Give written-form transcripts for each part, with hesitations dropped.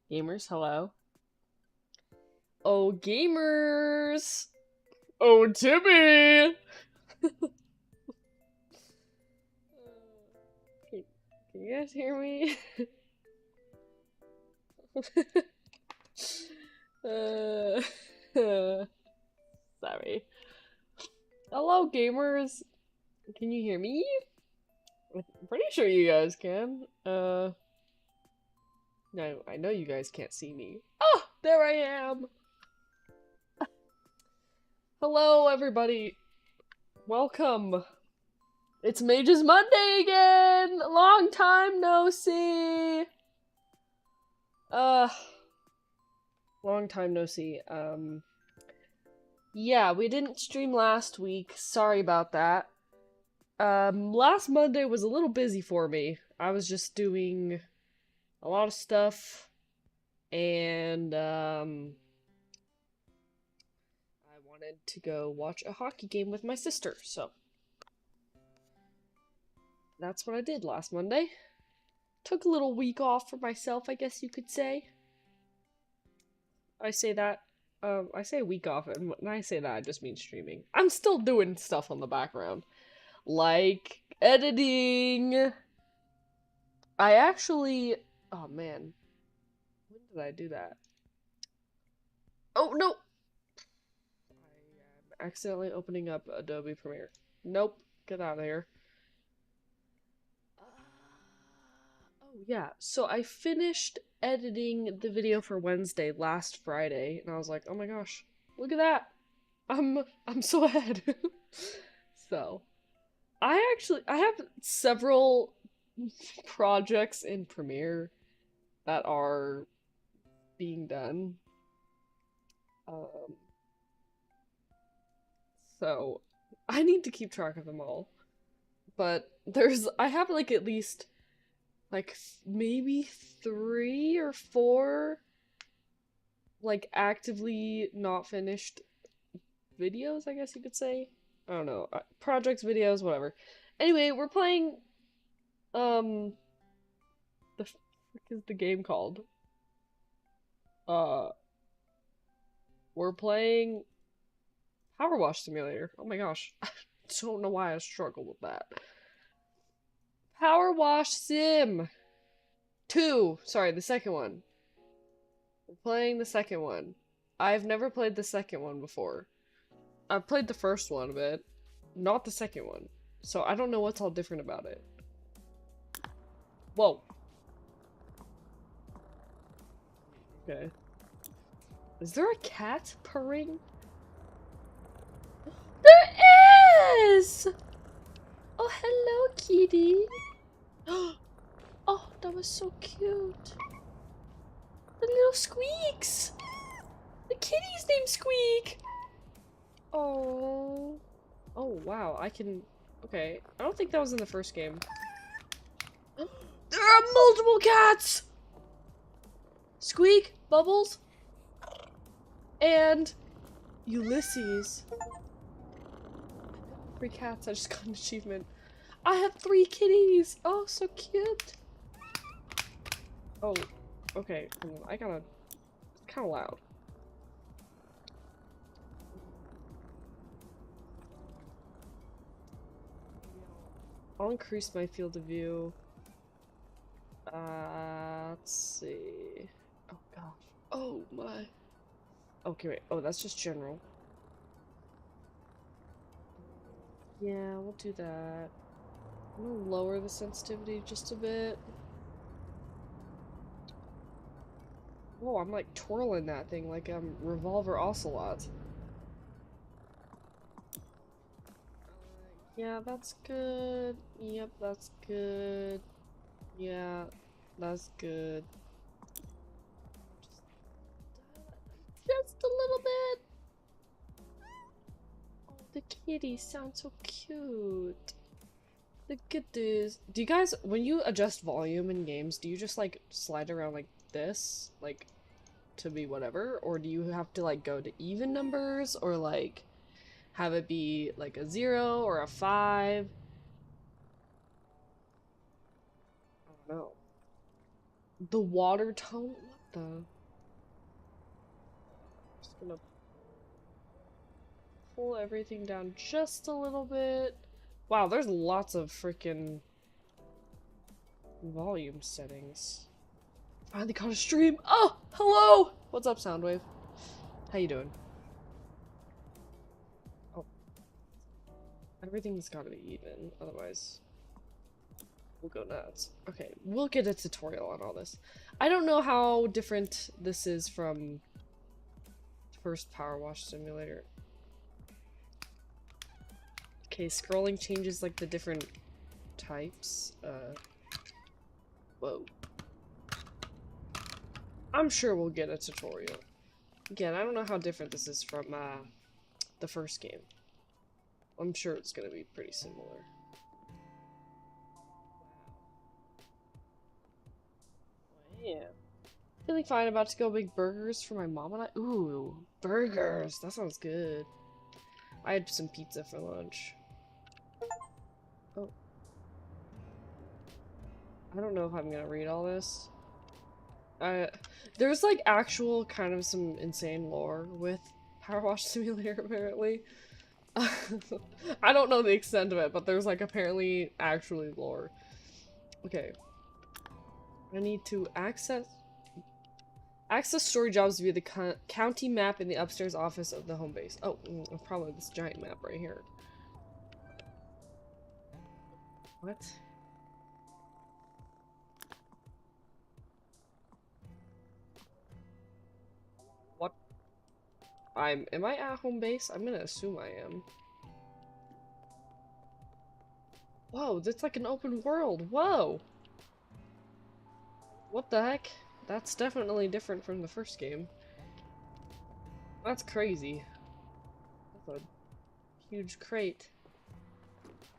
Gamers, hello. Oh, gamers! Oh, Timmy! Can you guys hear me? uh, sorry. Hello, gamers! Can you hear me? I'm pretty sure you guys can. No, I know you guys can't see me. Oh, there I am! Hello, everybody! Welcome! It's Mage's Monday again! Long time no see! Long time no see. Yeah, we didn't stream last week. Sorry about that. Last Monday was a little busy for me. I was just doing a lot of stuff, and, I wanted to go watch a hockey game with my sister, so that's what I did last Monday. Took a little week off for myself, I guess you could say. I say that, I say week off, and when I say that, I just mean streaming. I'm still doing stuff on the background. Like, editing. I actually, oh man. When did I do that? Oh, no! I am accidentally opening up Adobe Premiere. Nope, get out of here. Oh yeah, so I finished editing the video for Wednesday last Friday, and I was like, oh my gosh, look at that! I'm so ahead. So, I have several projects in Premiere that are being done. So I need to keep track of them all. But I have like at least like maybe 3 or 4 like actively not finished videos, I guess you could say. I don't know, projects, videos, whatever. Anyway, we're playing the frick is the game called? Uh we're playing PowerWash Simulator. Oh my gosh. I don't know why I struggle with that. PowerWash Sim 2. Sorry, the second one. We're playing the second one. I've never played the second one before. I've played the first one a bit, not the second one. So I don't know what's all different about it. Whoa. Okay. Is there a cat purring? There is! Oh, hello, kitty. Oh, that was so cute. The little squeaks. The kitty's named Squeak. Oh. Oh, wow. I can... Okay. I don't think that was in the first game. There are multiple cats! Squeak, Bubbles, and Ulysses. 3 cats. I just got an achievement. I have 3 kitties! Oh, so cute! Oh, okay. I gotta... It's kinda loud. I'll increase my field of view. Let's see. Oh gosh. Oh my. Okay, wait. Oh, that's just general. Yeah, we'll do that. I'm gonna lower the sensitivity just a bit. Whoa, I'm like twirling that thing like I'm Revolver Ocelot. Yeah, that's good. Yep, that's good. Yeah, that's good. Just a little bit. Oh, the kitties sound so cute. Look at this. Do you guys, when you adjust volume in games, do you just like slide around like this? Like, to be whatever? Or do you have to like go to even numbers? Or like, have it be like a 0 or a 5? I don't know. The water tone? What the... Just gonna pull everything down just a little bit. Wow, there's lots of freaking volume settings. Finally caught a stream. Oh, hello! What's up, Soundwave? How you doing? Oh. Everything's gotta be even, otherwise we'll go nuts. Okay, we'll get a tutorial on all this. I don't know how different this is from first PowerWash Simulator. Okay, scrolling changes like the different types. Whoa. I'm sure we'll get a tutorial. Again, I don't know how different this is from the first game. I'm sure it's gonna be pretty similar. Yeah. Feeling fine, about to go make burgers for my mom and I. Ooh, burgers! That sounds good. I had some pizza for lunch. Oh. I don't know if I'm gonna read all this. There's like actual kind of some insane lore with PowerWash Simulator apparently. I don't know the extent of it, but there's like apparently actually lore. Okay. I need to access story jobs via the county map in the upstairs office of the home base. Oh, probably this giant map right here. What? What? Am I at home base? I'm gonna assume I am. Whoa, that's like an open world. Whoa! What the heck? That's definitely different from the first game. That's crazy. That's a huge crate.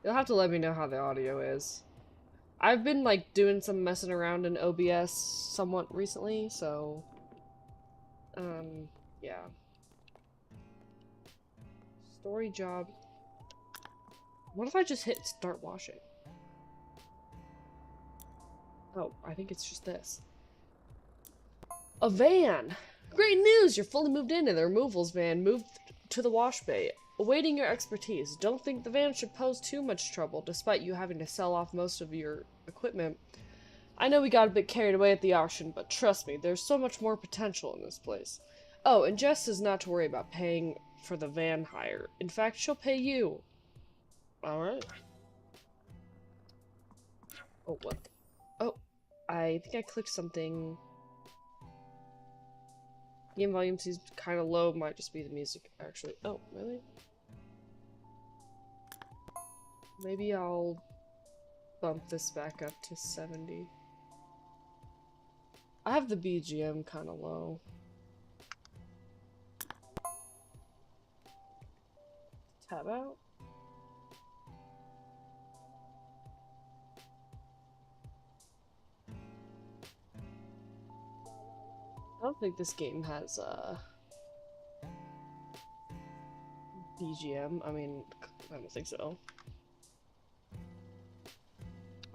You'll have to let me know how the audio is. I've been like doing some messing around in OBS somewhat recently, so yeah. Story job. What if I just hit start washing? Oh, I think it's just this. A van! Great news! You're fully moved in and the removals van moved to the wash bay. Awaiting your expertise. Don't think the van should pose too much trouble, despite you having to sell off most of your equipment. I know we got a bit carried away at the auction, but trust me, there's so much more potential in this place. Oh, and Jess is not to worry about paying for the van hire. In fact, she'll pay you. Alright. Oh, what? Oh, I think I clicked something. Game volume seems kind of low. Might just be the music, actually. Oh, really? Maybe I'll bump this back up to 70. I have the BGM kind of low. Tab out. I don't think this game has BGM. I mean, I don't think so.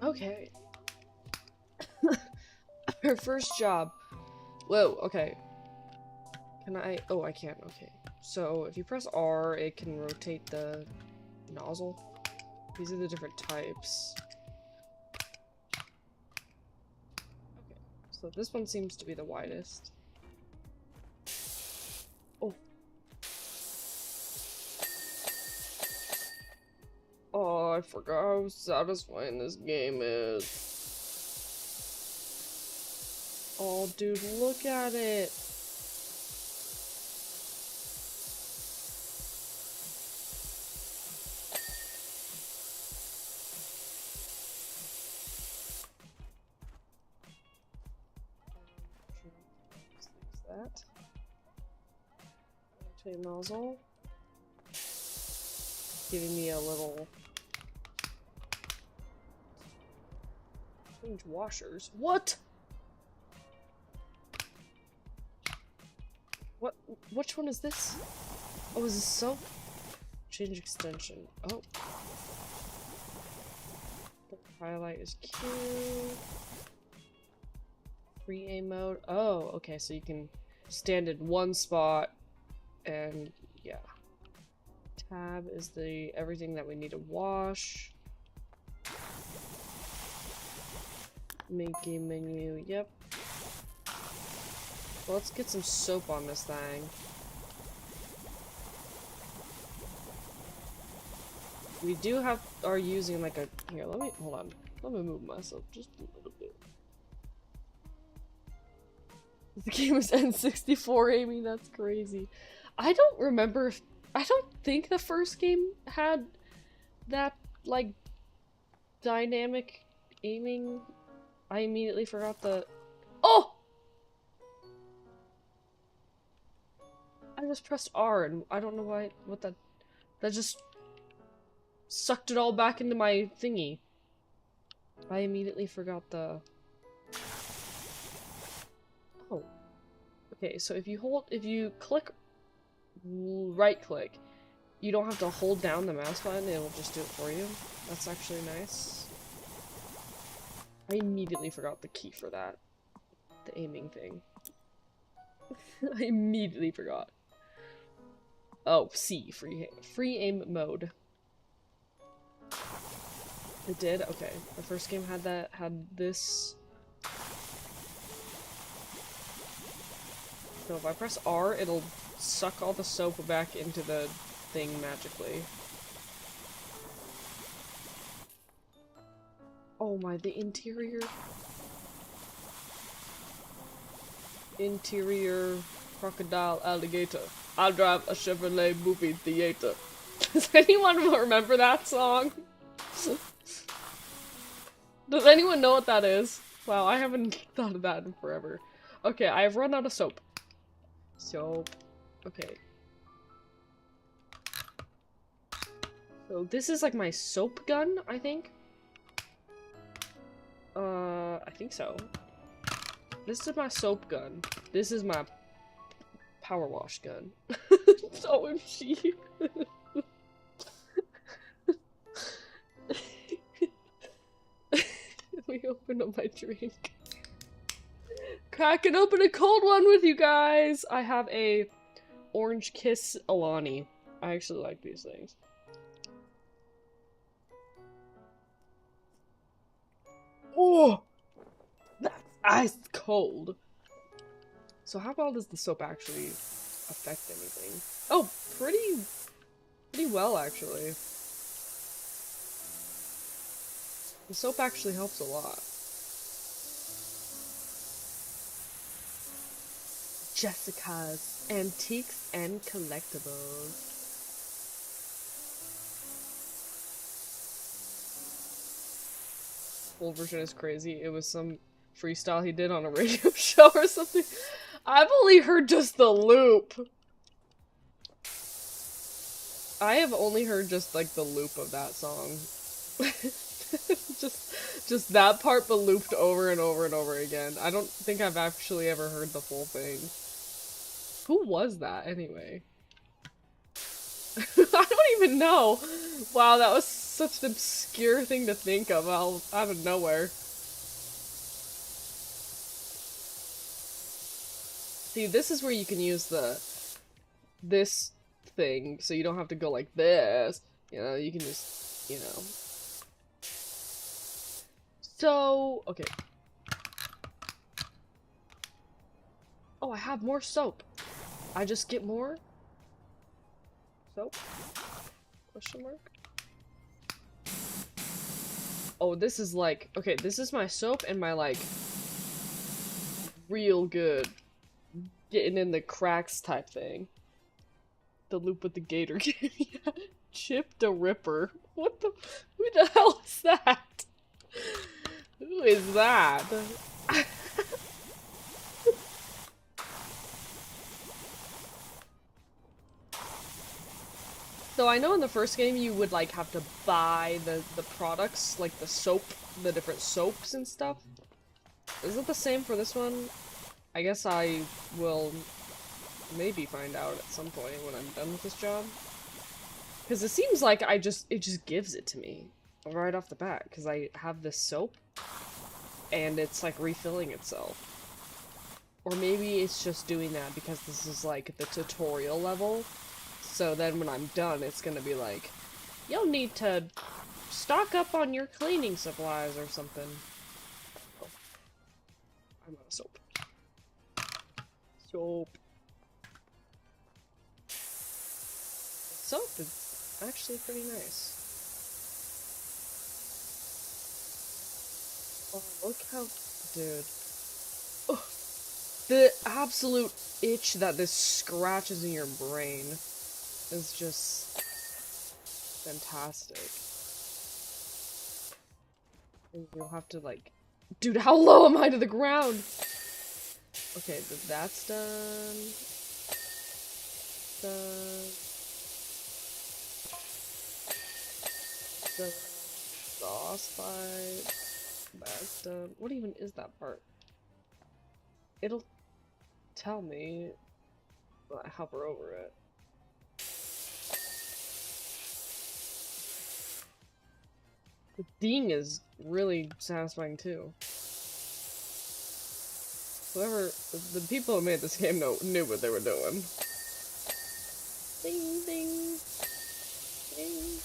Okay. Her first job. Whoa, okay. Can I? Oh, I can't. Okay. So, if you press R, it can rotate the nozzle. These are the different types. Okay. So, this one seems to be the widest. Oh. Oh, I forgot how satisfying this game is. Oh, dude, look at it. That. Rotate nozzle. Giving me a little. Change washers. What? What? Which one is this? Oh, is this soap? Change extension. Oh. The highlight is cute. Free aim mode. Oh, okay, so you can stand in one spot and yeah. Tab is the everything that we need to wash. Make game menu, yep. Well, let's get some soap on this thing. We are using like a, here, hold on. Let me move myself just a little bit. The game is N64 aiming, that's crazy. I don't remember if, I don't think the first game had that, like, dynamic aiming. I immediately forgot the, oh! I just pressed R and I don't know why, that just sucked it all back into my thingy. I immediately forgot the, oh. Okay, so if you click right click, you don't have to hold down the mouse button, it'll just do it for you. That's actually nice. I immediately forgot the key for that. The aiming thing. I immediately forgot. Oh, C, free aim mode. It did? Okay. The first game had this. So if I press R, it'll suck all the soap back into the thing magically. Oh my, the interior. Interior crocodile alligator. I'll drive a Chevrolet movie theater. Does anyone remember that song? Does anyone know what that is? Wow, I haven't thought of that in forever. Okay, I've run out of soap. Soap. Okay. So this is like my soap gun, I think. I think so. This is my soap gun. This is my PowerWash gun. OMG. Let me open up my drink. Cracking open a cold one with you guys! I have a Orange Kiss Alani. I actually like these things. Oh! That's ice cold! So how well does the soap actually affect anything? Oh, pretty well actually. The soap actually helps a lot. Jessica's Antiques and Collectibles. Full version is crazy. It was some freestyle he did on a radio show or something. I've only heard just the loop. I have only heard just like the loop of that song. just that part but looped over and over and over again. I don't think I've actually ever heard the full thing. Who was that anyway? I don't even know. Wow, that was such an obscure thing to think of out of nowhere. See, this is where you can use this thing, so you don't have to go like this. You know, you can just, you know. So, okay. Oh, I have more soap. I just get more soap? Question mark? Oh, this is like, okay, this is my soap and my, like, real good getting in the cracks type thing. The loop with the gator. Chip the Ripper. What the, who the hell is that? Who is that? So I know in the first game you would like have to buy the products, like the soap, the different soaps and stuff. Is it the same for this one? I guess I will maybe find out at some point when I'm done with this job. Because it seems like it just gives it to me right off the bat, because I have this soap and it's like refilling itself. Or maybe it's just doing that because this is like the tutorial level. So then when I'm done, it's gonna be like, you'll need to stock up on your cleaning supplies or something. Oh. I'm out of soap. Soap. Soap is actually pretty nice. Oh, look how... Dude. Oh, the absolute itch that this scratches in your brain is just fantastic. And you'll have to, like... Dude, how low am I to the ground? Okay, that's done. Done. Done. Frostbite. That's done. What even is that part? It'll tell me when I hover over it. The ding is really satisfying too. Whoever, the people who made this game knew what they were doing. Ding, ding, ding,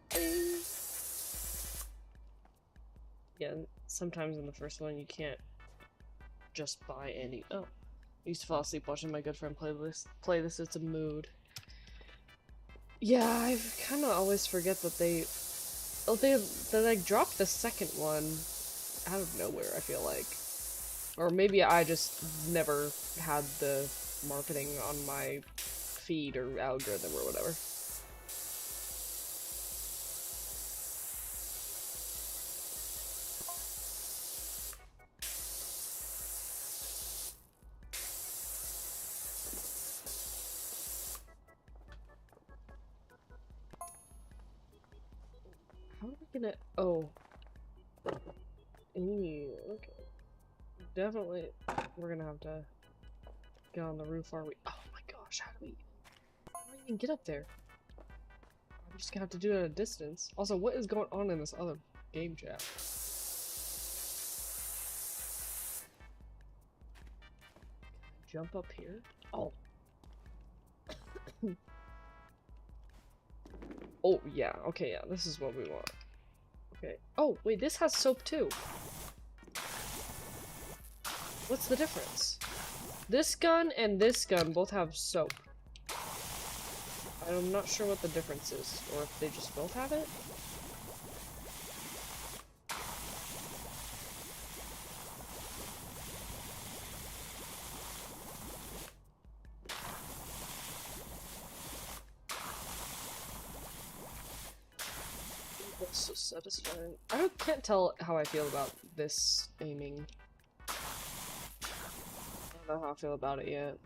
ding. Yeah, sometimes in the first one you can't just buy any. Oh, I used to fall asleep watching my good friend play this. It's a mood. Yeah, I kind of always forget that they like dropped the second one out of nowhere. I feel like, or maybe I just never had the marketing on my feed or algorithm or whatever. How are we gonna... Oh. Ew, okay. Definitely, we're gonna have to get on the roof, are we? Oh my gosh, how do we even get up there? I'm just gonna have to do it at a distance. Also, what is going on in this other game chat? Can I jump up here? Oh. Oh, yeah, okay, yeah, this is what we want. Okay. Oh, wait, this has soap too. What's the difference? This gun and this gun both have soap. I'm not sure what the difference is, or if they just both have it. That's so satisfying. I can't tell how I feel about this aiming. I don't know how I feel about it yet.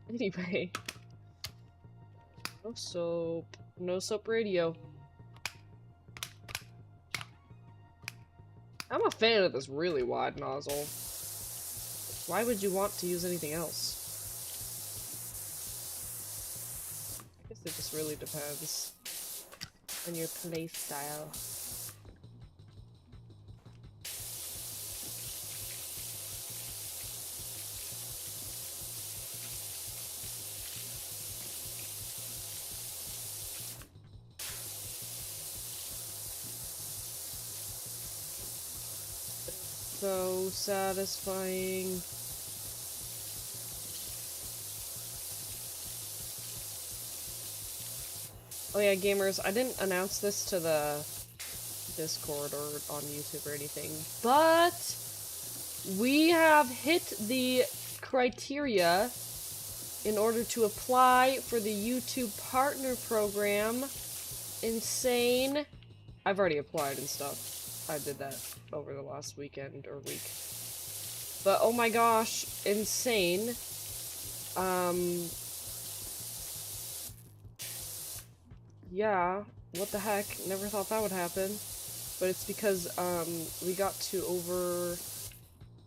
Anyway. No soap. No soap radio. I'm a fan of this really wide nozzle. Why would you want to use anything else? I guess it just really depends on your play style. So satisfying. Oh yeah, gamers, I didn't announce this to the Discord or on YouTube or anything, but we have hit the criteria in order to apply for the YouTube Partner Program. Insane. I've already applied and stuff. I did that over the last weekend or week. But oh my gosh, insane. Yeah, what the heck? Never thought that would happen. But it's because we got to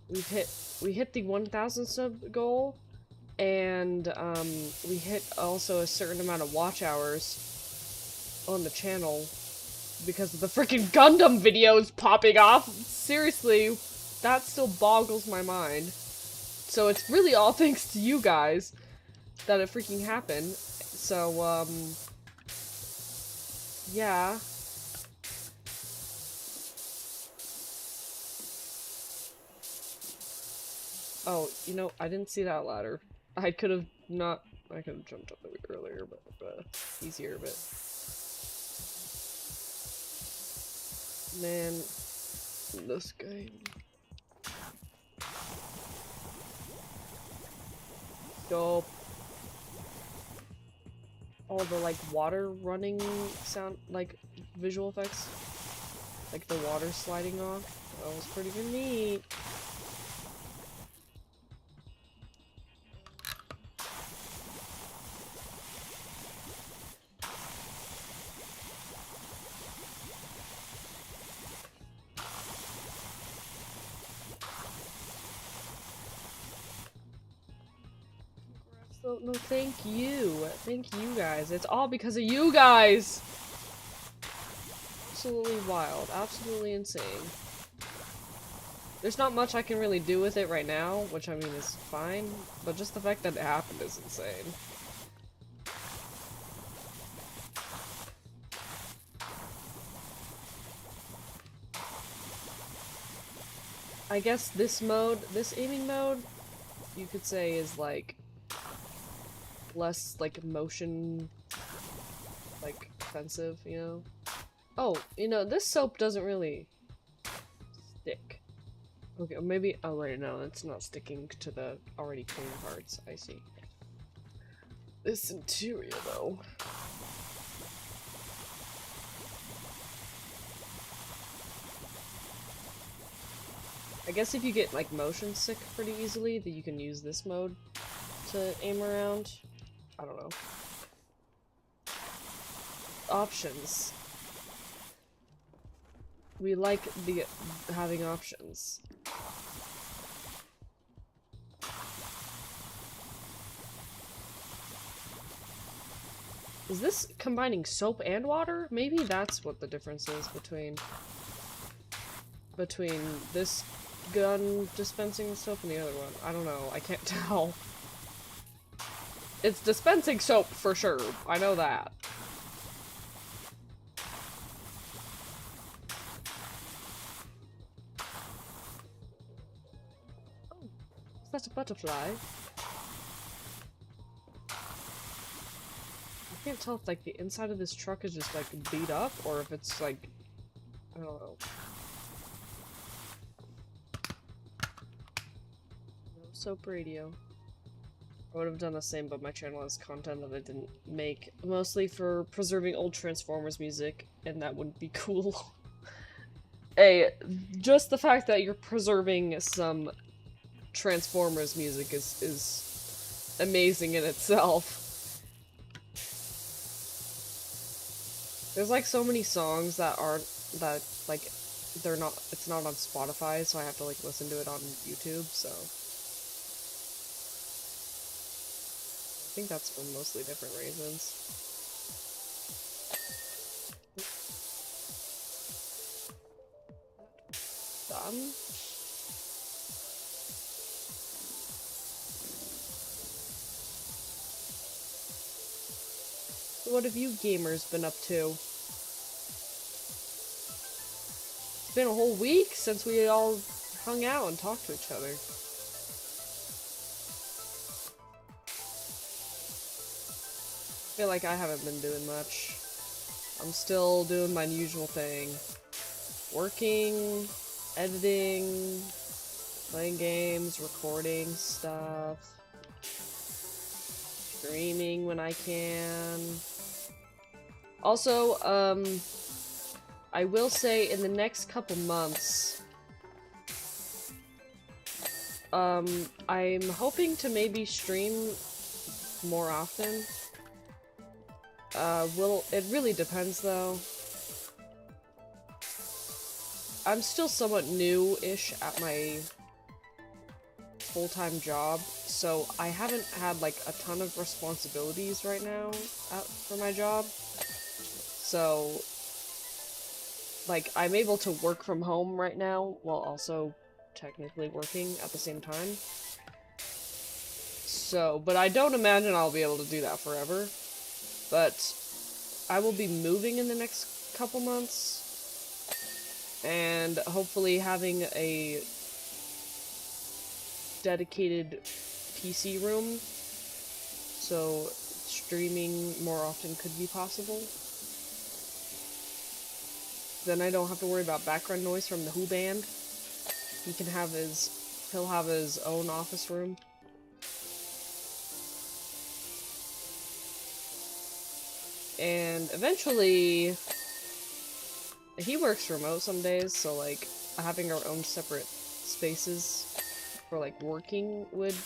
we hit the 1,000 sub goal, and we hit also a certain amount of watch hours on the channel because of the freaking Gundam videos popping off. Seriously, that still boggles my mind. So it's really all thanks to you guys that it freaking happened. So, yeah. Oh, you know, I didn't see that ladder. I could have jumped up it earlier, but, easier, but... Man, this game. Dope. All the, like, water running sound, like, visual effects. Like the water sliding off. That was pretty neat. No, thank you. Thank you guys. It's all because of you guys! Absolutely wild. Absolutely insane. There's not much I can really do with it right now, which I mean is fine, but just the fact that it happened is insane. I guess this aiming mode, you could say is like less like motion, like offensive, you know? Oh, you know, this soap doesn't really stick. Okay, maybe, oh wait, no, it's not sticking to the already clean parts, I see. This interior though. I guess if you get like motion sick pretty easily, then you can use this mode to aim around. I don't know. Options. We like having options. Is this combining soap and water? Maybe that's what the difference is between this gun dispensing soap and the other one. I don't know. I can't tell. It's dispensing soap for sure. I know that. Oh, is that a butterfly? I can't tell if like the inside of this truck is just like beat up or if it's like, I don't know. No soap radio. I would have done the same, but my channel has content that I didn't make, mostly for preserving old Transformers music, and that wouldn't be cool. Hey, just the fact that you're preserving some Transformers music is amazing in itself. There's like so many songs that aren't, like, it's not on Spotify, so I have to like listen to it on YouTube, so. I think that's for mostly different reasons. Done? What have you gamers been up to? It's been a whole week since we all hung out and talked to each other. I feel like I haven't been doing much. I'm still doing my usual thing. Working, editing, playing games, recording stuff, streaming when I can. Also, I will say in the next couple months, I'm hoping to maybe stream more often. It really depends though. I'm still somewhat new-ish at my full-time job, so I haven't had like a ton of responsibilities right now for my job. So, like, I'm able to work from home right now while also technically working at the same time. So, but I don't imagine I'll be able to do that forever. But I will be moving in the next couple months, and hopefully having a dedicated PC room, so streaming more often could be possible. Then I don't have to worry about background noise from the Who band. He'll have his own office room. And eventually, he works remote some days, so like having our own separate spaces for like working would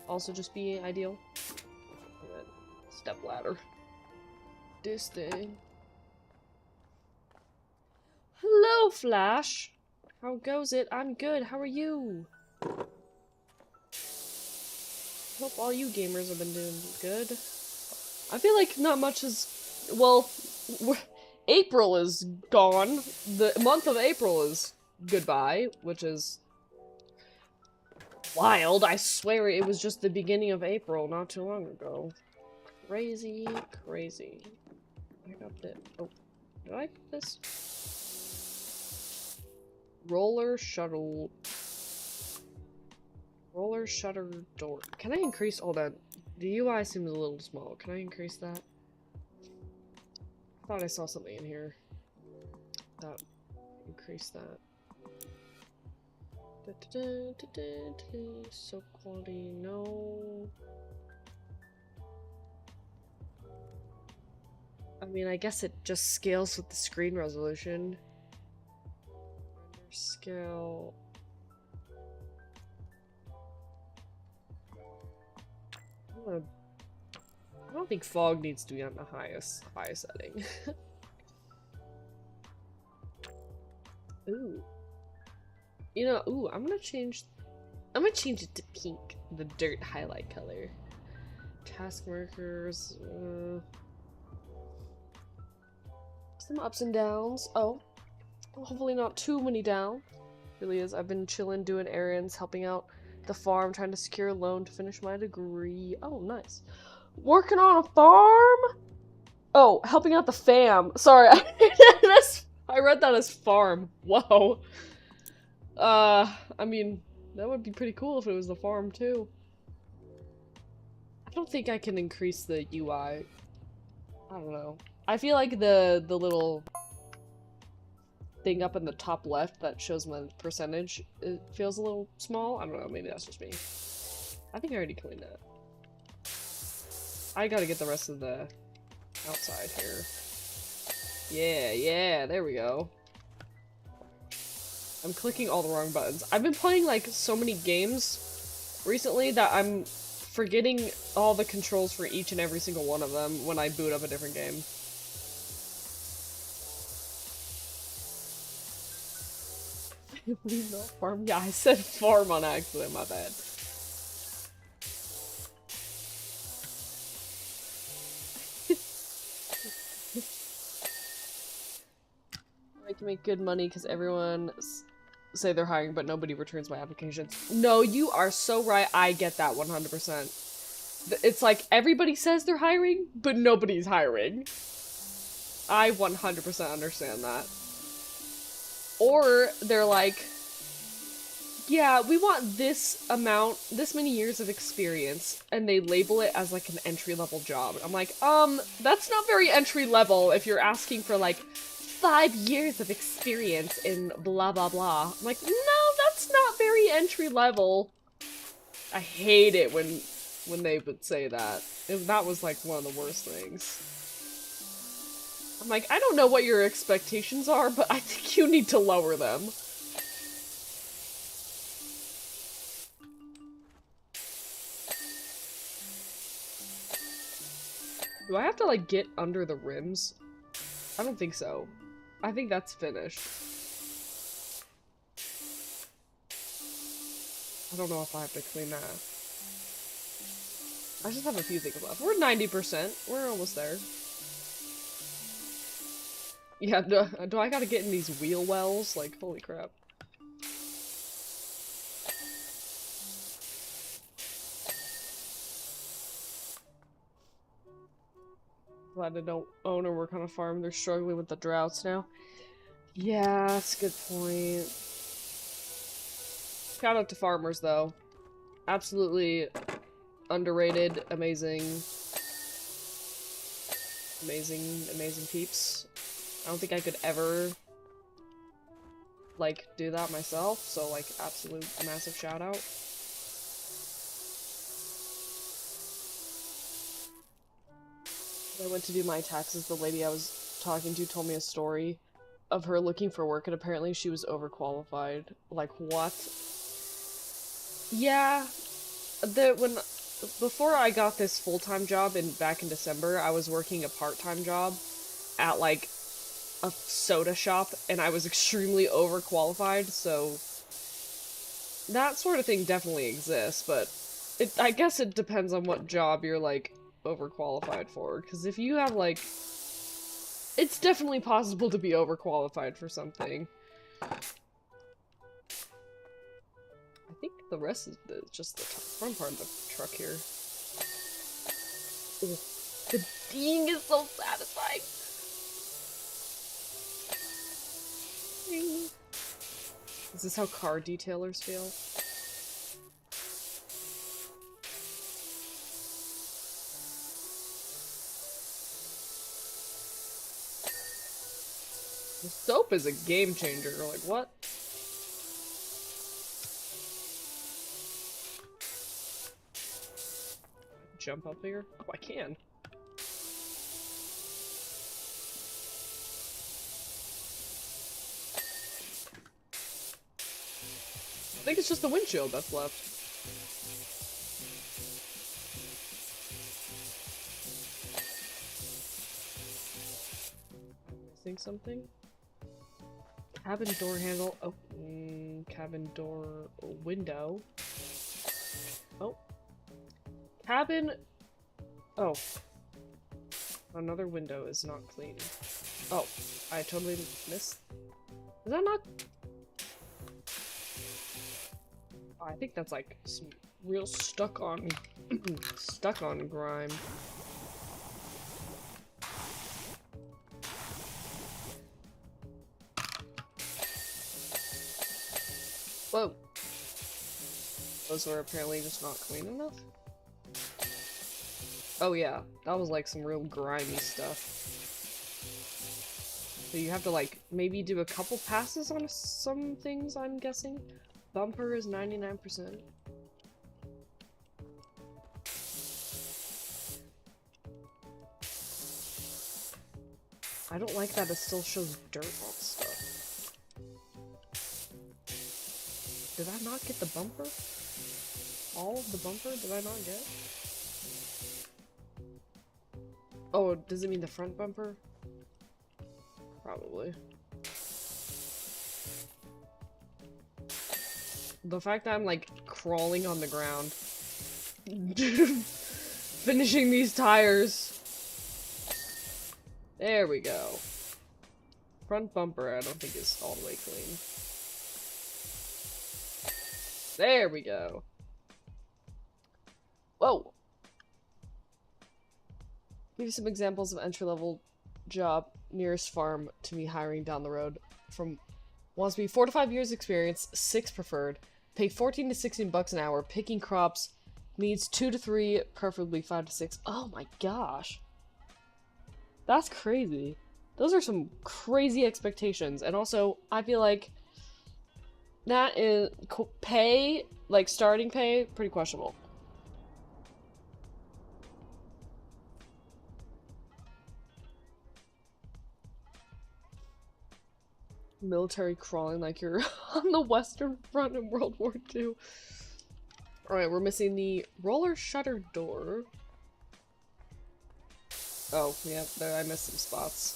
also just be ideal. Step ladder. This thing. Hello, Flash. How goes it? I'm good. How are you? Hope all you gamers have been doing good. I feel like not much is. Well, April is gone. The month of April is goodbye, which is wild. I swear it was just the beginning of April not too long ago. Crazy, crazy. I got this. Oh, did I get this? Roller shutter door. Can I increase? Hold on. The UI seems a little small. Can I increase that? I thought I saw something in here. That increase that. So quality, no. I mean, I guess it just scales with the screen resolution. Scale. I don't think fog needs to be on the highest setting. Ooh. You know, ooh, I'm gonna change it to pink, the dirt highlight color. Task markers, some ups and downs. Oh, hopefully not too many down. Really is. I've been chilling, doing errands, helping out the farm, trying to secure a loan to finish my degree. Oh, nice. Working on a farm? Oh, helping out the fam. Sorry, I read that as farm. Whoa. I mean, that would be pretty cool if it was the farm too. I don't think I can increase the UI. I don't know. I feel like the little thing up in the top left that shows my percentage, it feels a little small. I don't know, maybe that's just me. I think I already cleaned that. I gotta get the rest of the outside here. Yeah, there we go. I'm clicking all the wrong buttons. I've been playing like so many games recently that I'm forgetting all the controls for each and every single one of them when I boot up a different game. Leave no farm? Yeah, I said farm on accident, my bad. I can make good money because everyone say they're hiring, but nobody returns my applications. No, you are so right. I get that 100%. It's like everybody says they're hiring, but nobody's hiring. I 100% understand that. Or they're like, yeah, we want this amount, this many years of experience, and they label it as like an entry-level job. I'm like, that's not very entry-level if you're asking for like 5 years of experience in blah blah blah. I'm like, no, that's not very entry-level. I hate it when they would say that. That was like one of the worst things. I'm like, I don't know what your expectations are, but I think you need to lower them. Do I have to, like, get under the rims? I don't think so. I think that's finished. I don't know if I have to clean that. I just have a few things left. We're 90%. We're almost there. Yeah, do I gotta get in these wheel wells? Like, holy crap. Glad I don't own or work on a farm. They're struggling with the droughts now. Yeah, that's a good point. Shout out to farmers, though. Absolutely underrated, amazing, amazing peeps. I don't think I could ever, like, do that myself, so, like, absolute massive shout out. When I went to do my taxes, the lady I was talking to told me a story of her looking for work, and apparently she was overqualified. Like, what? Yeah, before I got this full-time job back in December, I was working a part-time job at, like, a soda shop, and I was extremely overqualified, so that sort of thing definitely exists, but I guess it depends on what job you're, like, overqualified for, because if you have, like, it's definitely possible to be overqualified for something. I think the rest is just the front part of the truck here. Oh, the ding is so satisfying! Is this how car detailers feel? The soap is a game changer. Like, what? Jump up here? Oh, I can. I think it's just the windshield that's left. Missing something? Cabin door handle. Oh, cabin door window. Oh. Cabin. Oh. Another window is not clean. Oh, I totally missed. Is that not? Oh, I think that's like some real stuck on grime. Whoa. Those were apparently just not clean enough? Oh yeah, that was like some real grimy stuff. So you have to like, maybe do a couple passes on some things, I'm guessing? Bumper is 99%. I don't like that it still shows dirt on stuff. Did I not get the bumper? All of the bumper? Did I not get? Oh, does it mean the front bumper? Probably. The fact that I'm like crawling on the ground. Finishing these tires. There we go. Front bumper I don't think is all the way clean. There we go. Whoa! Give you some examples of entry-level job nearest farm to me hiring down the road. From wants to be 4 to 5 years experience, 6 preferred. Pay 14 to 16 bucks an hour. Picking crops needs 2 to 3, preferably 5 to 6. Oh my gosh. That's crazy. Those are some crazy expectations. And also, I feel like that is pay, like starting pay, pretty questionable. Military crawling like you're on the Western Front in World War II. Alright, we're missing the roller shutter door. Oh, yeah, there I missed some spots.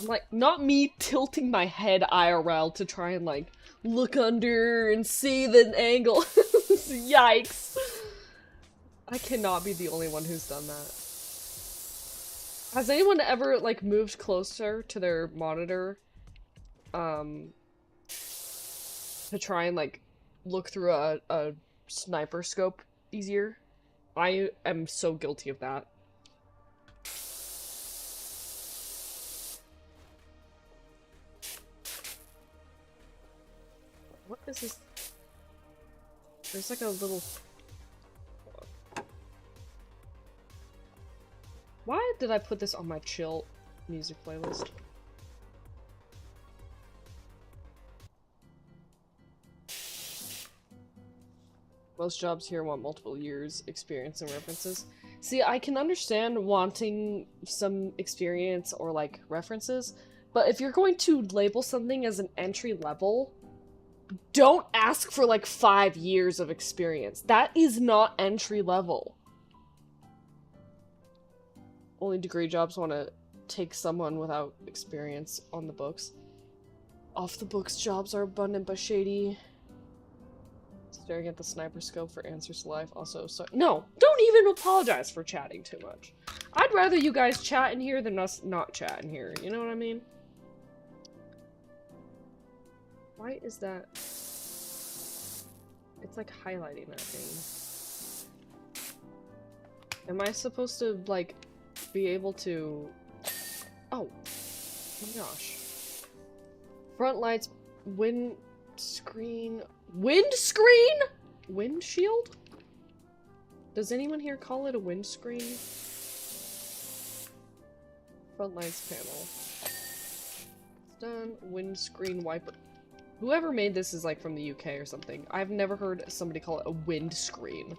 Like, not me tilting my head IRL to try and, like, look under and see the angle. Yikes. I cannot be the only one who's done that. Has anyone ever, like, moved closer to their monitor, to try and, like, look through a sniper scope easier? I am so guilty of that. What is this? There's like a little... Why did I put this on my chill music playlist? Most jobs here want multiple years experience and references. See, I can understand wanting some experience or like references, but if you're going to label something as an entry level, don't ask for like 5 years of experience. That is not entry level. Only degree jobs want to take someone without experience on the books. Off the books jobs are abundant but shady. Staring at the sniper scope for answers to life. Also, so no, don't even apologize for chatting too much. I'd rather you guys chat in here than us not chat in here. You know what I mean? Why is that? It's like highlighting that thing. Am I supposed to like be able to? Oh my gosh! Front lights, windscreen. Windscreen? Windshield? Does anyone here call it a windscreen? Front lights panel. It's done. Windscreen wiper. Whoever made this is like from the UK or something. I've never heard somebody call it a windscreen.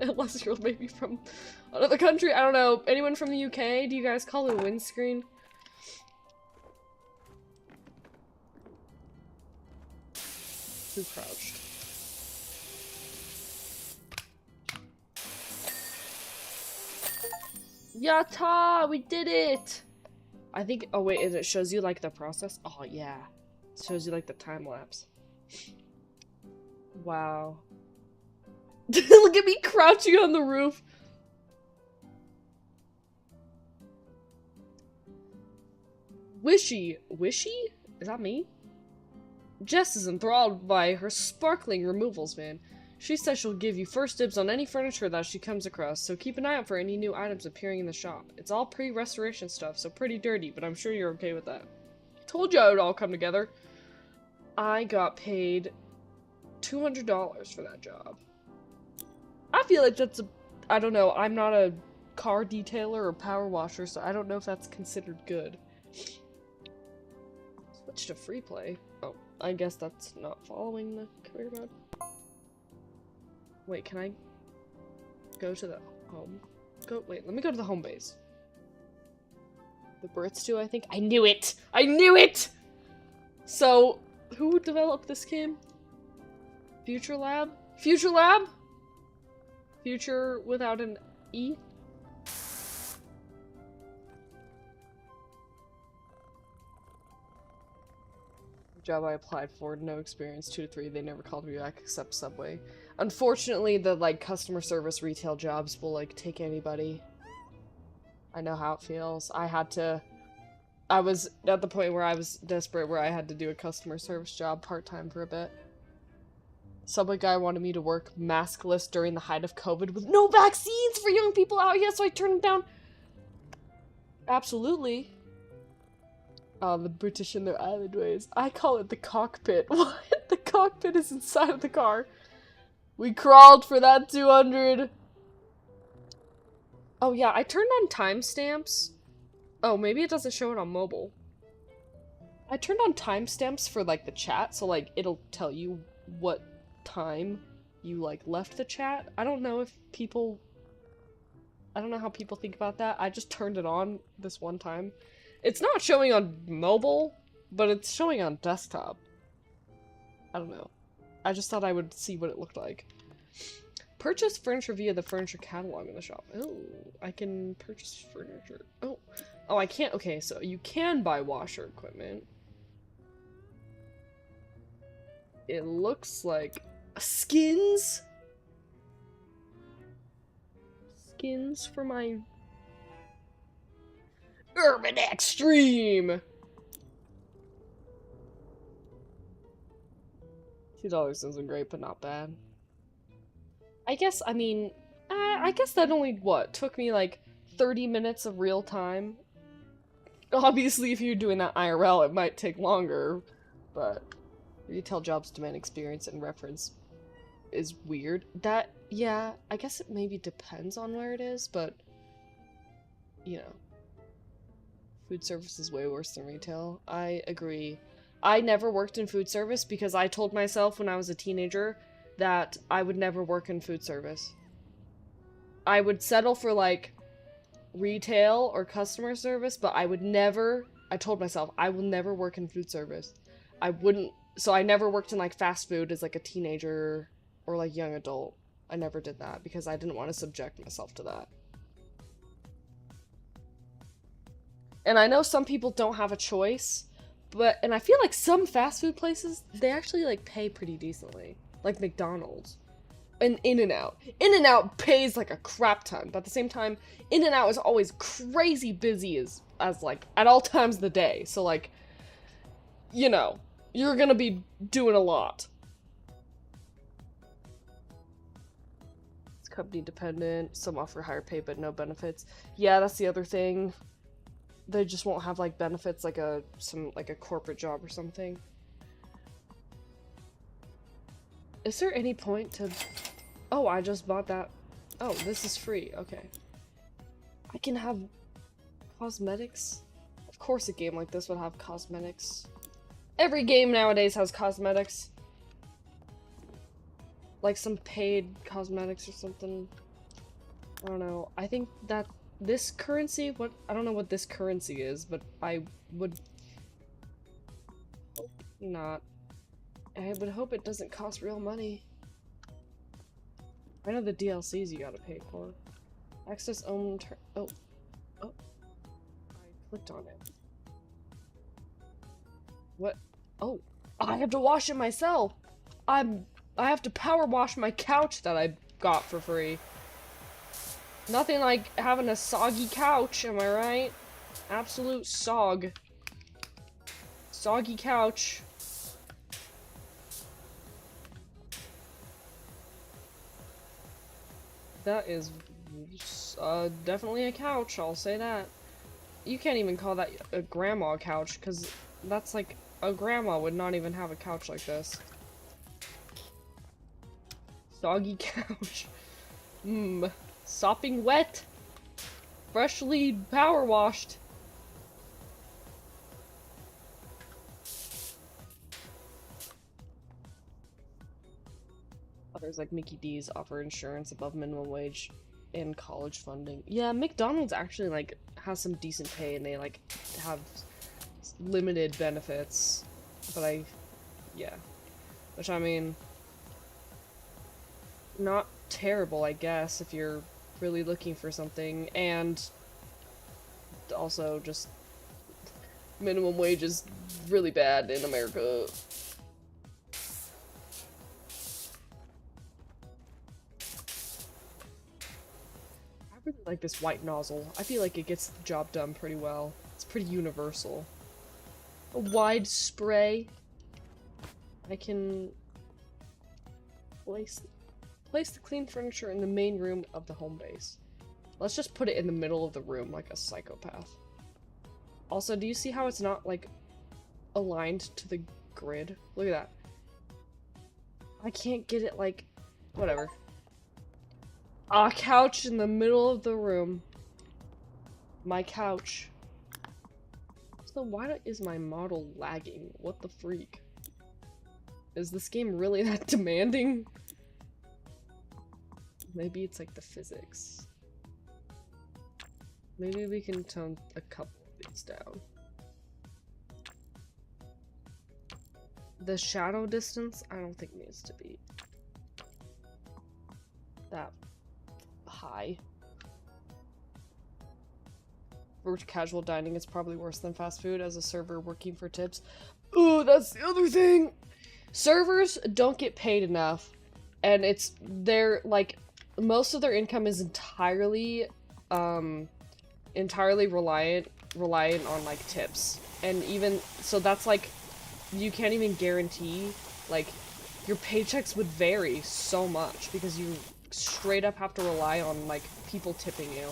Unless you're maybe from another country. I don't know. Anyone from the UK? Do you guys call it a windscreen? Too crouched. Yatta! We did it! I think- oh wait, it shows you like the process? Oh yeah. It shows you like the time lapse. Wow. Look at me crouching on the roof! Wishy. Wishy? Is that me? Jess is enthralled by her sparkling removals van. She says she'll give you first dibs on any furniture that she comes across, so keep an eye out for any new items appearing in the shop. It's all pre-restoration stuff, so pretty dirty, but I'm sure you're okay with that. Told you it would all come together. I got paid $200 for that job. I feel like that's a... I don't know, I'm not a car detailer or power washer, so I don't know if that's considered good. Switch to free play. Oh, I guess that's not following the career mode. Wait, can I go to the home? Wait, let me go to the home base. The Brits do, I think? I knew it! I knew it! So, who developed this game? Future Lab? Future Lab? Future without an E? Job I applied for, no experience, 2 to 3, they never called me back except Subway. Unfortunately, the, like, customer service retail jobs will, like, take anybody. I know how it feels. I was at the point where I was desperate where I had to do a customer service job part-time for a bit. Subway guy wanted me to work maskless during the height of COVID with no vaccines for young people out here, so I turned him down. Absolutely. Oh, the British and their island ways. I call it the cockpit. What? The cockpit is inside of the car. We crawled for that 200. Oh yeah, I turned on timestamps. Oh, maybe it doesn't show it on mobile. I turned on timestamps for like the chat, so like it'll tell you what time you like left the chat. I don't know if people... I don't know how people think about that. I just turned it on this one time. It's not showing on mobile, but it's showing on desktop. I don't know. I just thought I would see what it looked like. Purchase furniture via the furniture catalog in the shop. Oh, I can purchase furniture. Oh, Oh, I can't. Okay, so you can buy washer equipment. It looks like skins. Skins for my Urban Extreme. $2 isn't great, but not bad. I guess. I mean, I guess that only what took me like 30 minutes of real time. Obviously, if you're doing that IRL, it might take longer, but retail jobs demand experience and reference is weird. That, yeah, I guess it maybe depends on where it is, but, you know, food service is way worse than retail. I agree. I never worked in food service because I told myself when I was a teenager that I would never work in food service. I would settle for, like, retail or customer service, but I would never, I told myself, I will never work in food service. I wouldn't, so I never worked in, like, fast food as, like, a teenager or, like, young adult. I never did that because I didn't want to subject myself to that. And I know some people don't have a choice, but, and I feel like some fast food places, they actually, like, pay pretty decently. Like McDonald's. And In-N-Out. In-N-Out pays like a crap ton, but at the same time, In-N-Out is always crazy busy as like, at all times of the day. So like, you know, you're gonna be doing a lot. It's company dependent, some offer higher pay but no benefits. Yeah, that's the other thing. They just won't have like benefits like a corporate job or something. Is there any point to... Oh, I just bought that. Oh, this is free. Okay. I can have cosmetics? Of course a game like this would have cosmetics. Every game nowadays has cosmetics. Like some paid cosmetics or something. I don't know. I think that this currency, I don't know what this currency is, but I would hope not. I would hope it doesn't cost real money. I know the DLCs you gotta pay for. Access own oh. I clicked on it. What? Oh. I have to wash it myself! I have to power wash my couch that I got for free. Nothing like having a soggy couch, am I right? Absolute sog. Soggy couch. That is definitely a couch, I'll say that. You can't even call that a grandma couch, because that's like, a grandma would not even have a couch like this. Soggy couch. Mmm. Sopping wet. Freshly power washed. Others like Mickey D's offer insurance above minimum wage and college funding. Yeah, McDonald's actually like has some decent pay and they like have limited benefits. But yeah. Which I mean, not terrible I guess if you're really looking for something, and also just minimum wage is really bad in America. I really like this white nozzle. I feel like it gets the job done pretty well. It's pretty universal. A wide spray. I can place the clean furniture in the main room of the home base. Let's just put it in the middle of the room like a psychopath. Also, do you see how it's not like aligned to the grid? Look at that. I can't get it like, whatever. A couch in the middle of the room. My couch. So why is my model lagging? What the freak? Is this game really that demanding? Maybe it's like the physics. Maybe we can tone a couple of these down. The shadow distance, I don't think needs to be that high. for casual dining, it's probably worse than fast food as a server working for tips. Ooh, that's the other thing. Servers don't get paid enough, and they're like, most of their income is entirely reliant on like tips. And even so, that's like, you can't even guarantee, like, your paychecks would vary so much because you straight up have to rely on like people tipping you.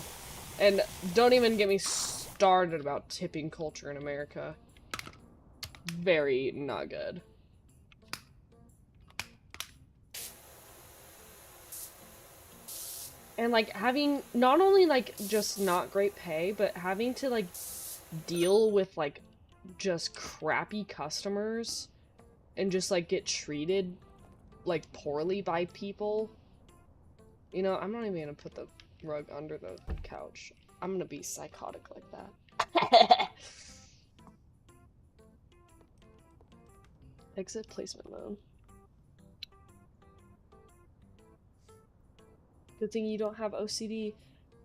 And don't even get me started about tipping culture in America. Very not good. And like having not only like just not great pay, but having to like deal with like just crappy customers and just like get treated like poorly by people. You know, I'm not even gonna put the rug under the couch. I'm gonna be psychotic like that. Exit placement mode. Good thing you don't have OCD.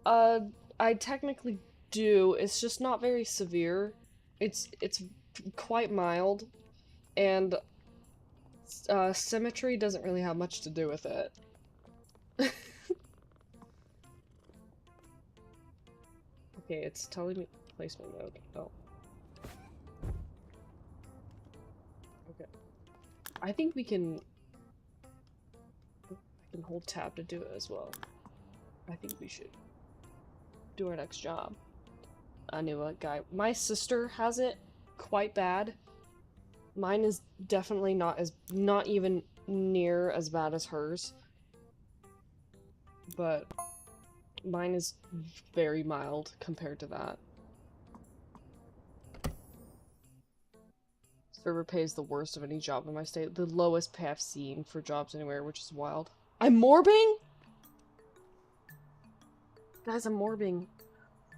I technically do. It's just not very severe. It's quite mild, and symmetry doesn't really have much to do with it. Okay, it's telling me placement mode. Oh. Okay. I think we can... I can hold tab to do it as well. I think we should do our next job. I knew a guy. My sister has it quite bad. Mine is definitely not even near as bad as hers. But mine is very mild compared to that. Server pays the worst of any job in my state. The lowest pay I've seen for jobs anywhere, which is wild. I'm morbing? Guys, I'm morbing.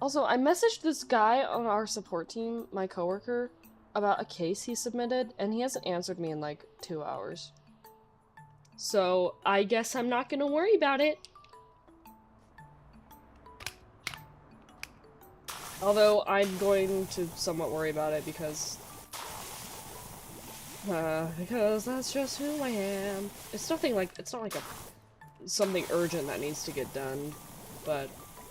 Also, I messaged this guy on our support team, my coworker, about a case he submitted, and he hasn't answered me in like 2 hours. So, I guess I'm not gonna worry about it. Although, I'm going to somewhat worry about it because that's just who I am. It's not like something urgent that needs to get done, but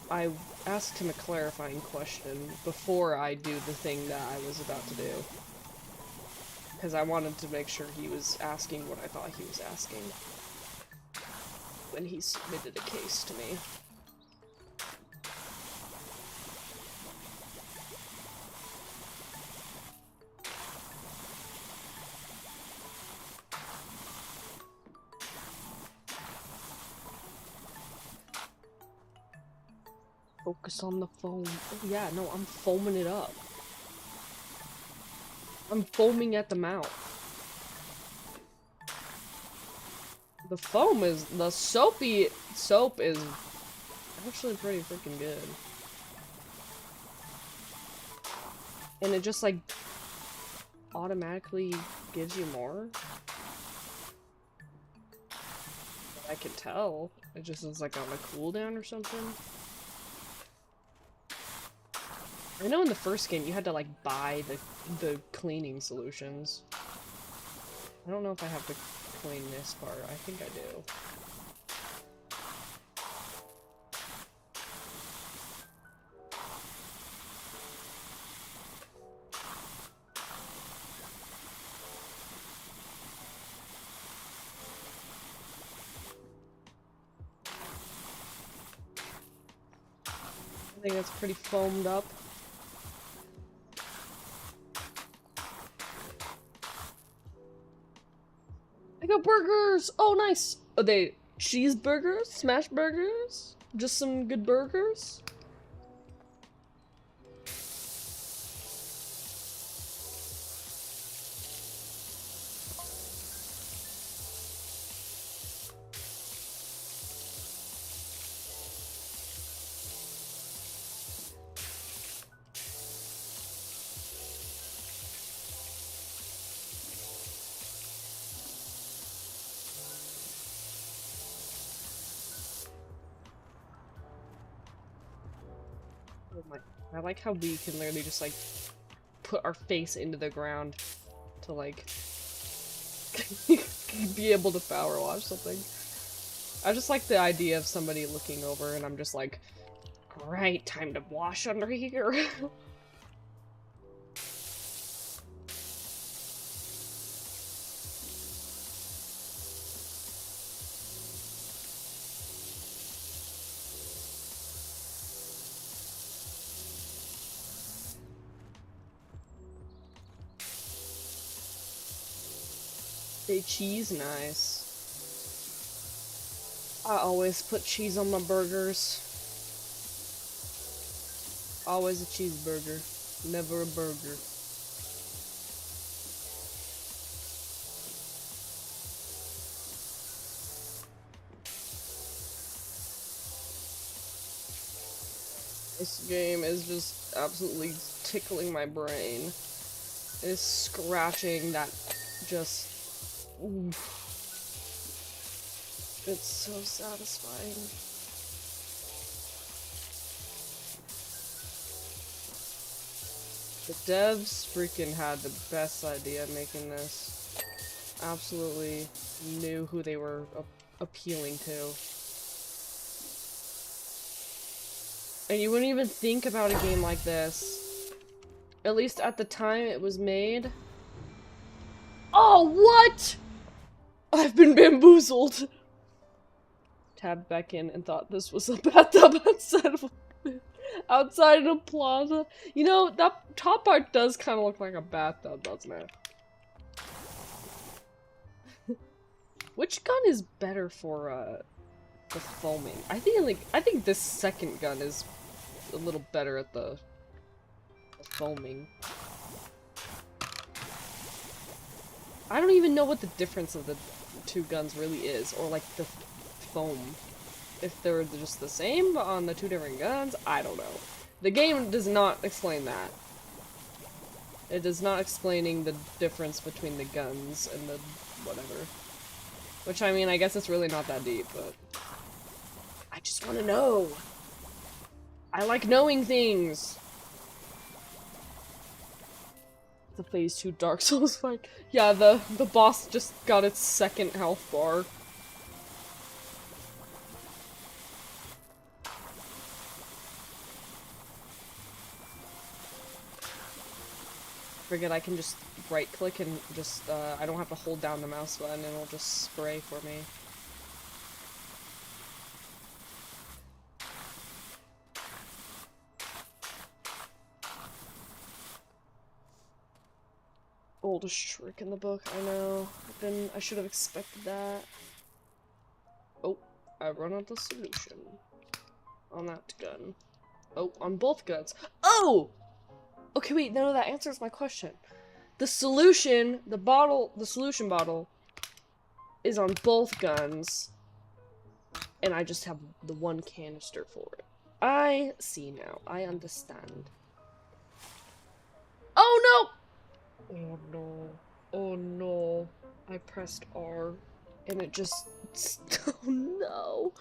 I asked him a clarifying question before I do the thing that I was about to do. Because I wanted to make sure he was asking what I thought he was asking when he submitted a case to me. Focus on the foam. Oh yeah, no, I'm foaming it up. I'm foaming at the mouth. The foam is, the soap is actually pretty freaking good. And it just like automatically gives you more. I can tell. It just is like on a cooldown or something. I know in the first game you had to like buy the cleaning solutions. I don't know if I have to clean this part. I think I do. I think that's pretty foamed up. I got burgers! Oh, nice! Are they cheeseburgers? Smash burgers? Just some good burgers? Oh my, I like how we can literally just like put our face into the ground to like be able to power wash something. I just like the idea of somebody looking over and I'm just like, alright, time to wash under here. Say cheese, nice. I always put cheese on my burgers. Always a cheeseburger, never a burger. This game is just absolutely tickling my brain. It's scratching that just... Oof. It's so satisfying. The devs freaking had the best idea making this. Absolutely knew who they were appealing to. And you wouldn't even think about a game like this. At least at the time it was made. Oh, what?! I've been bamboozled! Tabbed back in and thought this was a bathtub outside of a plaza. You know, that top part does kind of look like a bathtub, doesn't it? Which gun is better for, the foaming? I think this second gun is a little better at the foaming. I don't even know what the difference of the two guns really is, or like the foam. If they're just the same on the two different guns, I don't know. The game does not explain that. It is not explaining the difference between the guns and the whatever. Which, I mean, I guess it's really not that deep, but... I just want to know! I like knowing things! The Phase 2 Dark Souls fight. Yeah, the boss just got its second health bar. Forget I can just right click and just, I don't have to hold down the mouse button and it'll just spray for me. Oldest trick in the book, I know. I should have expected that. Oh, I run out of solution. On that gun. Oh, on both guns. Oh! Okay, wait, no, that answers my question. The solution, the solution bottle is on both guns, and I just have the one canister for it. I see now. I understand. Oh no! Oh no. Oh no. I pressed R, and it just... Oh no.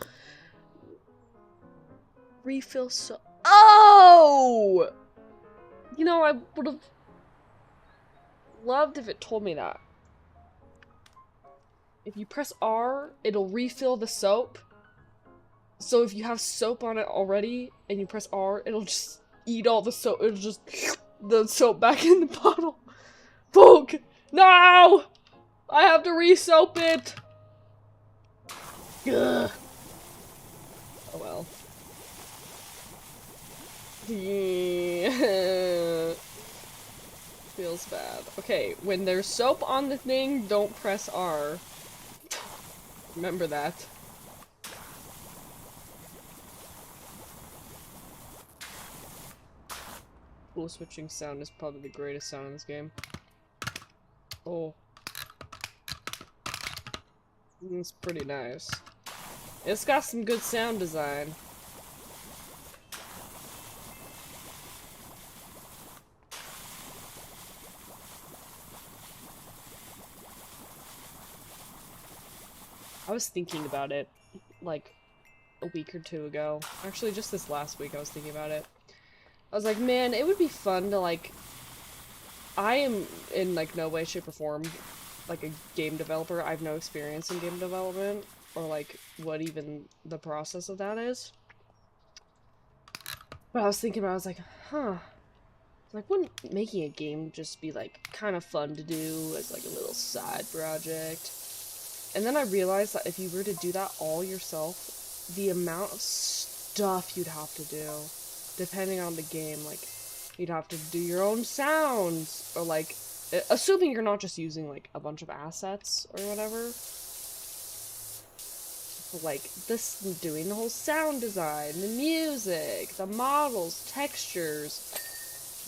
Refill so... Oh! You know, I would have loved if it told me that. If you press R, it'll refill the soap. So if you have soap on it already, and you press R, it'll just eat all the soap. It'll just... the soap back in the bottle. Fuck! No! I have to re-soap it! Ugh. Oh well. Yeah. Feels bad. Okay, when there's soap on the thing, don't press R. Remember that. Cool switching sound is probably the greatest sound in this game. Oh. It's pretty nice. It's got some good sound design. I was thinking about it, like, a week or two ago. Actually, just this last week I was thinking about it. I was like, man, it would be fun to, like... I am in, like, no way, shape, or form, like, a game developer. I have no experience in game development, or, like, what even the process of that is. But I was thinking about it, I was like, huh. Like, wouldn't making a game just be, like, kind of fun to do as, like, a little side project? And then I realized that if you were to do that all yourself, the amount of stuff you'd have to do, depending on the game, like, you'd have to do your own sounds, or, like, assuming you're not just using, like, a bunch of assets or whatever. Like, this, doing the whole sound design, the music, the models, textures,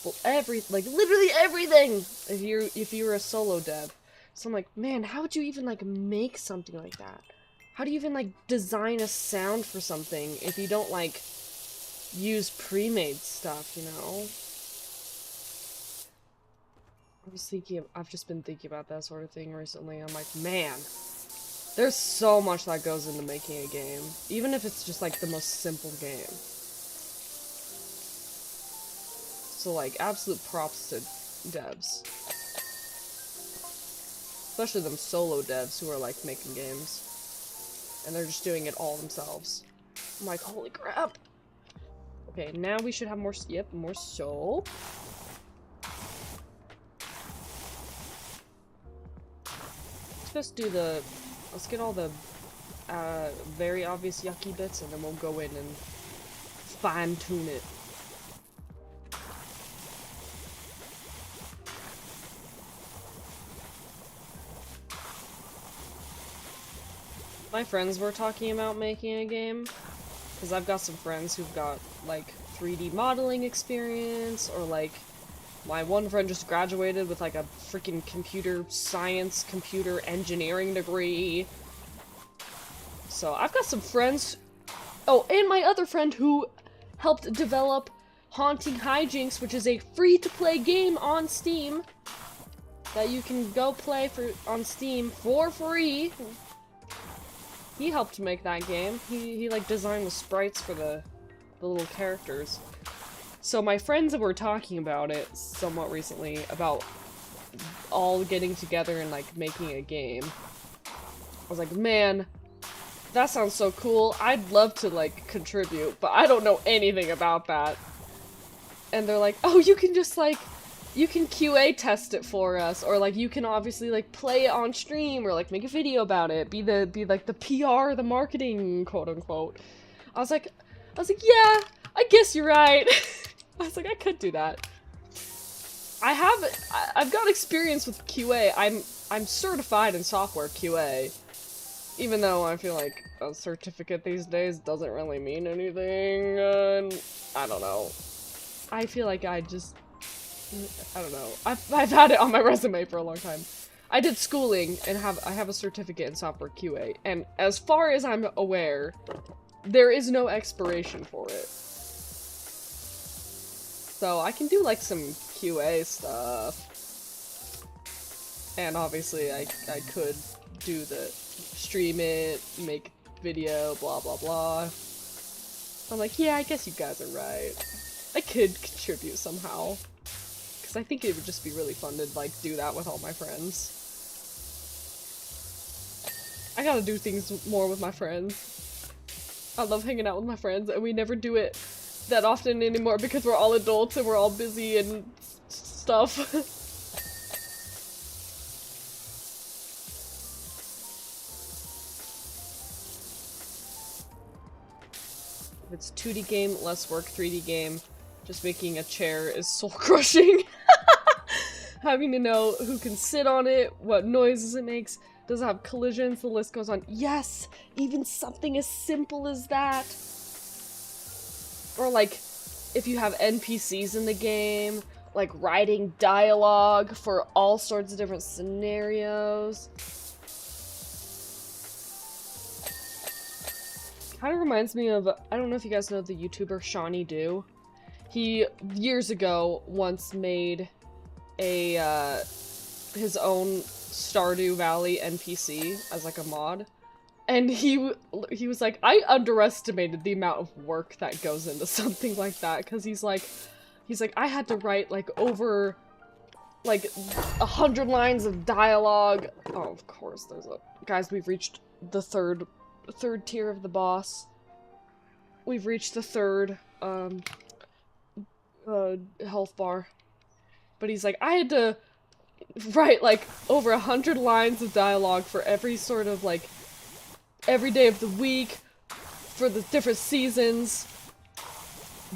well, like, literally everything, if you were a solo dev. So I'm like, man, how would you even, like, make something like that? How do you even, like, design a sound for something if you don't, like, use pre-made stuff, you know? I've just been thinking about that sort of thing recently. I'm like, man, there's so much that goes into making a game, even if it's just, like, the most simple game. So, like, absolute props to devs. Especially them solo devs who are, like, making games. And they're just doing it all themselves. I'm like, holy crap! Okay, now we should have more, yep, more soap. Let's get all the, very obvious yucky bits, and then we'll go in and fine-tune it. My friends were talking about making a game, because I've got some friends who've got, like, 3D modeling experience, or, like, my one friend just graduated with, like, a freaking computer science, computer engineering degree. So, I've got some friends... Oh, and my other friend who helped develop Haunting Hijinks, which is a free-to-play game on Steam, that you can go play on Steam for free. He helped make that game. He like, designed the sprites for the little characters. So my friends were talking about it somewhat recently, about all getting together and, like, making a game. I was like, man, that sounds so cool. I'd love to, like, contribute, but I don't know anything about that. And they're like, oh, you can just, like, you can QA test it for us, or, like, you can obviously, like, play it on stream, or, like, make a video about it, be like, the PR, the marketing, quote-unquote. I was like, yeah, I guess you're right. I was like, I could do that. I've got experience with QA. I'm certified in software QA. Even though I feel like a certificate these days doesn't really mean anything. I don't know. I feel like I don't know. I've had it on my resume for a long time. I did schooling and I have a certificate in software QA, and as far as I'm aware, there is no expiration for it. So I can do, like, some QA stuff. And obviously I could do the stream it, make video, blah blah blah. I'm like, yeah, I guess you guys are right. I could contribute somehow. Because I think it would just be really fun to, like, do that with all my friends. I gotta do things more with my friends. I love hanging out with my friends, and we never do it that often anymore because we're all adults and we're all busy and stuff. If it's 2D game, less work. 3D game, just making a chair is soul-crushing. Having to know who can sit on it, what noises it makes, does it have collisions, the list goes on. Yes! Even something as simple as that! Or, like, if you have NPCs in the game, like, writing dialogue for all sorts of different scenarios. Kind of reminds me of, I don't know if you guys know the YouTuber Shawnee Do. He, years ago, once made a, his own Stardew Valley NPC as, like, a mod. And he was like, I underestimated the amount of work that goes into something like that, because he's like, He's like, I had to write, like, over, like, 100 lines of dialogue. Oh, of course, there's a... Guys, we've reached the third tier of the boss. We've reached the third, health bar. But he's like, I had to write, like, over 100 lines of dialogue for every sort of, like, every day of the week, for the different seasons,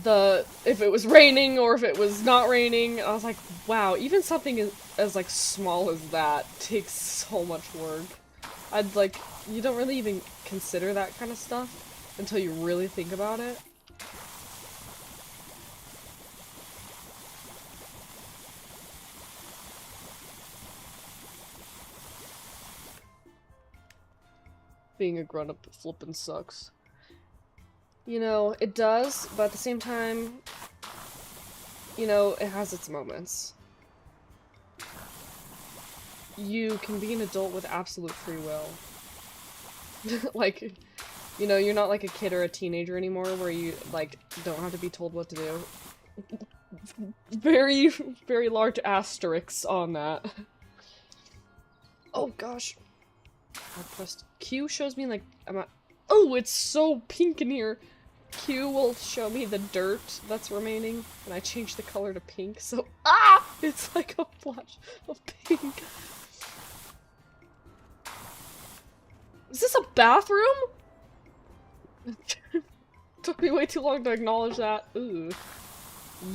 if it was raining or if it was not raining. I was like, wow, even something as like, small as that takes so much work. Like, you don't really even consider that kind of stuff until you really think about it. Being a grown-up flippin' sucks. You know, it does, but at the same time, you know, it has its moments. You can be an adult with absolute free will. Like, you know, you're not like a kid or a teenager anymore where you, like, don't have to be told what to do. Very, very large asterisks on that. Oh gosh. I pressed Q shows me like oh, it's so pink in here. Q will show me the dirt that's remaining, and I changed the color to pink, so it's like a flash of pink. Is this a bathroom? Took me way too long to acknowledge that. Ooh.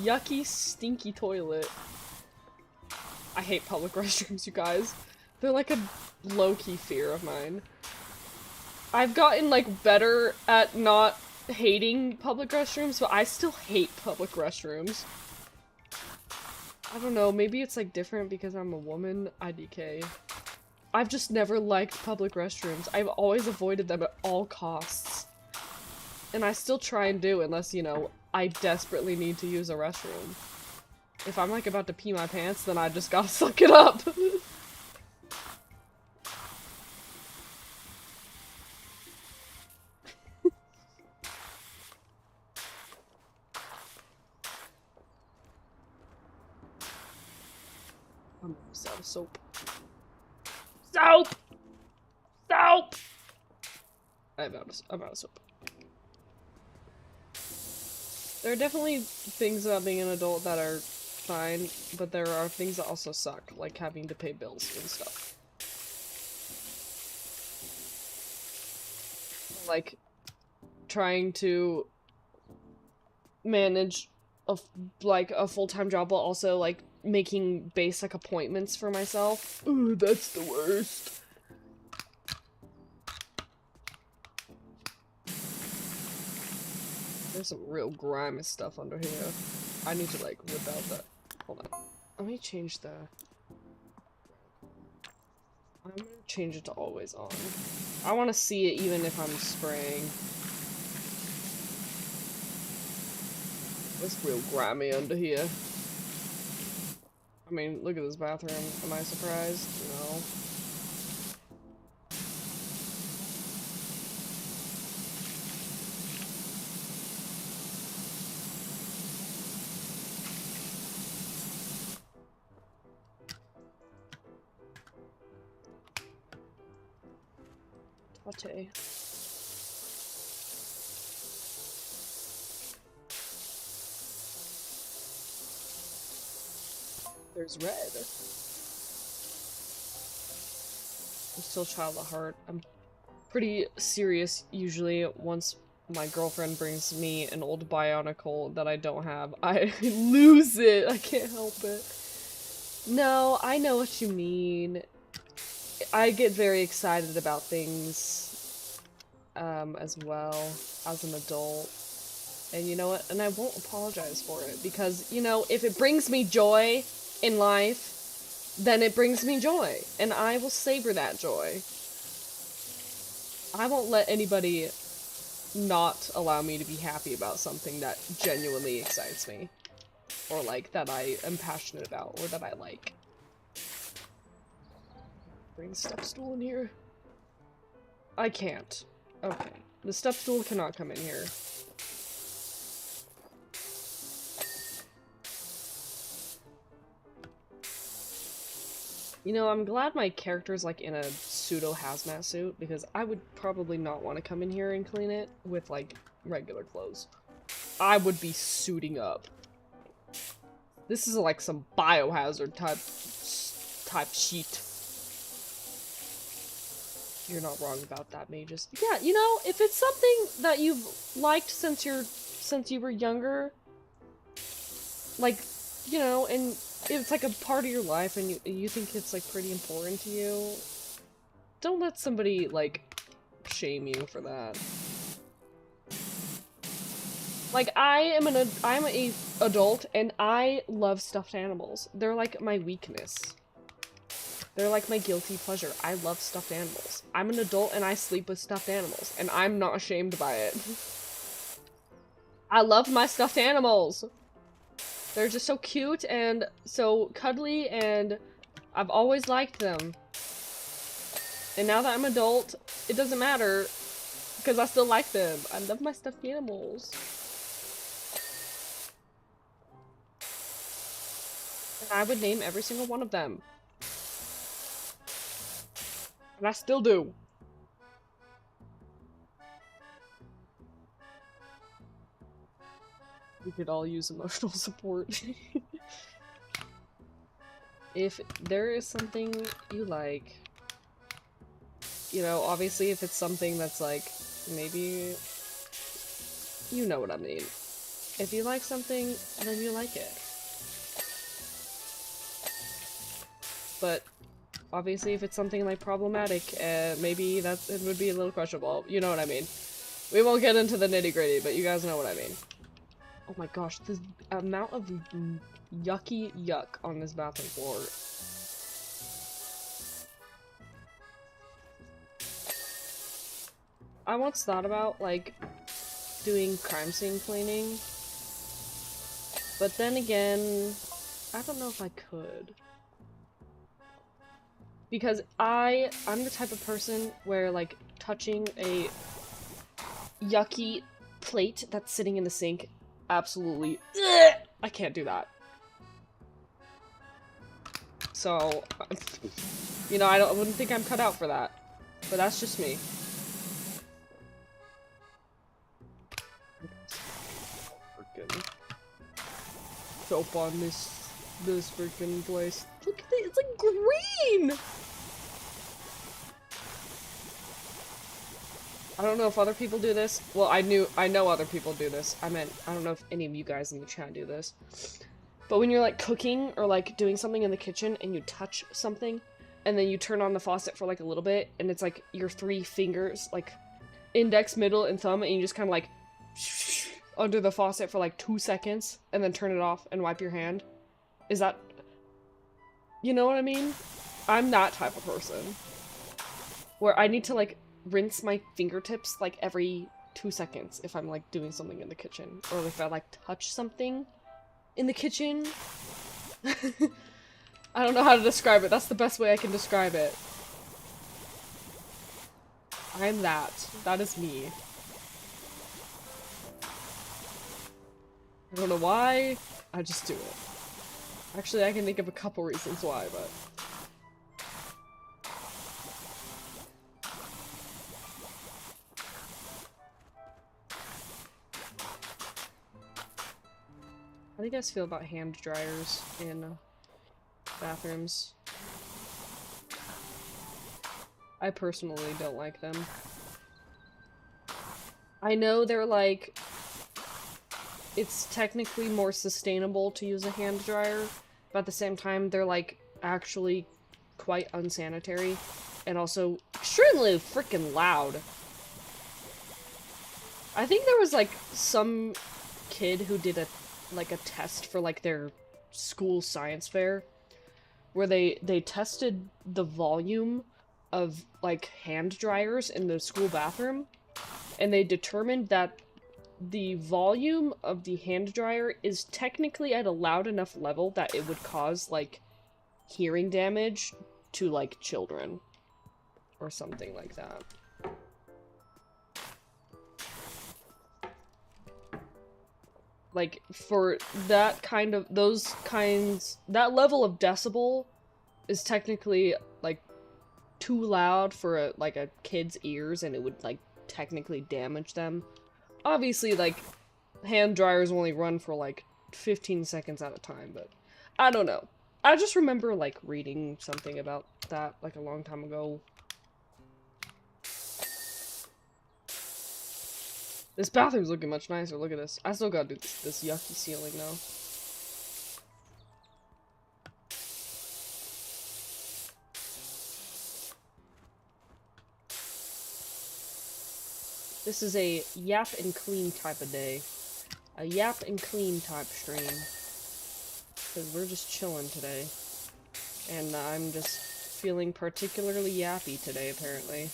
Yucky, stinky toilet. I hate public restrooms, you guys. They're like a low-key fear of mine. I've gotten, like, better at not hating public restrooms, but I still hate public restrooms. I don't know, maybe it's, like, different because I'm a woman. IDK. I've just never liked public restrooms. I've always avoided them at all costs. And I still try and do, unless, you know, I desperately need to use a restroom. If I'm, like, about to pee my pants, then I just gotta suck it up. I'm almost out of soap. Soap! Soap! I'm out of soap. There are definitely things about being an adult that are fine, but there are things that also suck, like having to pay bills and stuff. Like, trying to manage a full-time job while also, like, making basic appointments for myself. Ooh, that's the worst. There's some real grimy stuff under here. I need to, like, rip out that. Hold on. Let me change the... I'm gonna change it to always on. I want to see it even if I'm spraying. It's real grimy under here. I mean, look at this bathroom. Am I surprised? No. Latte. There's red. I'm still child at heart. I'm pretty serious usually. Once my girlfriend brings me an old Bionicle that I don't have, I lose it. I can't help it. No, I know what you mean. I get very excited about things, as well, as an adult. And you know what? And I won't apologize for it, because, you know, if it brings me joy in life, then it brings me joy. And I will savor that joy. I won't let anybody not allow me to be happy about something that genuinely excites me. Or, like, that I am passionate about, or that I like. Bring the step stool in here. I can't. Okay. The step stool cannot come in here. You know, I'm glad my character's like in a pseudo hazmat suit, because I would probably not want to come in here and clean it with like regular clothes. I would be suiting up. This is like some biohazard type sheet. You're not wrong about that, mages. Yeah, you know, if it's something that you've liked since you were younger, like, you know, and it's like a part of your life and you think it's like pretty important to you, don't let somebody like shame you for that. Like, I'm a adult and I love stuffed animals. They're like my weakness. They're like my guilty pleasure. I love stuffed animals. I'm an adult and I sleep with stuffed animals, and I'm not ashamed by it. I love my stuffed animals. They're just so cute and so cuddly, and I've always liked them. And now that I'm an adult, it doesn't matter, because I still like them. I love my stuffed animals. And I would name every single one of them. And I still do. We could all use emotional support. If there is something you like, you know, obviously if it's something that's like, maybe, you know what I mean. If you like something, then you like it. But obviously if it's something like problematic, maybe it would be a little questionable. You know what I mean. We won't get into the nitty-gritty, but you guys know what I mean. Oh my gosh, the amount of yucky yuck on this bathroom floor. I once thought about, like, doing crime scene cleaning, but then again, I don't know if I could. Because I'm the type of person where, like, touching a yucky plate that's sitting in the sink, absolutely, I can't do that. So, you know, I wouldn't think I'm cut out for that. But that's just me. Freaking soap on this freaking place. Look at it, it's like green! I don't know if other people do this. Well, I know other people do this. I don't know if any of you guys in the chat do this. But when you're like cooking or like doing something in the kitchen and you touch something and then you turn on the faucet for like a little bit and it's like your 3 fingers, like index, middle, and thumb, and you just kind of like under the faucet for like 2 seconds and then turn it off and wipe your hand. Is that... You know what I mean? I'm that type of person. Where I need to like rinse my fingertips like every 2 seconds if I'm like doing something in the kitchen, or if I like touch something in the kitchen. I don't know how to describe it. That's the best way I can describe it. I'm that. That is me. I don't know why. I just do it. Actually, I can think of a couple reasons why, but... How do you guys feel about hand dryers in bathrooms? I personally don't like them. I know they're like... It's technically more sustainable to use a hand dryer, but at the same time they're like actually quite unsanitary and also extremely freaking loud. I think there was like some kid who did a test for like their school science fair where they tested the volume of like hand dryers in the school bathroom, and they determined that the volume of the hand dryer is technically at a loud enough level that it would cause like hearing damage to like children or something like that. Like, for that kind of, that level of decibel is technically, like, too loud for a kid's ears, and it would, like, technically damage them. Obviously, like, hand dryers only run for, like, 15 seconds at a time, but I don't know. I just remember, like, reading something about that, like, a long time ago. This bathroom's looking much nicer, look at this. I still gotta do this yucky ceiling, though. This is a yap and clean type of day. A yap and clean type stream. Because we're just chilling today. And I'm just feeling particularly yappy today, apparently.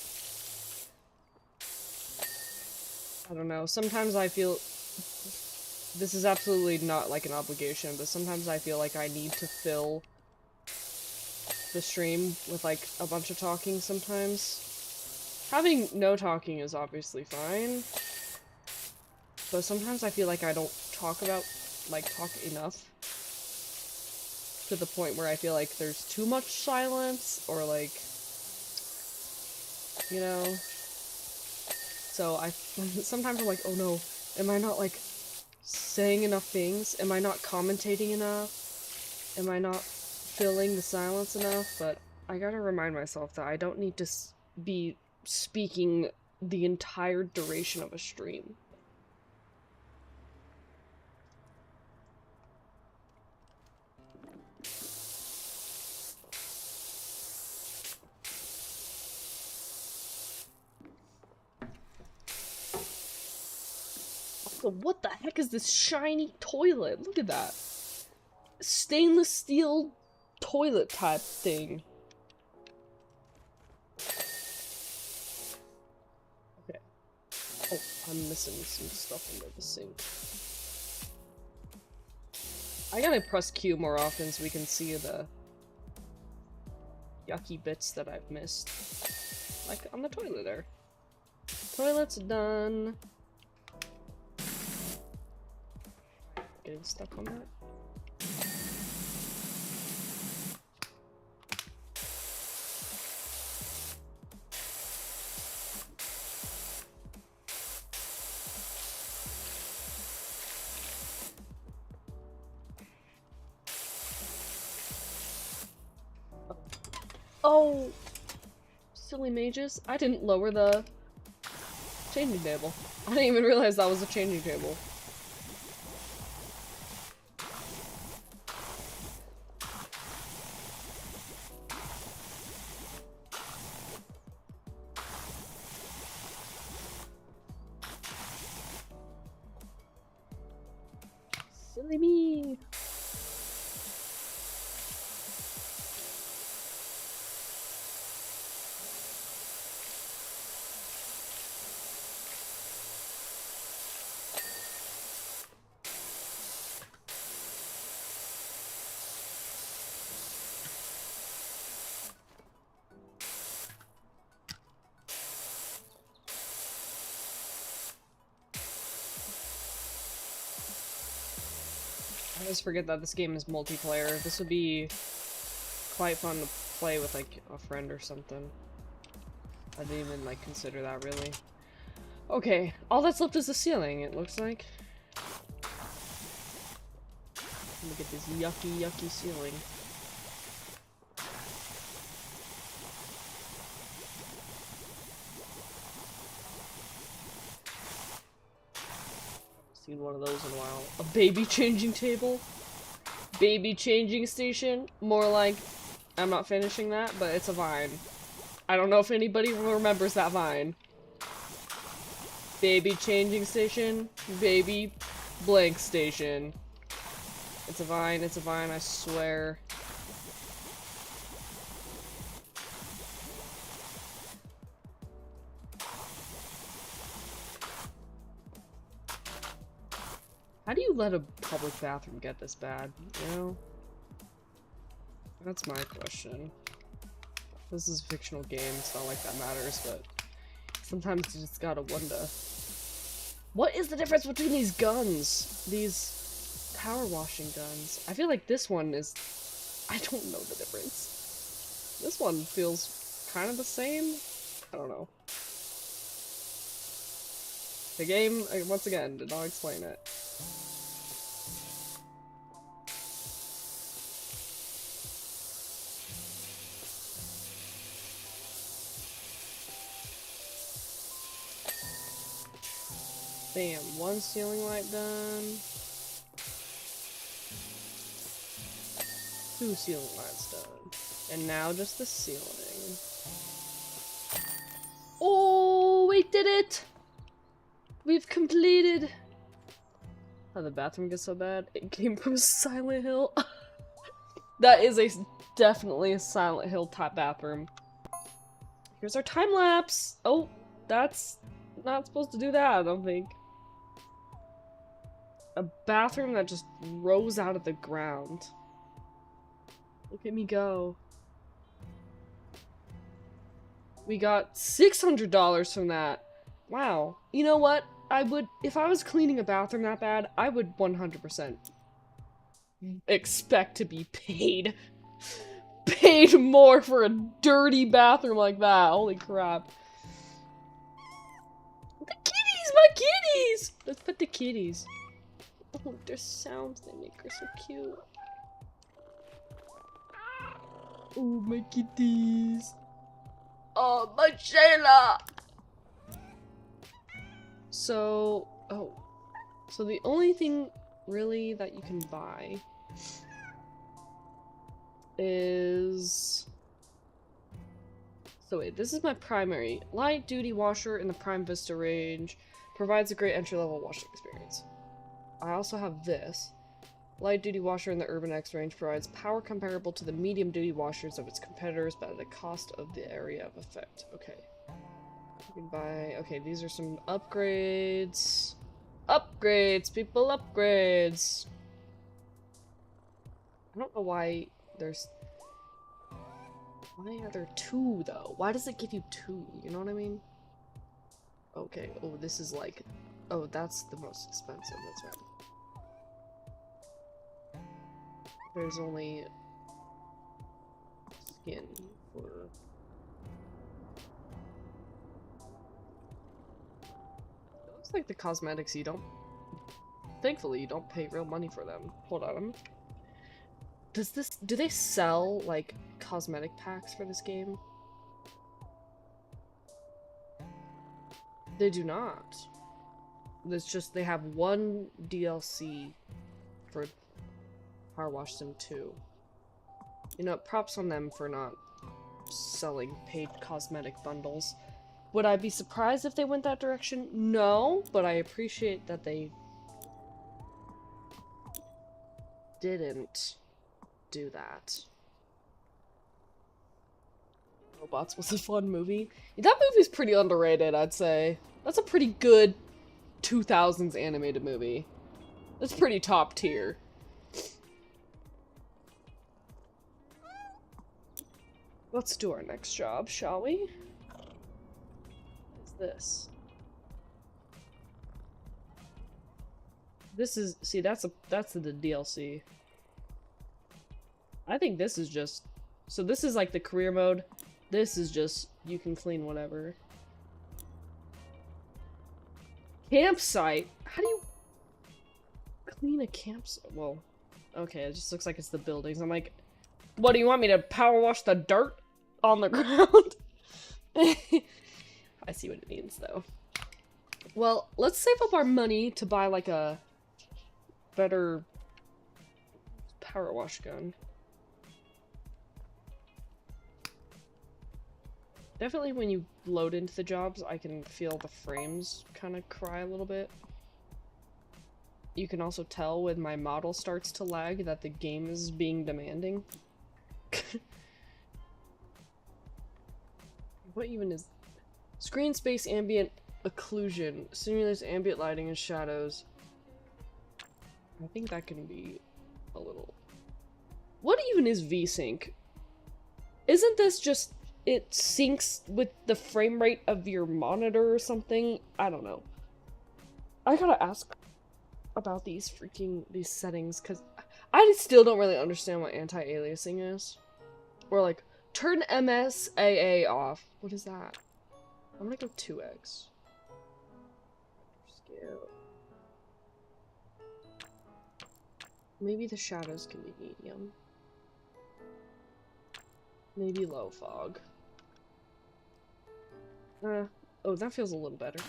I don't know, sometimes I feel... This is absolutely not like an obligation, but sometimes I feel like I need to fill the stream with like a bunch of talking sometimes. Having no talking is obviously fine, but sometimes I feel like I don't talk enough to the point where I feel like there's too much silence, or like, you know? So sometimes I'm like, oh no, am I not like saying enough things? Am I not commentating enough? Am I not filling the silence enough? But I gotta remind myself that I don't need to be speaking the entire duration of a stream. Also, what the heck is this shiny toilet? Look at that. Stainless steel toilet type thing. Okay. Oh, I'm missing some stuff under the sink. I gotta press Q more often so we can see the yucky bits that I've missed. Like on the toilet there. Toilet's done. Getting stuck on that. Oh, silly mages. I didn't lower the changing table. I didn't even realize that was a changing table. Silly me. I always forget that this game is multiplayer. This would be quite fun to play with, like, a friend or something. I didn't even, like, consider that, really. Okay, all that's left is the ceiling, it looks like. Look at this yucky, yucky ceiling. Seen one of those in a while. A baby changing table? Baby changing station? More like, I'm not finishing that, but it's a vine. I don't know if anybody remembers that vine. Baby changing station? Baby blank station. It's a vine, I swear. How do you let a public bathroom get this bad, you know? That's my question. This is a fictional game, it's not like that matters, but sometimes you just gotta wonder. What is the difference between these guns? These power washing guns? I feel like this one is... I don't know the difference. This one feels kind of the same. I don't know. The game, once again, did not explain it. Bam, one ceiling light done. 2 ceiling lights done. And now just the ceiling. Oh, we did it! We've completed! How the bathroom gets so bad? It came from Silent Hill. That is definitely a Silent Hill type bathroom. Here's our time lapse! Oh, that's not supposed to do that, I don't think. A bathroom that just rose out of the ground. Look at me go. We got $600 from that. Wow. You know what? I would, if I was cleaning a bathroom that bad, I would 100% expect to be paid. Paid more for a dirty bathroom like that. Holy crap. The kitties! My kitties! Let's put the kitties. Oh, their sounds they make are so cute. Oh, my kitties. Oh, my Shayla! So, so the only thing really that you can buy is... So wait, this is my primary. Light duty washer in the Prime Vista range. Provides a great entry-level washing experience. I also have this. Light duty washer in the Urban X range provides power comparable to the medium duty washers of its competitors, but at the cost of the area of effect. Okay. You can buy... Okay, these are some upgrades. Upgrades, people, upgrades! I don't know why there's... Why are there 2, though? Why does it give you 2? You know what I mean? Okay, oh, this is like... Oh, that's the most expensive, that's right. There's only... skin for... It looks like the cosmetics you don't... Thankfully, you don't pay real money for them. Hold on. Does this... Do they sell, like, cosmetic packs for this game? They do not. It's just they have one DLC for PowerWash Sim 2. You know, props on them for not selling paid cosmetic bundles. Would I be surprised if they went that direction? No, but I appreciate that they didn't do that. Robots was a fun movie. That movie's pretty underrated, I'd say. That's a pretty good 2000s animated movie. That's pretty top tier. Let's do our next job, shall we? What's this? This is, see, that's the DLC. I think this is just, so this is like the career mode. This is just, you can clean whatever. Campsite? How do you clean a campsite? Well, okay, it just looks like it's the buildings. I'm like, what, do you want me to power wash the dirt on the ground? I see what it means, though. Well, let's save up our money to buy, like, a better power wash gun. Definitely when you load into the jobs, I can feel the frames kind of cry a little bit. You can also tell when my model starts to lag that the game is being demanding. What even is... Screen space ambient occlusion. Simulates ambient lighting and shadows. I think that can be a little... What even is VSync? Isn't this just... It syncs with the frame rate of your monitor or something? I don't know. I gotta ask about these settings, because I still don't really understand what anti-aliasing is. Or like, Turn MSAA off. What is that? I'm gonna go 2x. Scale. Maybe the shadows can be medium. Maybe low fog. Oh, that feels a little better.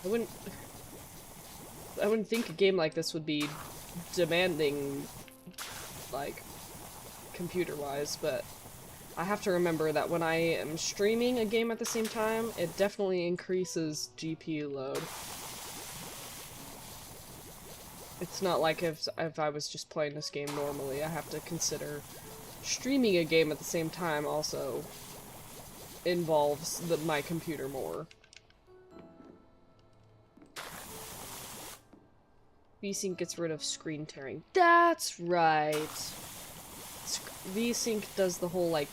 I wouldn't think a game like this would be demanding, like, computer-wise, but I have to remember that when I am streaming a game at the same time, it definitely increases GPU load. It's not like if I was just playing this game normally. I have to consider streaming a game at the same time also involves my computer more. VSync gets rid of screen tearing. That's right! VSync does the whole, like,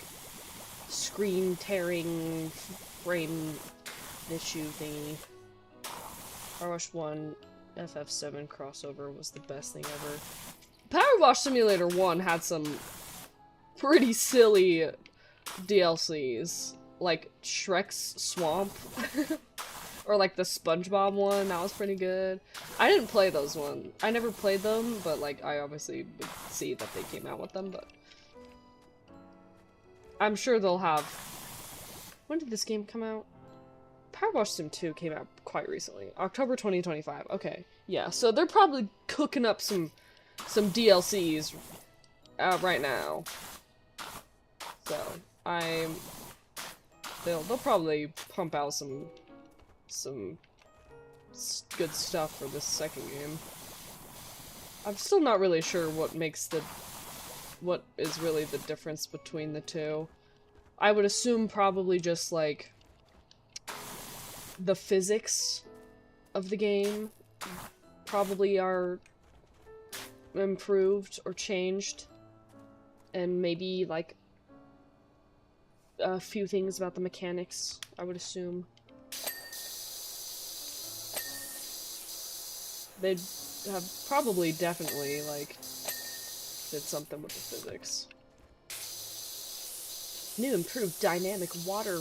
screen tearing frame issue thingy. PowerWash 1 FF7 crossover was the best thing ever. PowerWash Simulator 1 had some pretty silly DLCs. Like Shrek's Swamp. Or like the SpongeBob one, that was pretty good. I didn't play those ones. I never played them, but like I obviously would see that they came out with them, but I'm sure they'll have... When did this game come out? PowerWash Sim 2 came out quite recently. October 2025. Okay. Yeah, so they're probably cooking up some DLCs right now. So, they'll probably pump out some good stuff for this second game. I'm still not really sure what is really the difference between the two. I would assume probably just like the physics of the game probably are improved or changed, and maybe like a few things about the mechanics, I would assume. They'd have probably definitely like did something with the physics. New improved dynamic water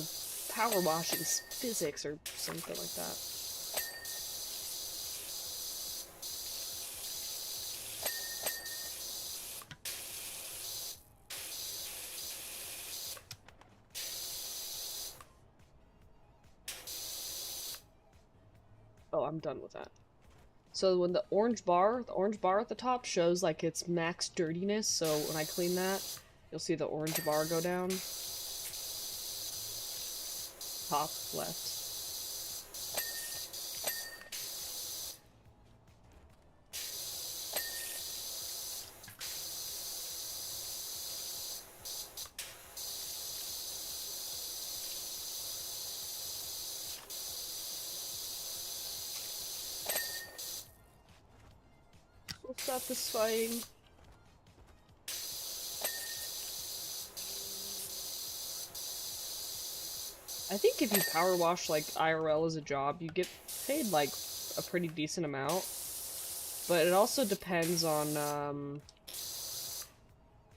power washing physics or something like that. Oh, I'm done with that. So when the orange bar at the top shows like its max dirtiness, so when I clean that, you'll see the orange bar go down. Top left. Satisfying. I think if you power wash like IRL as a job, you get paid like a pretty decent amount. But it also depends on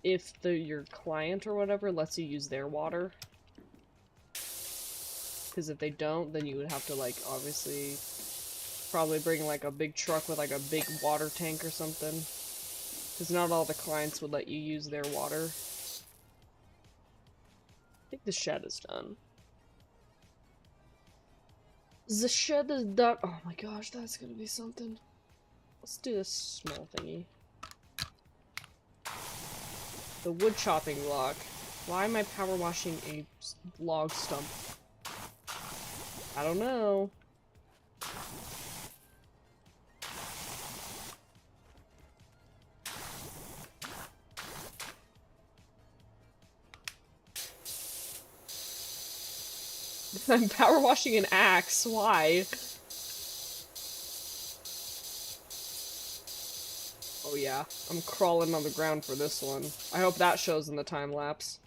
if your client or whatever lets you use their water. Because if they don't, then you would have to like obviously probably bring like a big truck with like a big water tank or something. Because not all the clients would let you use their water. I think the shed is done. The shed is done. Oh my gosh, that's gonna be something. Let's do this small thingy. The wood chopping block. Why am I power washing a log stump? I don't know. I'm power washing an axe. Why? Oh yeah, I'm crawling on the ground for this one. I hope that shows in the time lapse.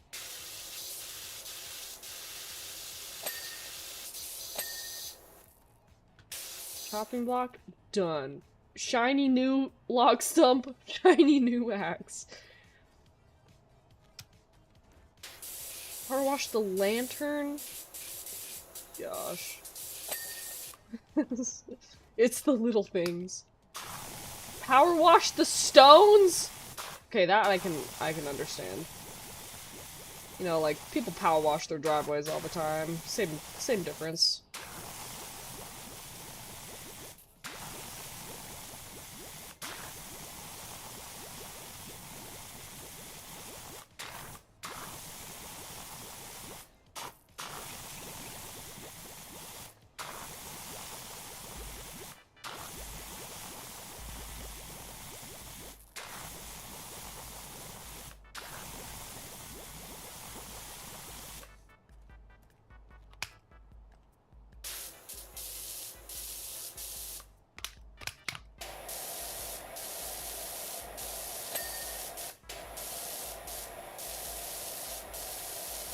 Chopping block done. Shiny new log stump. Shiny new axe. Power wash the lantern? Gosh. It's the little things. Power wash the stones? Okay, that I can understand. You know, like, people power wash their driveways all the time. Same difference.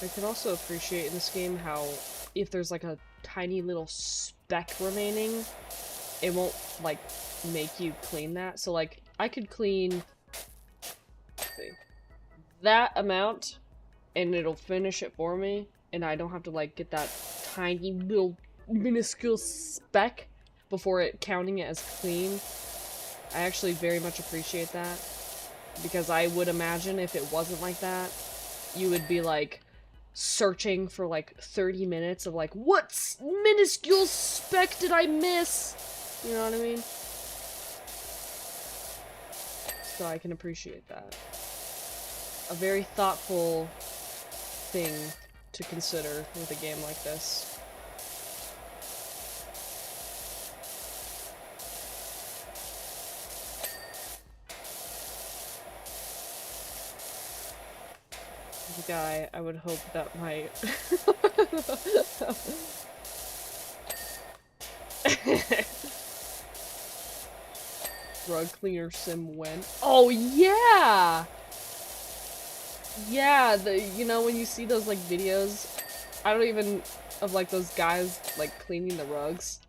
I can also appreciate in this game how if there's like a tiny little speck remaining, it won't like make you clean that. So like I could clean, let's see, that amount and it'll finish it for me, and I don't have to like get that tiny little minuscule speck before it counting it as clean. I actually very much appreciate that, because I would imagine if it wasn't like that, you would be like searching for like 30 minutes of like, what minuscule speck did I miss? You know what I mean? So I can appreciate that. A very thoughtful thing to consider with a game like this. As a guy, I would hope that my rug cleaner sim went. Oh yeah! Yeah, you know when you see those like videos, I don't even, of like those guys like cleaning the rugs.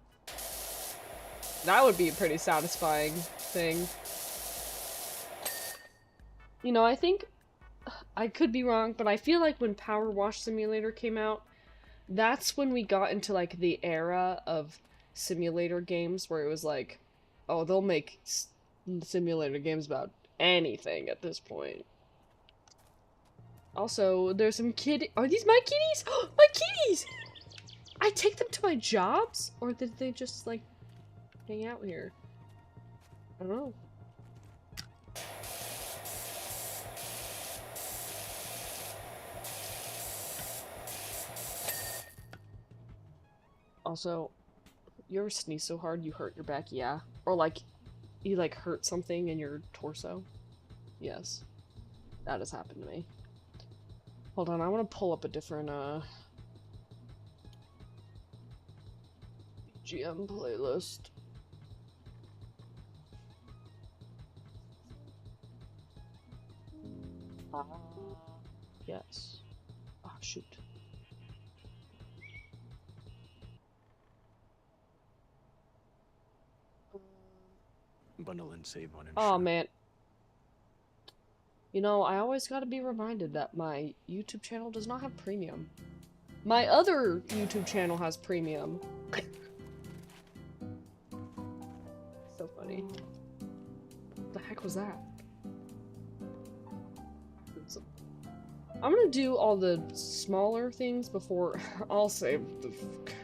That would be a pretty satisfying thing. You know, I think, I could be wrong, but I feel like when PowerWash Simulator came out, that's when we got into like the era of simulator games where it was like, oh, they'll make simulator games about anything at this point. Also, there's some are these my kitties? My kitties! I take them to my jobs? Or did they just, like, hang out here? I don't know. Also, you ever sneeze so hard you hurt your back? Yeah. Or, like, you, like, hurt something in your torso? Yes. That has happened to me. Hold on, I want to pull up a different, GM playlist. Yes. Oh, shoot. Bundle and save on insurance. Oh, man. You know, I always gotta be reminded that my YouTube channel does not have premium. My other YouTube channel has premium. So funny. What the heck was that? I'm gonna do all the smaller things before I'll save the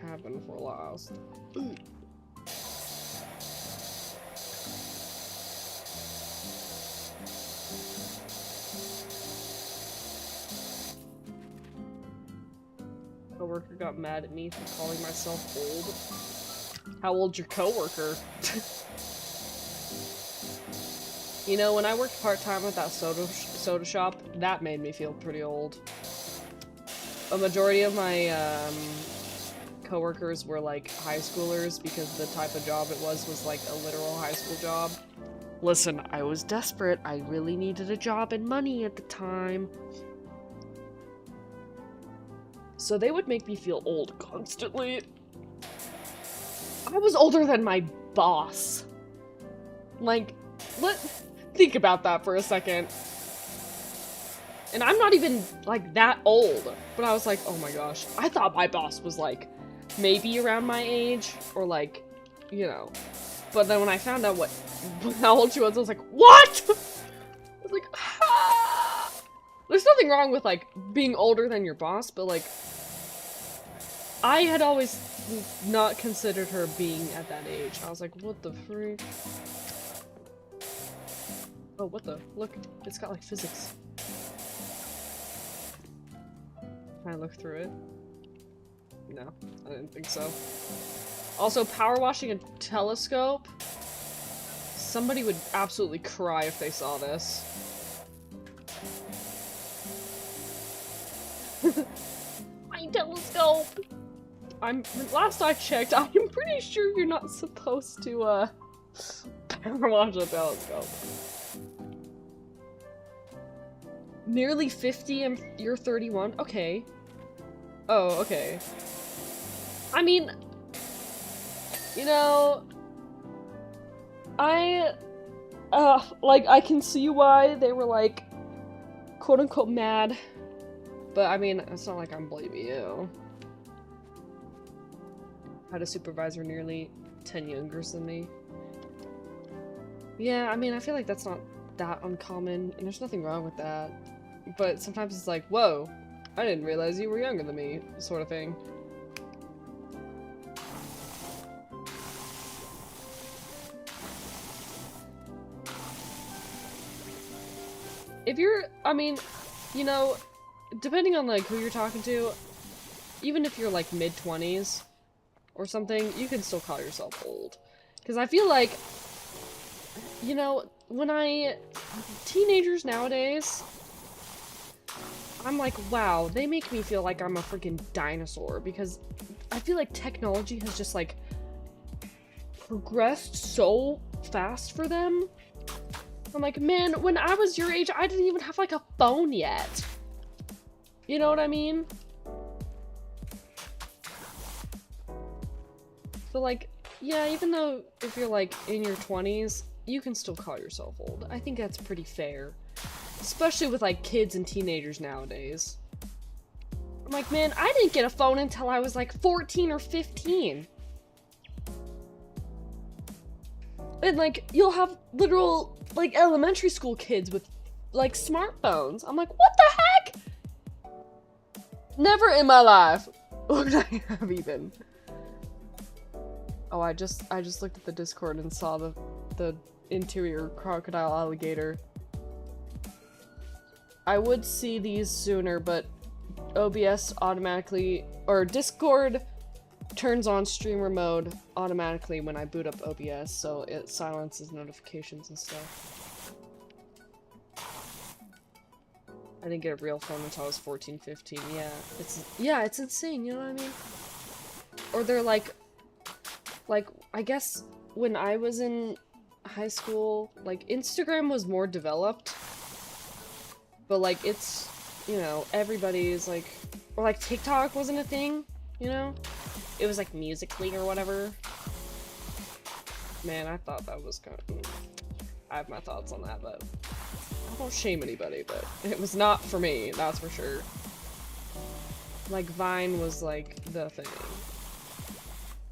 cabin for last. Coworker got mad at me for calling myself old. How old's your coworker? You know, when I worked part-time at that soda shop, that made me feel pretty old. A majority of my coworkers were like high schoolers because the type of job it was like a literal high school job. Listen, I was desperate. I really needed a job and money at the time. So they would make me feel old constantly. I was older than my boss. Like, think about that for a second. And I'm not even, like, that old. But I was like, oh my gosh. I thought my boss was, like, maybe around my age. Or, like, you know. But then when I found out how old she was, I was like, what?! I was like, ah! There's nothing wrong with, like, being older than your boss, but, like, I had always not considered her being at that age. I was like, what the freak? Oh, what the? Look, it's got, like, physics. Can I look through it? No, I didn't think so. Also, power washing a telescope. Somebody would absolutely cry if they saw this. My telescope! Last I checked, I'm pretty sure you're not supposed to, power wash a telescope. Nearly 50 and you're 31? Okay. Oh, okay. I mean, you know, like, I can see why they were, like, quote-unquote mad, but, I mean, it's not like I'm blaming you. I had a supervisor nearly 10 younger than me. Yeah, I mean, I feel like that's not that uncommon, and there's nothing wrong with that. But sometimes it's like, whoa, I didn't realize you were younger than me, sort of thing. If you're, I mean, you know, depending on, like, who you're talking to, even if you're, like, mid-20s or something, you can still call yourself old. Because I feel like, you know, teenagers nowadays, I'm like, wow, they make me feel like I'm a freaking dinosaur, because I feel like technology has just, like, progressed so fast for them. I'm like, man, when I was your age, I didn't even have, like, a phone yet. You know what I mean? So, like, yeah, even though if you're, like, in your 20s, you can still call yourself old. I think that's pretty fair. Especially with, like, kids and teenagers nowadays. I'm like, man, I didn't get a phone until I was, like, 14 or 15. And, like, you'll have literal, like, elementary school kids with, like, smartphones. I'm like, what the heck? Never in my life would I have even. Oh, I just looked at the Discord and saw the interior crocodile alligator. I would see these sooner, but OBS automatically, or Discord turns on streamer mode automatically when I boot up OBS, so it silences notifications and stuff. I didn't get a real phone until I was 14, 15, yeah, it's insane, you know what I mean? Or they're like, I guess when I was in high school, like, Instagram was more developed, but, like, it's, you know, everybody's, like, or, like, TikTok wasn't a thing, you know? It was, like, Musical.ly or whatever. Man, I thought that was kind of... I have my thoughts on that, but... I don't shame anybody, but it was not for me, that's for sure. Like, Vine was, like, the thing.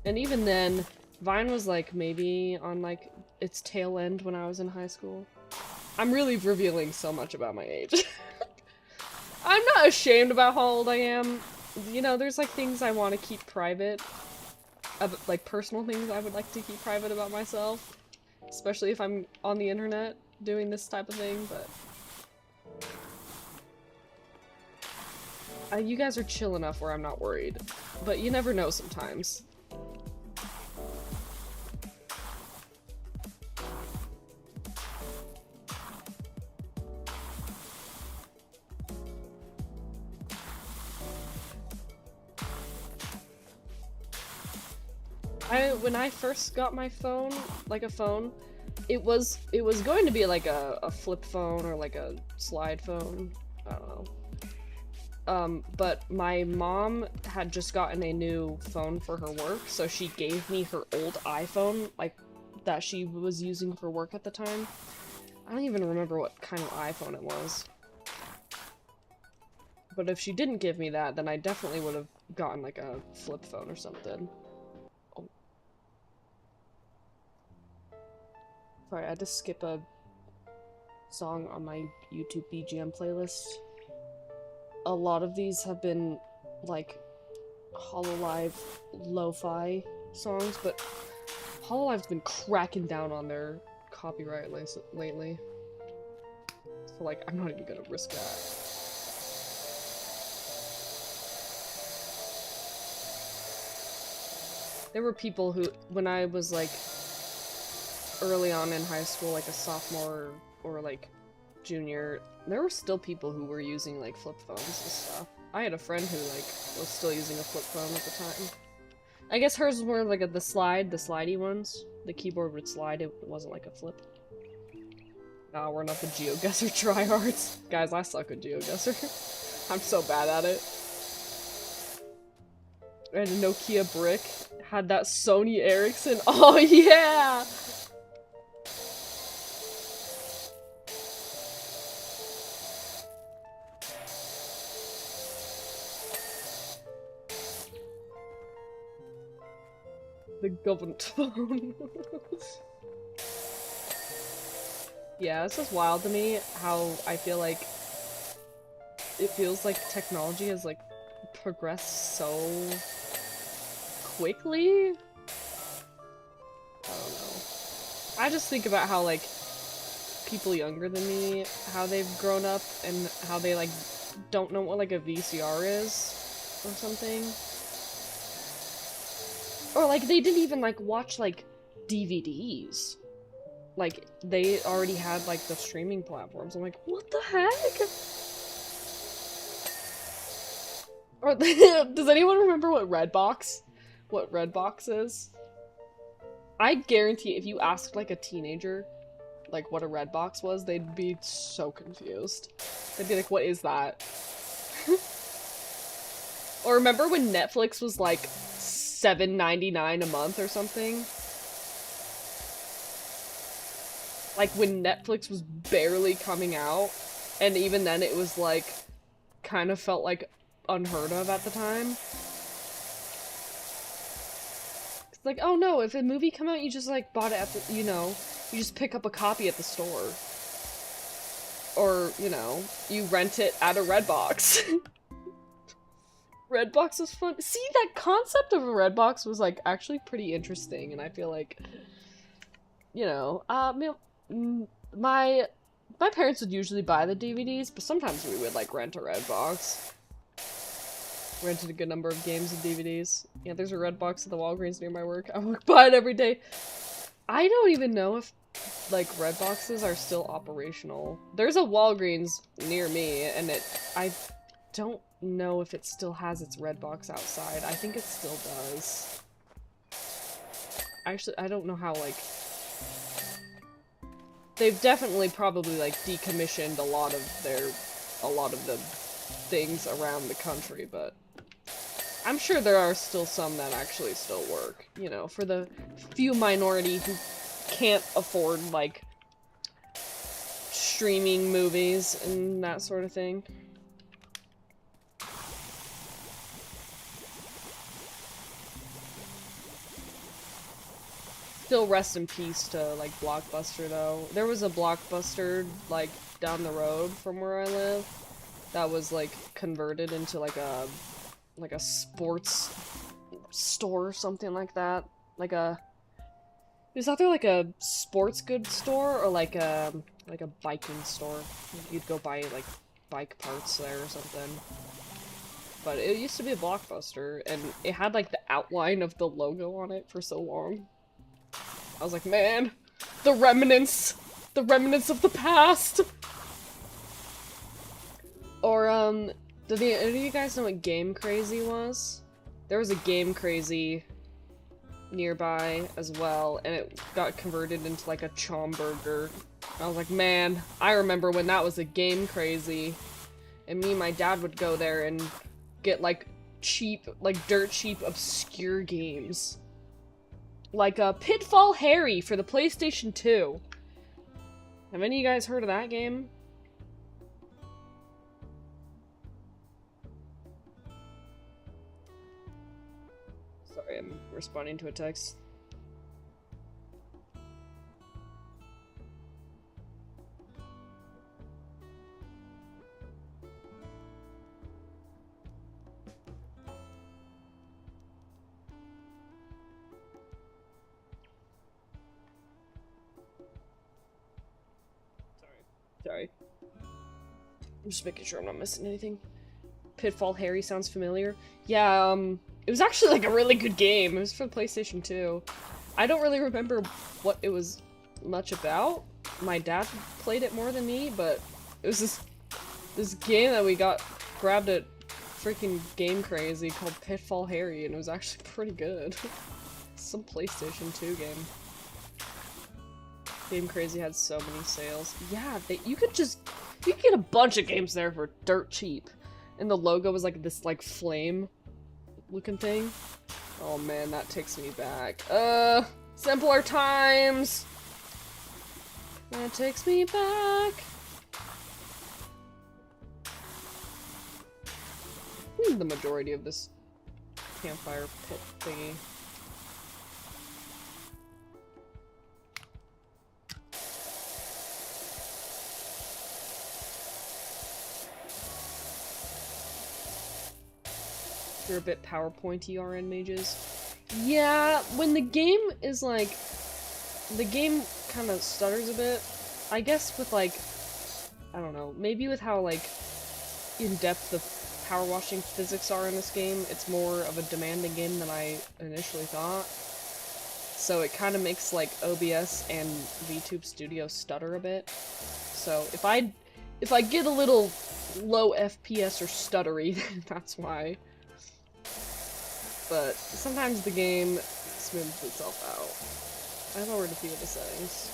And even then, Vine was, like, maybe on, like, its tail end when I was in high school. I'm really revealing so much about my age. I'm not ashamed about how old I am. You know, there's, like, things I want to keep private. Like, personal things I would like to keep private about myself. Especially if I'm on the internet doing this type of thing, but... you guys are chill enough where I'm not worried. But you never know sometimes. When I first got my phone, like a phone, it was going to be like a flip phone or like a slide phone, I don't know. But my mom had just gotten a new phone for her work, so she gave me her old iPhone, like, that she was using for work at the time. I don't even remember what kind of iPhone it was. But if she didn't give me that, then I definitely would have gotten like a flip phone or something. Oh. Sorry, I had to skip a song on my YouTube BGM playlist. A lot of these have been like Hololive lo-fi songs, but Hololive's been cracking down on their copyright lately. So like, I'm not even gonna risk that. There were people who, when I was like early on in high school, like a sophomore or like junior, there were still people who were using like flip phones and stuff. I had a friend who like was still using a flip phone at the time. I guess hers was more like the slidey ones. The keyboard would slide, it wasn't like a flip. Nah, we're not the GeoGuessr tryhards. Guys, I suck at GeoGuessr. I'm so bad at it. And a Nokia brick. Had that Sony Ericsson. Oh yeah! The government phone. Yeah, it's just wild to me how I feel like it feels like technology has like progressed so quickly. I don't know. I just think about how like people younger than me, how they've grown up and how they like don't know what like a VCR is or something. Or like they didn't even like watch like DVDs. Like they already had like the streaming platforms. I'm like, what the heck? Or does anyone remember what Redbox is? I guarantee if you asked like a teenager like what a Redbox was, they'd be so confused. They'd be like, what is that? Or remember when Netflix was like $7.99 a month or something? Like when Netflix was barely coming out, and even then it was like kind of felt like unheard of at the time. It's like, oh no, if a movie come out, you just like bought it at the, you know, you just pick up a copy at the store. Or, you know, you rent it at a Redbox. Redbox was fun. See, that concept of a Redbox was like actually pretty interesting, and I feel like, you know, my parents would usually buy the DVDs, but sometimes we would like rent a Redbox. Rented a good number of games and DVDs. Yeah, there's a Redbox at the Walgreens near my work. I walk by it every day. I don't even know if like Redboxes are still operational. There's a Walgreens near me, and I don't know if it still has its Redbox outside. I think it still does. Actually, I don't know how, like... They've definitely probably, like, decommissioned a lot of the things around the country, but I'm sure there are still some that actually still work, you know, for the few minority who can't afford, like, streaming movies and that sort of thing. Still rest in peace to, like, Blockbuster, though. There was a Blockbuster, like, down the road from where I live that was, like, converted into, like a sports store or something like that. Like a... It was either, like, a sports goods store or, like a biking store. You'd go buy, like, bike parts there or something. But it used to be a Blockbuster, and it had, like, the outline of the logo on it for so long. I was like, man, the remnants of the past. Or, did any of you guys know what Game Crazy was? There was a Game Crazy nearby as well, and it got converted into, like, a Chomburger. I was like, man, I remember when that was a Game Crazy, and me and my dad would go there and get, like, cheap, like, dirt cheap, obscure games. Like, Pitfall Harry for the PlayStation 2. Have any of you guys heard of that game? Sorry, I'm responding to a text. Sorry. I'm just making sure I'm not missing anything. Pitfall Harry sounds familiar. Yeah, it was actually like a really good game. It was for the PlayStation 2. I don't really remember what it was much about. My dad played it more than me, but it was this game that we grabbed at freaking Game Crazy called Pitfall Harry, and it was actually pretty good. Some PlayStation 2 game. Game Crazy had so many sales. Yeah, you could get a bunch of games there for dirt cheap. And the logo was like this like flame looking thing. Oh man, that takes me back. Simpler times. That takes me back. The majority of this campfire pit thingy. You're a bit PowerPoint-y RN mages. Yeah, when the game is like... The game kind of stutters a bit. I guess with like... I don't know, maybe with how like in-depth the power washing physics are in this game, it's more of a demanding game than I initially thought. So it kind of makes like OBS and VTube Studio stutter a bit. So if I get a little low FPS or stuttery, that's why. But sometimes the game smooths itself out. I've lowered a few of the settings.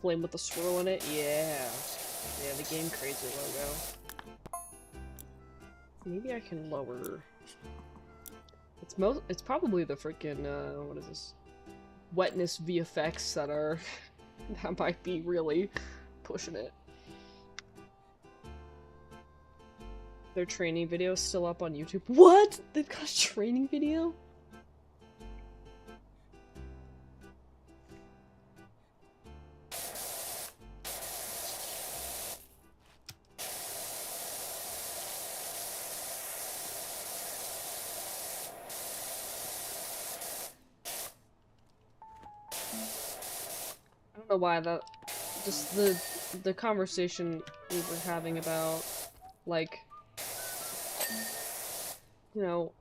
Flame with a swirl in it? Yeah. Yeah, the Game Crazy logo. Maybe I can lower... It's probably the freaking, what is this? Wetness VFX that are... that might be really pushing it. Their training video is still up on YouTube. What? They've got a training video? I don't know why that, just the conversation we were having about, like, you know,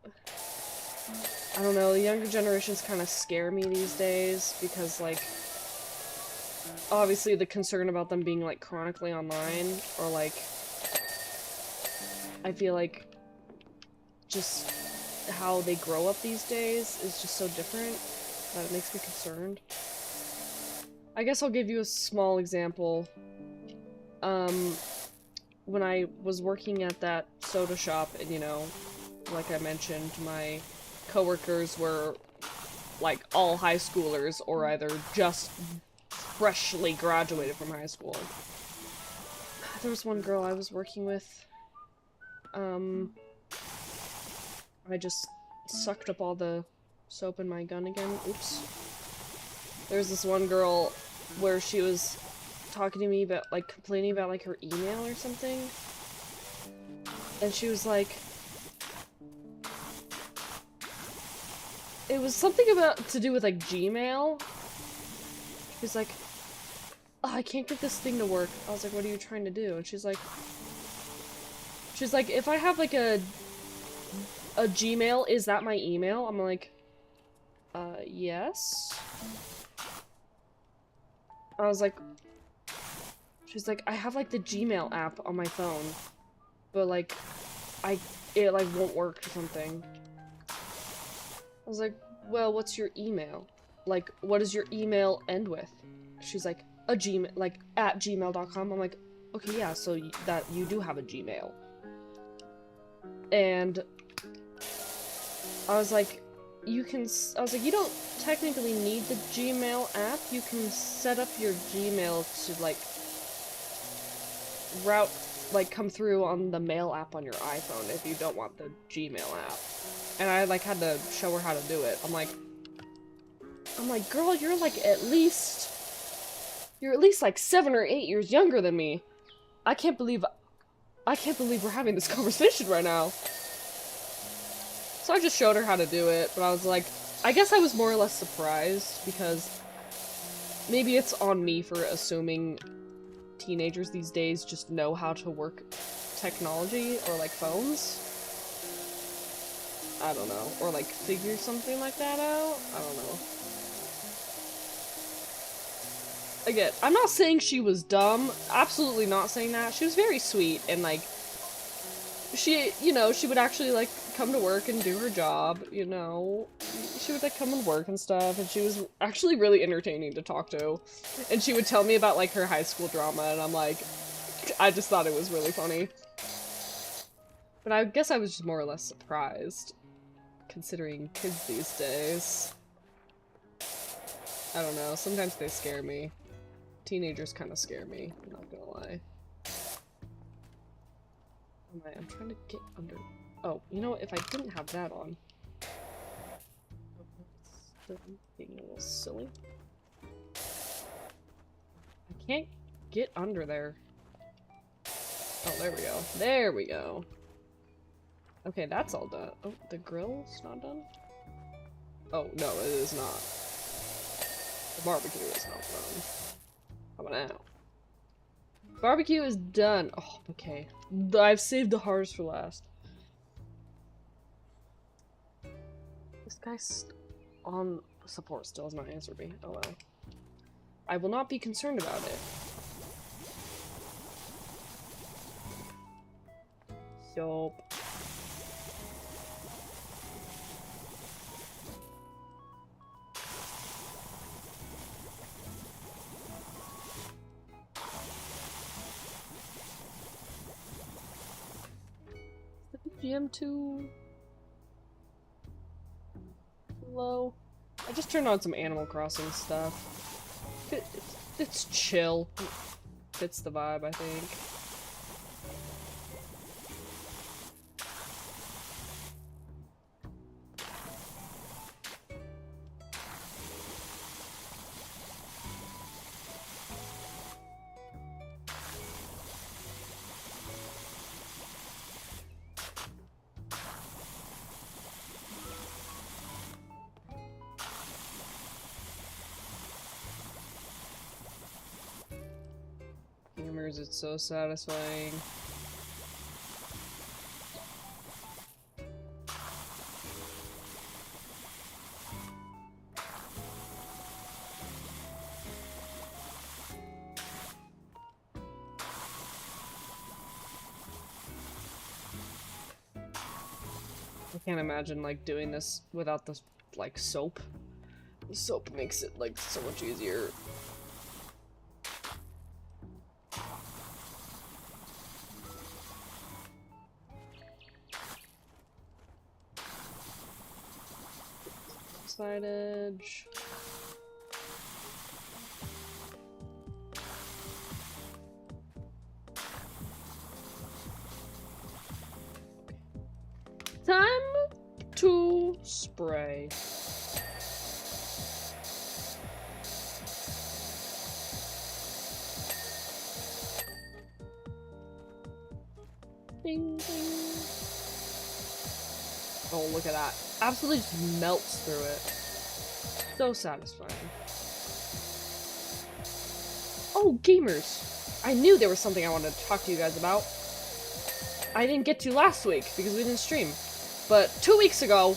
I don't know, the younger generations kind of scare me these days, because, like, obviously the concern about them being, like, chronically online, or, like, I feel like just how they grow up these days is just so different that it makes me concerned. I guess I'll give you a small example. When I was working at that soda shop, and, you know, like I mentioned, my coworkers were, like, all high schoolers, or either just freshly graduated from high school. There was one girl I was working with, I just sucked up all the soap in my gun again. Oops. There's this one girl where she was talking to me about, like, complaining about, like, her email or something. And she was like... It was something to do with, like, Gmail. She was like, oh, I can't get this thing to work. I was like, what are you trying to do? And she's like, if I have, like, a Gmail, is that my email? I'm like, Yes. I was like, she's like, I have like the Gmail app on my phone, but like, it like won't work or something. I was like, well, what's your email? Like, what does your email end with? She's like, a Gmail, like, at gmail.com. I'm like, okay, yeah, so that you do have a Gmail. And I was like, you don't technically need the Gmail app. You can set up your Gmail to, like, come through on the mail app on your iPhone if you don't want the Gmail app. And I, like, had to show her how to do it. I'm like, girl, you're at least like 7 or 8 years younger than me. I can't believe we're having this conversation right now. So I just showed her how to do it, but I was like, I guess I was more or less surprised, because maybe it's on me for assuming teenagers these days just know how to work technology, or like phones. I don't know. Or like figure something like that out. I don't know. Again, I'm not saying she was dumb. Absolutely not saying that. She was very sweet, and like, she, you know, she would actually like come to work and do her job, you know. She would like come and work and stuff, and she was actually really entertaining to talk to. And she would tell me about like her high school drama, and I'm like, I just thought it was really funny. But I guess I was just more or less surprised, considering kids these days. I don't know, sometimes they scare me. Teenagers kind of scare me, I'm not gonna lie. I'm trying to get under... Oh, you know what, if I didn't have that on... Being a little silly. I can't get under there. Oh, there we go. There we go. Okay, that's all done. Oh, the grill's not done? Oh, no, it is not. The barbecue is not done. How about now? Barbecue is done. Oh, okay. I've saved the hardest for last. This guy's on support still has not answered me. Oh well. I will not be concerned about it. Yup. BGM too low. I just turned on some Animal Crossing stuff. It's chill. Fits the vibe, I think. It's so satisfying. I can't imagine like doing this without the like soap. The soap makes it like so much easier. Side edge. Time to spray. Ding, ding. Oh, look at that. Absolutely just melts through it. So satisfying. Oh, gamers! I knew there was something I wanted to talk to you guys about. I didn't get to last week because we didn't stream. But 2 weeks ago,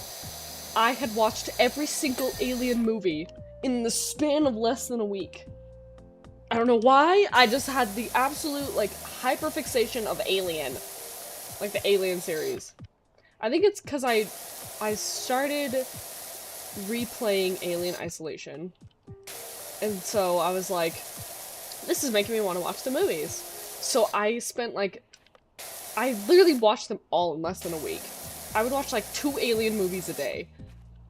I had watched every single Alien movie in the span of less than a week. I don't know why, I just had the absolute, like, hyperfixation of Alien. Like, the Alien series. I think it's because I started replaying Alien Isolation. And so I was like, this is making me want to watch the movies. So I spent, like, I literally watched them all in less than a week. I would watch, like, 2 Alien movies a day.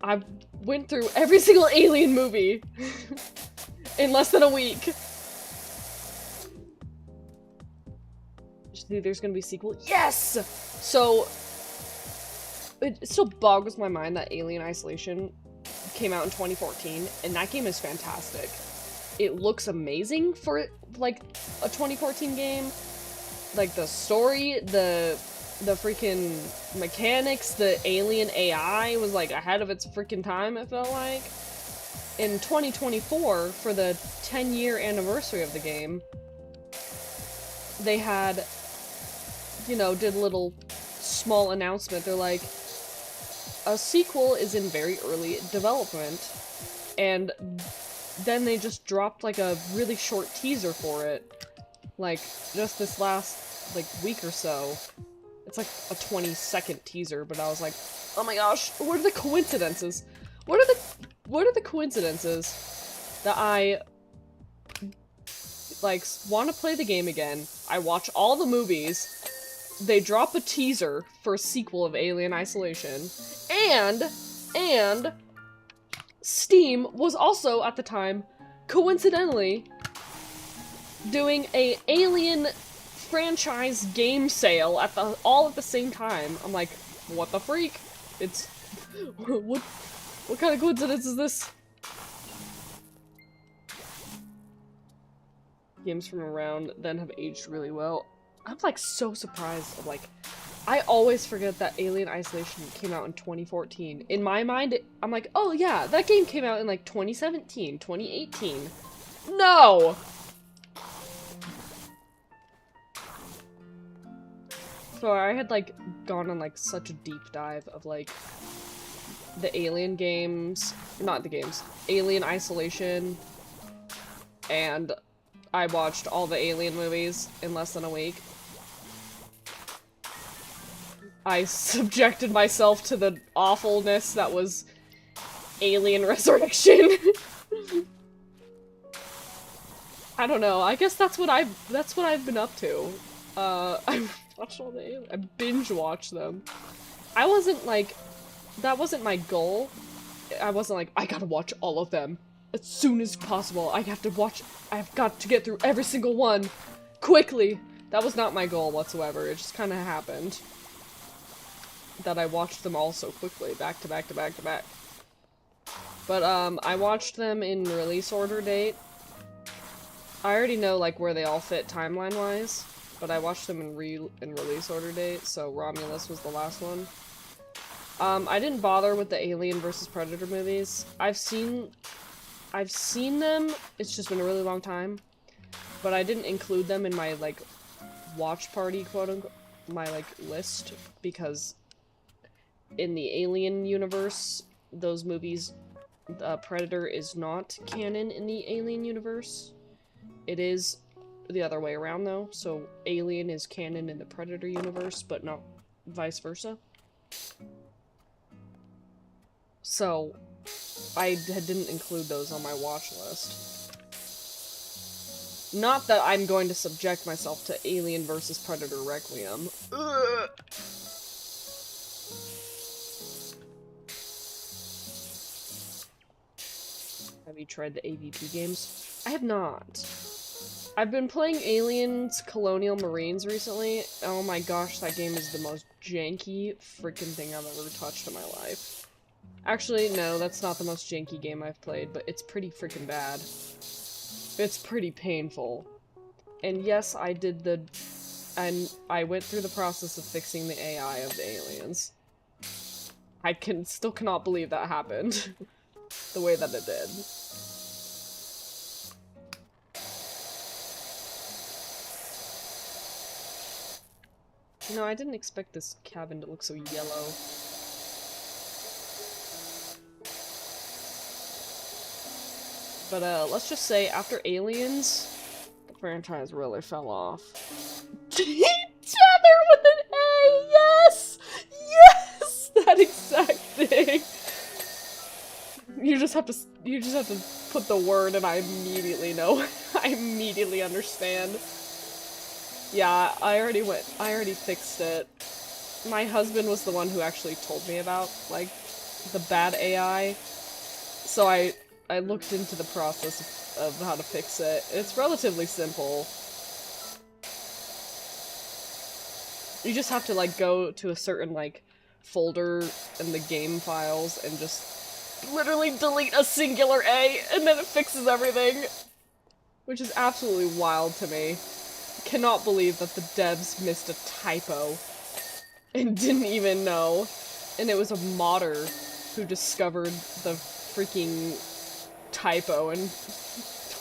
I went through every single Alien movie in less than a week. There's gonna be a sequel? Yes! So, it still boggles my mind that Alien Isolation came out in 2014, and that game is fantastic. It looks amazing for, like, a 2014 game. Like, the story, the freaking mechanics, the alien AI was, like, ahead of its freaking time, it felt like. In 2024, for the 10-year anniversary of the game, they had, you know, did a little small announcement. They're like, a sequel is in very early development, and then they just dropped, like, a really short teaser for it, like, just this last, like, week or so. It's like a 20-second teaser, but I was like, oh my gosh, what are the coincidences? What are the coincidences that I, like, want to play the game again, I watch all the movies, they drop a teaser for a sequel of Alien Isolation, and Steam was also, at the time, coincidentally, doing a Alien franchise game sale all at the same time. I'm like, what the freak? It's what kind of coincidence is this? Games from around then have aged really well. I'm like so surprised. Like, I always forget that Alien Isolation came out in 2014. In my mind, I'm like, oh yeah, that game came out in like 2017, 2018. No! So I had, like, gone on, like, such a deep dive of, like, the Alien games, not the games, Alien Isolation, and I watched all the Alien movies in less than a week. I subjected myself to the awfulness that was Alien Resurrection. I don't know, I guess that's what I've been up to. I've watched all the Alien. I binge watched them. I wasn't like, that wasn't my goal. I wasn't like, I gotta watch all of them as soon as possible. I've got to get through every single one quickly. That was not my goal whatsoever. It just kind of happened that I watched them all so quickly, back to back to back to back. But I watched them in release order date. I already know like where they all fit timeline-wise, but I watched them in release order date, so Romulus was the last one. I didn't bother with the Alien vs. Predator movies. I've seen them, it's just been a really long time, but I didn't include them in my, like, watch party, quote-unquote, my, like, list, because in the Alien universe, those movies, Predator is not canon in the Alien universe. It is the other way around, though, so Alien is canon in the Predator universe, but not vice versa. So, I didn't include those on my watch list. Not that I'm going to subject myself to Alien vs. Predator Requiem. Ugh. Have you tried the AVP games? I have not. I've been playing Aliens Colonial Marines recently. Oh my gosh, that game is the most janky freaking thing I've ever touched in my life. Actually, no, that's not the most janky game I've played, but it's pretty freaking bad. It's pretty painful. And yes, I went through the process of fixing the AI of the aliens. I still cannot believe that happened. The way that it did. You know, I didn't expect this cabin to look so yellow. But let's just say after Aliens, the franchise really fell off. Tether with an A, yes! Yes! That exact thing. You just have to put the word and I immediately know. I immediately understand. Yeah, I already fixed it. My husband was the one who actually told me about, like, the bad AI. So I looked into the process of how to fix it. It's relatively simple. You just have to, like, go to a certain, like, folder in the game files and just literally delete a singular A, and then it fixes everything. Which is absolutely wild to me. Cannot believe that the devs missed a typo and didn't even know. And it was a modder who discovered the freaking typo and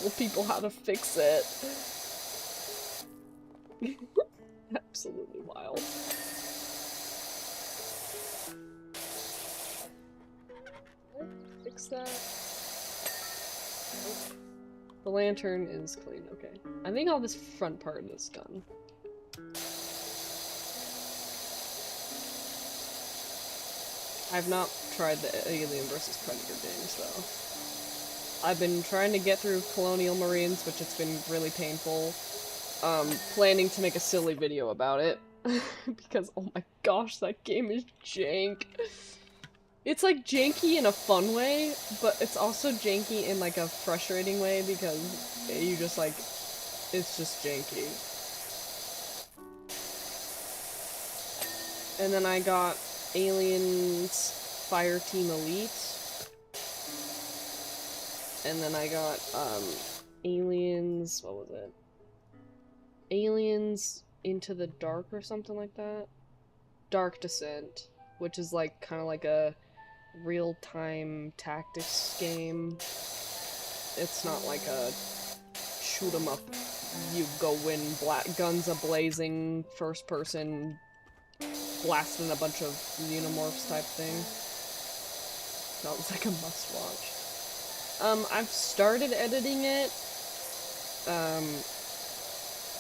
told people how to fix it. Absolutely wild. Fix that. Nope. The lantern is clean, okay. I think all this front part is done. I've not tried the Alien vs. Predator games, though. I've been trying to get through Colonial Marines, which it's been really painful. Planning to make a silly video about it. Because, oh my gosh, that game is jank. It's, like, janky in a fun way, but it's also janky in, like, a frustrating way because you just, like, it's just janky. And then I got Aliens Fireteam Elite. And then I got, Aliens, what was it? Aliens Into the Dark or something like that? Dark Descent, which is, like, kind of like a real-time tactics game. It's not like a shoot-em-up, you go in, guns a-blazing, first-person, blasting a bunch of xenomorphs type thing. That was like a must-watch. I've started editing it.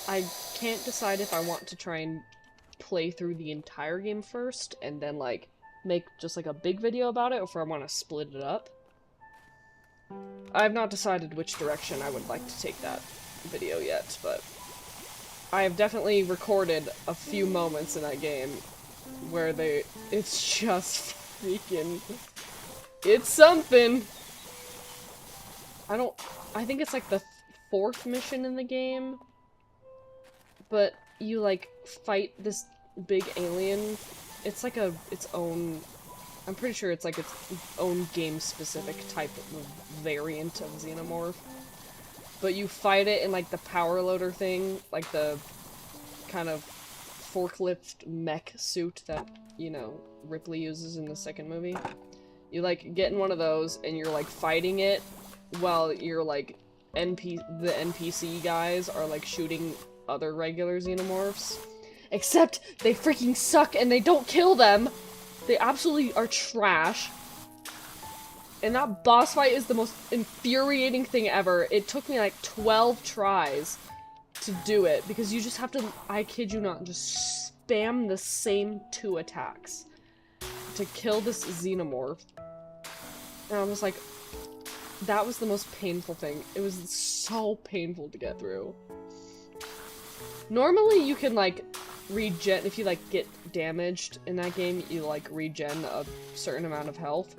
I can't decide if I want to try and play through the entire game first, and then, like, make just, like, a big video about it, or if I want to split it up. I've not decided which direction I would like to take that video yet, but I have definitely recorded a few moments in that game where it's just freaking, it's something! I think it's like the 4th mission in the game, but you, like, fight this big alien. It's like its own, I'm pretty sure it's like its own game-specific type of variant of xenomorph. But you fight it in, like, the power loader thing, like the kind of forklift mech suit that, you know, Ripley uses in the second movie. You, like, get in one of those, and you're, like, fighting it while you're, like, the NPC guys are, like, shooting other regular xenomorphs. Except they freaking suck and they don't kill them. They absolutely are trash. And that boss fight is the most infuriating thing ever. It took me like 12 tries to do it because you just have to, I kid you not, just spam the same 2 attacks to kill this xenomorph. And I was like, that was the most painful thing. It was so painful to get through. Normally you can, like, regen, if you, like, get damaged in that game, you, like, regen a certain amount of health.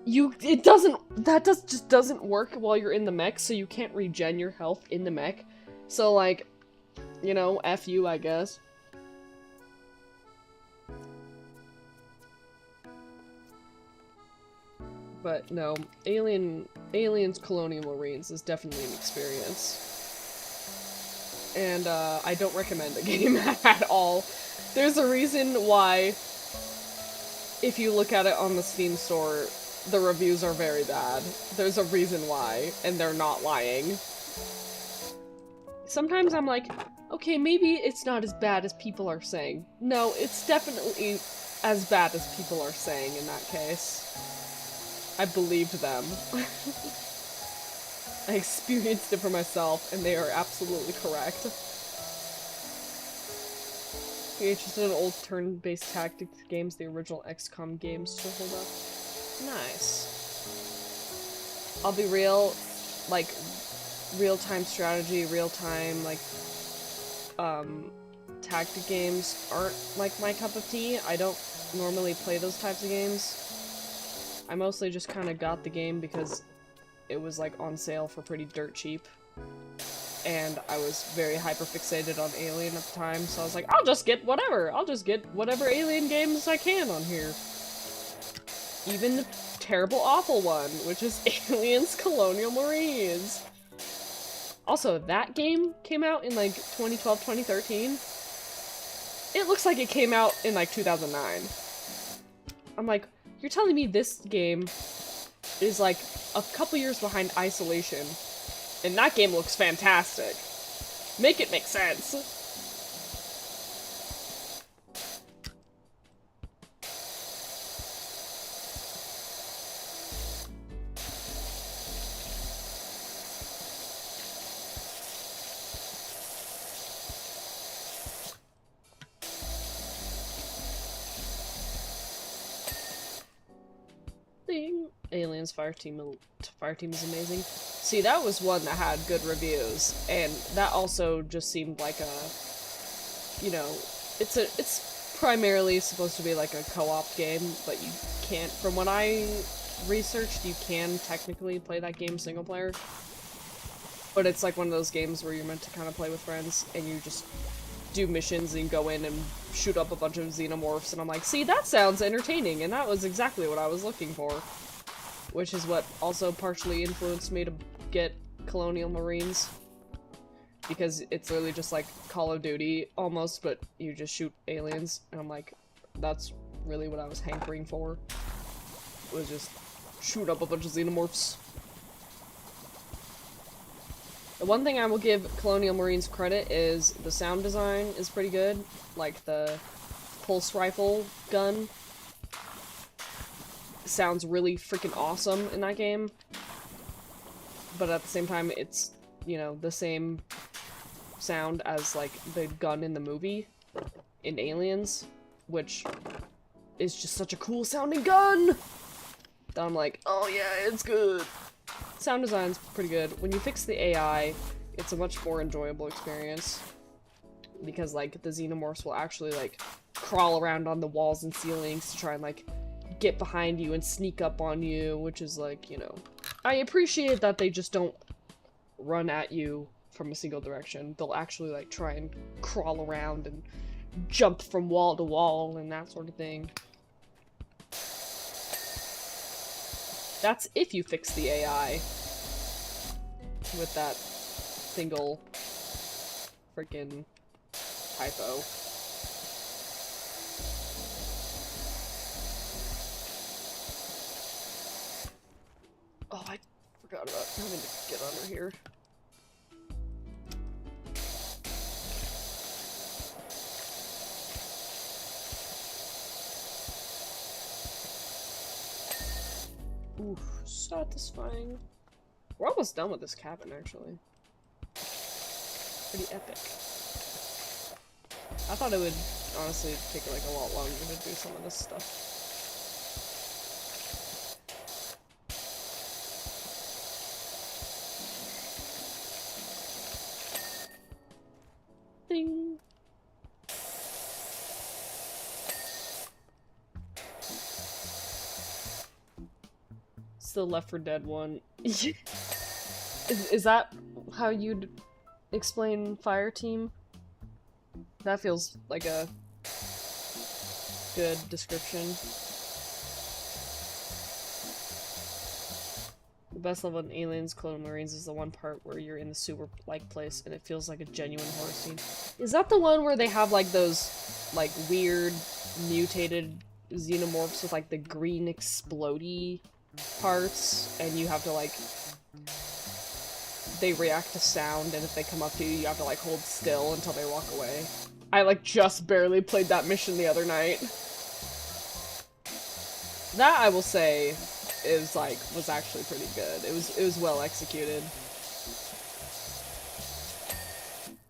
That just doesn't work while you're in the mech, so you can't regen your health in the mech. So, like, you know, F you, I guess. But no, Aliens Colonial Marines is definitely an experience. And, I don't recommend the game at all. There's a reason why, if you look at it on the Steam store, the reviews are very bad. There's a reason why, and they're not lying. Sometimes I'm like, okay, maybe it's not as bad as people are saying. No, it's definitely as bad as people are saying in that case. I believed them. I experienced it for myself, and they are absolutely correct. If you're interested in old turn-based tactics games, the original XCOM games still hold up. Nice. I'll be real, like, real-time strategy, real-time, like, tactic games aren't, like, my cup of tea. I don't normally play those types of games. I mostly just kind of got the game because it was, like, on sale for pretty dirt cheap. And I was very hyper-fixated on Alien at the time, so I was like, I'll just get whatever! I'll just get whatever Alien games I can on here. Even the terrible, awful one, which is Aliens Colonial Marines. Also, that game came out in, like, 2012, 2013. It looks like it came out in, like, 2009. I'm like, you're telling me this game is, like, a couple years behind Isolation, and that game looks fantastic. Make it make sense. Ding. Aliens Fireteam is amazing. See, that was one that had good reviews, and that also just seemed like a, you know, it's primarily supposed to be like a co-op game, but you can't, from what I researched, you can technically play that game single player. But it's like one of those games where you're meant to kind of play with friends, and you just do missions and go in and shoot up a bunch of xenomorphs, and I'm like, see, that sounds entertaining, and that was exactly what I was looking for. Which is what also partially influenced me to get Colonial Marines. Because it's literally just like Call of Duty, almost, but you just shoot aliens, and I'm like, that's really what I was hankering for. Was just shoot up a bunch of xenomorphs. The one thing I will give Colonial Marines credit is the sound design is pretty good. Like the pulse rifle gun sounds really freaking awesome in that game. But at the same time, it's, you know, the same sound as, like, the gun in the movie in Aliens, which is just such a cool sounding gun! That I'm like, oh yeah, it's good! Sound design's pretty good. When you fix the AI, it's a much more enjoyable experience. Because, like, the xenomorphs will actually, like, crawl around on the walls and ceilings to try and, like, get behind you and sneak up on you, which is, like, you know... I appreciate that they just don't run at you from a single direction. They'll actually, like, try and crawl around and jump from wall to wall and that sort of thing. That's if you fix the AI with that single freaking typo. Oh, I forgot about having to get under here. Oof, satisfying. We're almost done with this cabin, actually. Pretty epic. I thought it would honestly take like a lot longer to do some of this stuff. Ding. It's the Left 4 Dead one. Is that how you'd explain Fireteam? That feels like a good description. The best level in Aliens Colonial Marines is the one part where you're in the sewer-like place and it feels like a genuine horror scene. Is that the one where they have like those like weird mutated xenomorphs with like the green explodey parts and you have to like... they react to sound and if they come up to you, you have to like hold still until they walk away? I like just barely played that mission the other night. That I will say was actually pretty good. It was well executed.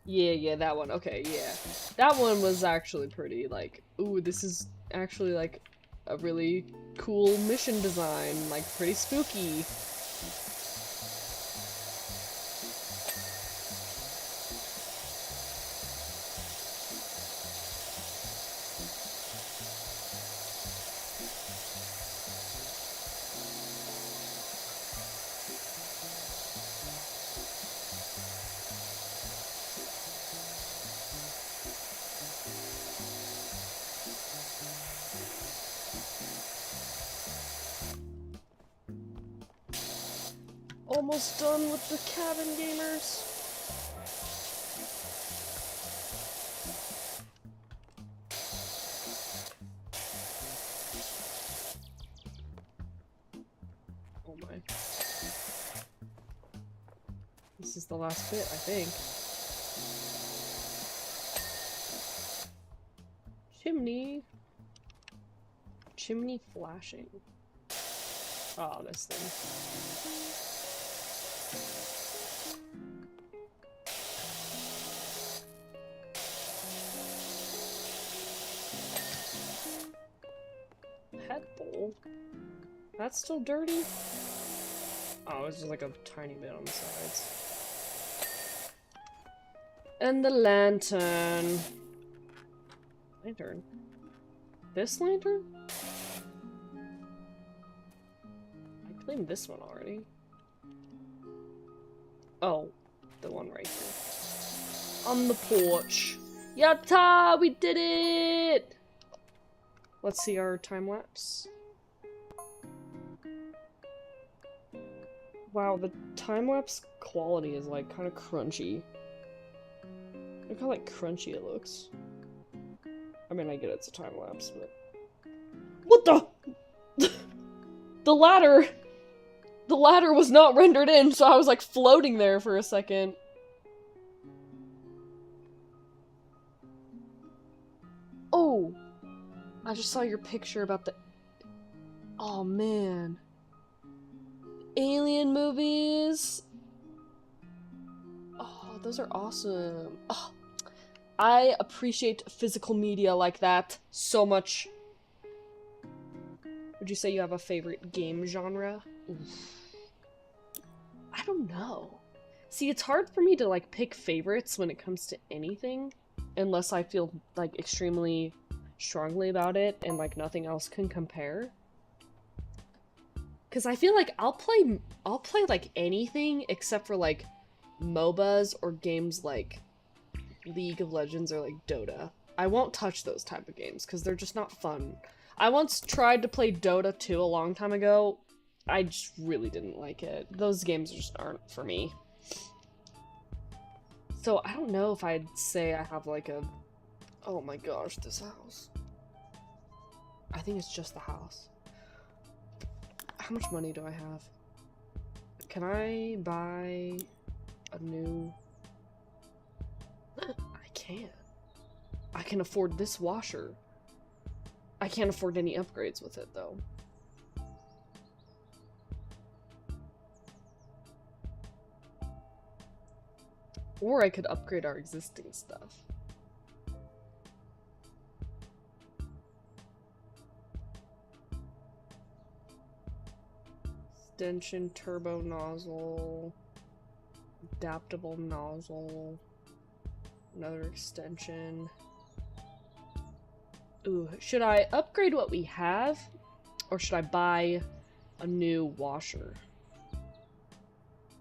Yeah, that one. Okay, yeah. That one was actually pretty, like, ooh, this is actually, like, a really cool mission design, like, pretty spooky. Almost done with the cabin gamers. Oh my. This is the last bit, I think. Chimney. Chimney flashing. Oh, this thing. Head bowl? That's still dirty? Oh, it's just like a tiny bit on the sides. And the lantern. Lantern? This lantern? I claimed this one already. Oh, the one right here. On the porch. Yatta! We did it! Let's see our time lapse. Wow, the time lapse quality is like kind of crunchy. Look how like crunchy it looks. I mean, I get it's a time lapse, but what the? The ladder was not rendered in, so I was like floating there for a second. Oh, I just saw your picture about the. Oh man. Alien movies. Oh, those are awesome. Oh, I appreciate physical media like that so much. Would you say you have a favorite game genre? Oof. I don't know. See, it's hard for me to like pick favorites when it comes to anything, unless I feel like extremely strongly about it and like nothing else can compare. Cause I feel like I'll play like anything except for like MOBAs or games like League of Legends or like Dota. I won't touch those type of games because they're just not fun. I once tried to play Dota 2 a long time ago. I just really didn't like it. Those games just aren't for me. So I don't know if I'd say I have like a... Oh my gosh, this house. I think it's just the house. How much money do I have? Can I buy a new... I can. I can afford this washer. I can't afford any upgrades with it, though. Or I could upgrade our existing stuff. Extension turbo nozzle. Adaptable nozzle. Another extension. Ooh, should I upgrade what we have? Or should I buy a new washer?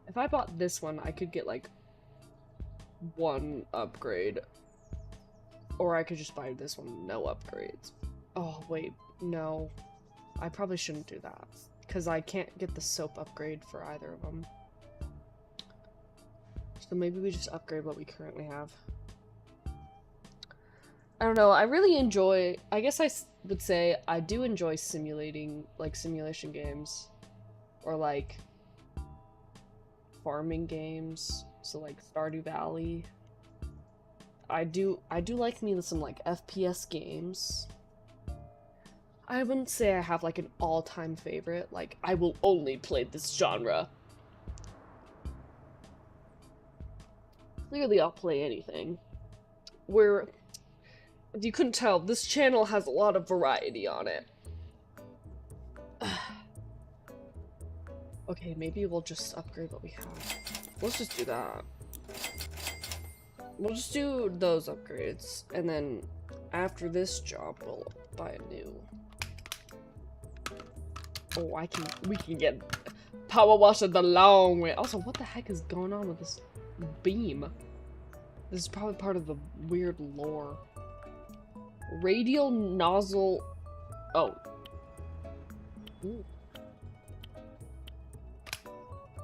If I bought this one, I could get like one upgrade. Or I could just buy this one, no upgrades. Oh, wait, no. I probably shouldn't do that. Because I can't get the soap upgrade for either of them. So maybe we just upgrade what we currently have. I don't know, I really enjoy, I guess I would say I do enjoy simulating, like, simulation games. Or, like, farming games. So, like, Stardew Valley. I do like me some, like, FPS games. I wouldn't say I have, like, an all-time favorite. Like, I will only play this genre. Clearly I'll play anything. Where, if you couldn't tell, this channel has a lot of variety on it. Okay, maybe we'll just upgrade what we have. Let's just do that. We'll just do those upgrades, and then after this job, we'll buy a new. Oh, we can get PowerWash the long way. Also, what the heck is going on with this beam? This is probably part of the weird lore. Radial nozzle. Oh. Ooh.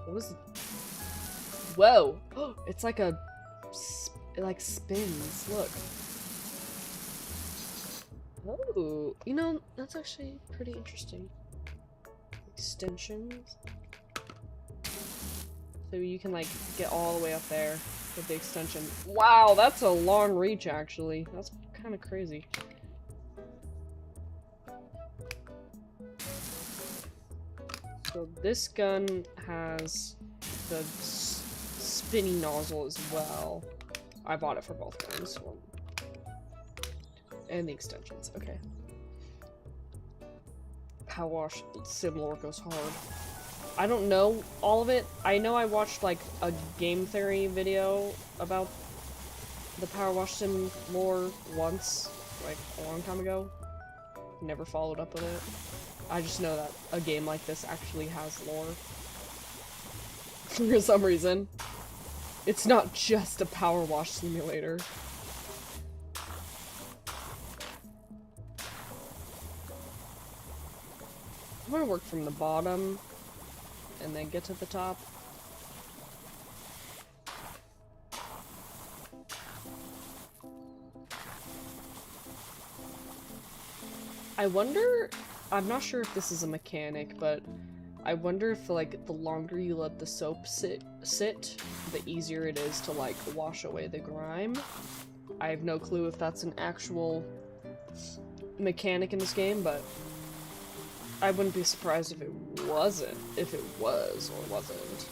What is it? Whoa! It's like a. It like spins. Look. Oh, you know, that's actually pretty interesting. Extensions. So you can like get all the way up there with the extension. Wow, that's a long reach actually. That's kind of crazy. So this gun has the spinny nozzle as well. I bought it for both guns. And the extensions, okay. PowerWash Simulator goes hard. I don't know all of it. I know I watched like a game theory video about the PowerWash Sim lore once, like a long time ago. Never followed up with it. I just know that a game like this actually has lore. For some reason. It's not just a PowerWash simulator. I'm gonna work from the bottom and then get to the top. I wonder, I'm not sure if this is a mechanic, but I wonder if like the longer you let the soap sit, the easier it is to like wash away the grime. I have no clue if that's an actual mechanic in this game, but I wouldn't be surprised if it wasn't, if it was or wasn't.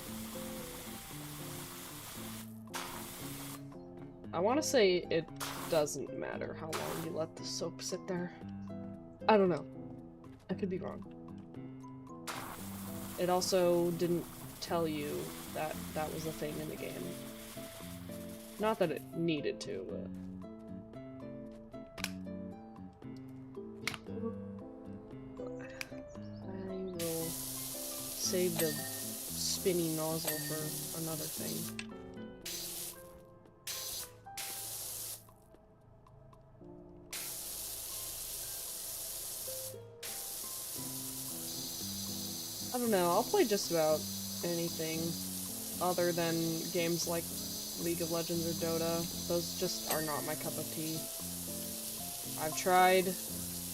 I want to say it doesn't matter how long you let the soap sit there. I don't know. I could be wrong. It also didn't tell you that that was a thing in the game. Not that it needed to, but... I will save the spinny nozzle for another thing. I don't know, I'll play just about anything other than games like League of Legends or Dota. Those just are not my cup of tea. I've tried.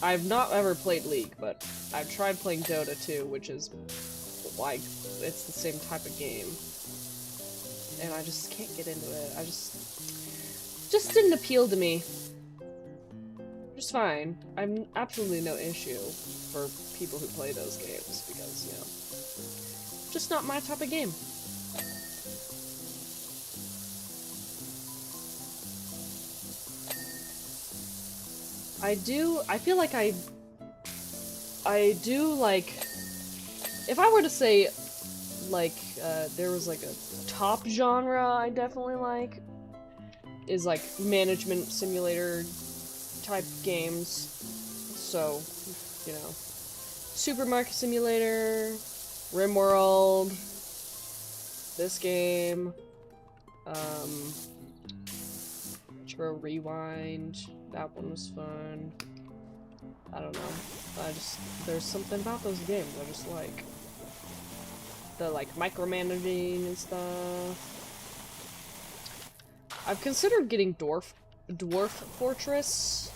I've not ever played League, but I've tried playing Dota too, which is like, it's the same type of game. And I just can't get into it. I just didn't appeal to me. Just fine. I'm absolutely no issue for people who play those games, because, you know, just not my type of game. I feel like I do, like, if I were to say, like, there was, like, a top genre I definitely like, is, like, management simulator type games. So, you know, Supermarket Simulator, RimWorld, this game, Retro Rewind, that one was fun. I don't know, there's something about those games I just like. The, like, micromanaging and stuff. I've considered getting Dwarf Fortress,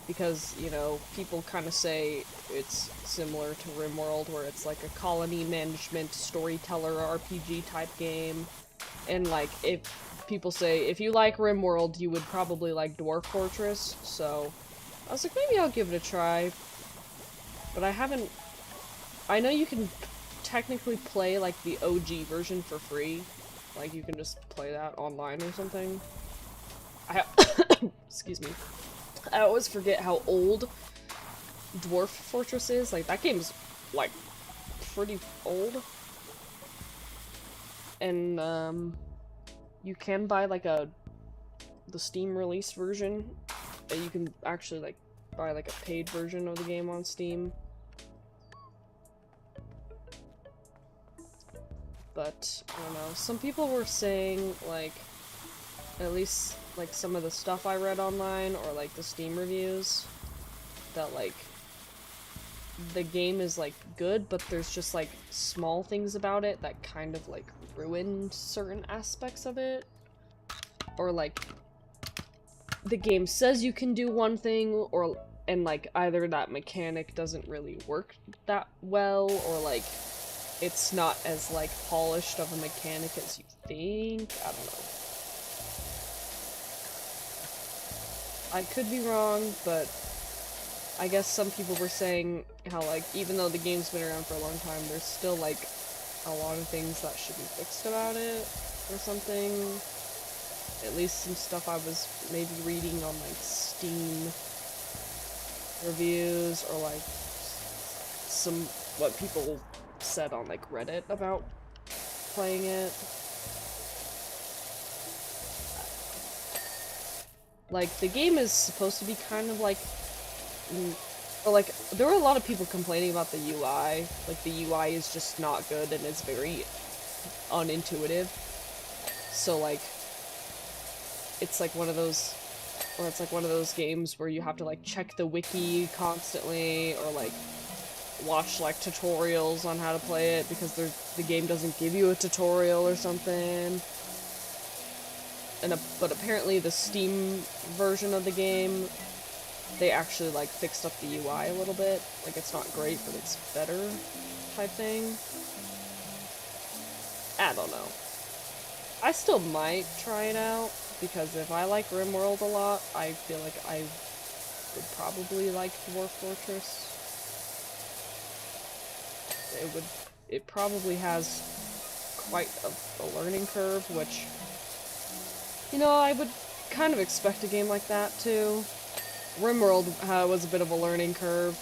because, you know, people kind of say it's similar to RimWorld, where it's like a colony management storyteller RPG type game, and like, if people say if you like RimWorld, you would probably like Dwarf Fortress, so I was like, maybe I'll give it a try, but I know you can technically play like the OG version for free, Like, you can just play that online or something. Excuse me. I always forget how old Dwarf Fortress is. Like, that game's, like, pretty old. And, you can buy, like, the Steam release version. You can actually, like, buy, like, a paid version of the game on Steam. But, I don't know, some people were saying, like, at least, like, some of the stuff I read online, or, like, the Steam reviews, that, like, the game is, like, good, but there's just, like, small things about it that kind of, like, ruin certain aspects of it. Or, like, the game says you can do one thing, and, like, either that mechanic doesn't really work that well, or, like, it's not as, like, polished of a mechanic as you think. I don't know. I could be wrong, but I guess some people were saying how, like, even though the game's been around for a long time, there's still, like, a lot of things that should be fixed about it, or something. At least some stuff I was maybe reading on, like, Steam reviews, or, like, what people said on, like, Reddit about playing it. Like, the game is supposed to be kind of, like, or, like, there were a lot of people complaining about the UI. Like, the UI is just not good, and it's very unintuitive. So, like, it's like one of those, or it's like one of those games where you have to, like, check the wiki constantly, or, like, watch, like, tutorials on how to play it, because the game doesn't give you a tutorial or something. But apparently the Steam version of the game, they actually, like, fixed up the UI a little bit. Like, it's not great, but it's better, type thing. I don't know. I still might try it out, because if I like RimWorld a lot, I feel like I would probably like Dwarf Fortress. It probably has quite a learning curve, which, you know, I would kind of expect a game like that, too. RimWorld was a bit of a learning curve.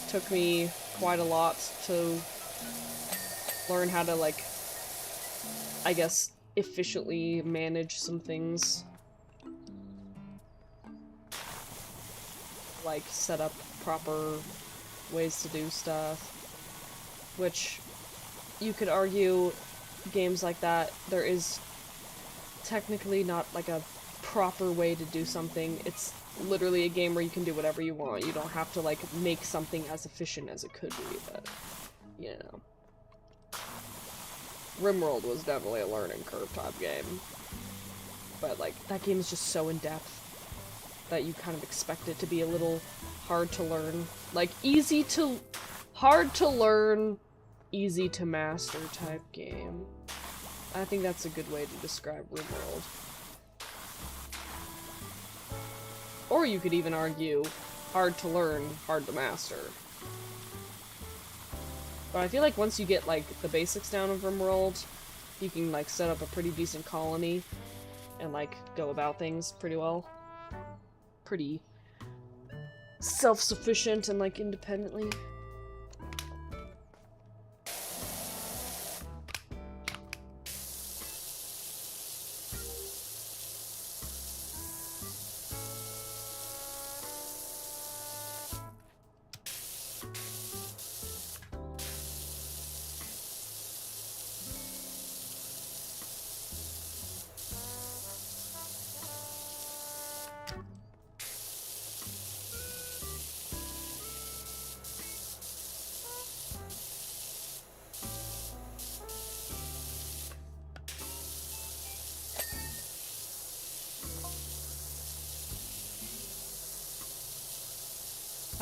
Took me quite a lot to learn how to, like, I guess, efficiently manage some things. Like, set up proper ways to do stuff. Which, you could argue, games like that, there is technically not, like, a proper way to do something. It's literally a game where you can do whatever you want. You don't have to, like, make something as efficient as it could be, but, you know. RimWorld was definitely a learning curve type game. But, like, that game is just so in-depth that you kind of expect it to be a little hard to learn. Like, hard to learn, easy to master type game. I think that's a good way to describe RimWorld. Or you could even argue, hard to learn, hard to master. But I feel like once you get, like, the basics down of RimWorld, you can, like, set up a pretty decent colony and, like, go about things pretty well. Pretty self-sufficient and, like, independently.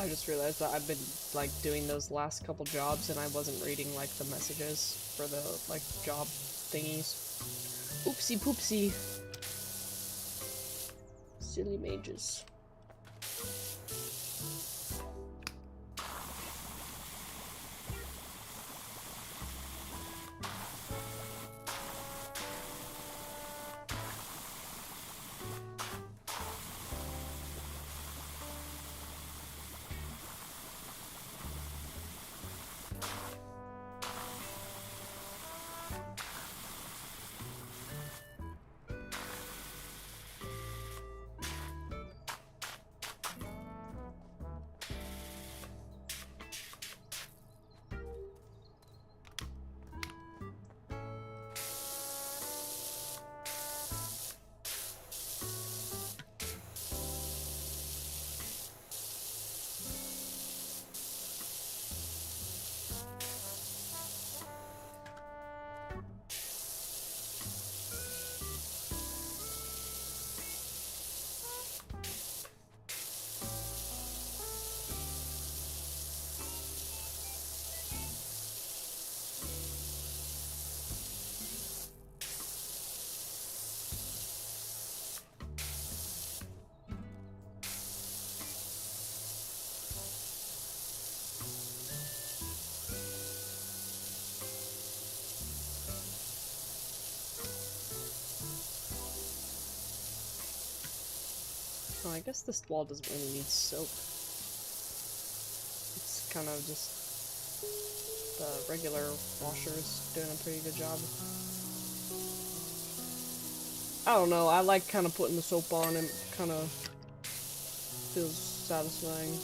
I just realized that I've been, like, doing those last couple jobs and I wasn't reading, like, the messages for the, like, job thingies. Oopsie poopsie. Silly mages. Oh, I guess this wall doesn't really need soap. It's kind of just the regular washer's doing a pretty good job. I don't know, I like kind of putting the soap on, and it kind of feels satisfying.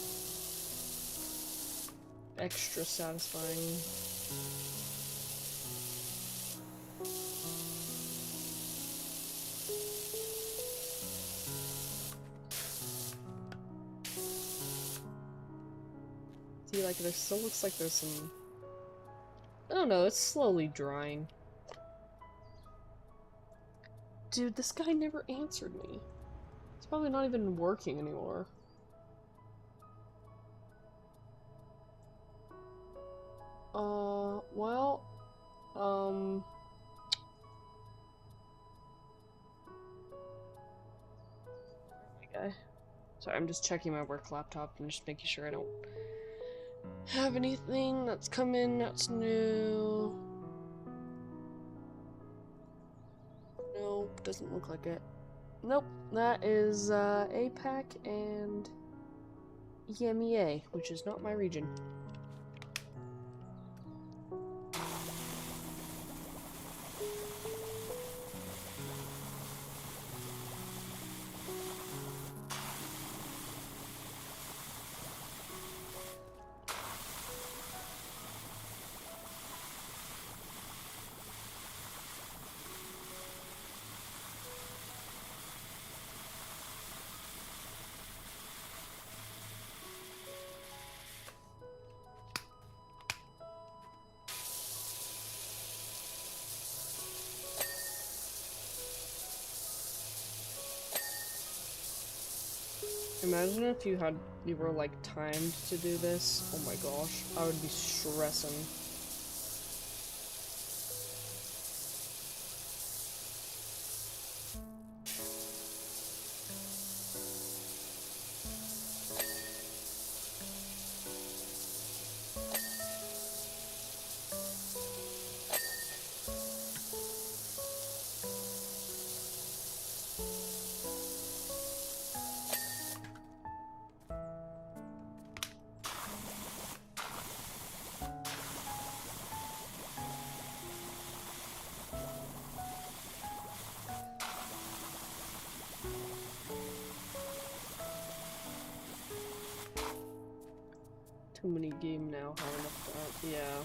Extra satisfying. See, like, there still looks like there's some... I don't know, it's slowly drying. Dude, this guy never answered me. It's probably not even working anymore. Well... Okay. Sorry, I'm just checking my work laptop and just making sure I don't have anything that's come in that's new. Nope, doesn't look like it. Nope, that is APAC and EMEA, which is not my region. Imagine if you were like timed to do this. Oh my gosh, I would be stressing. Too many game now, how enough that? Yeah.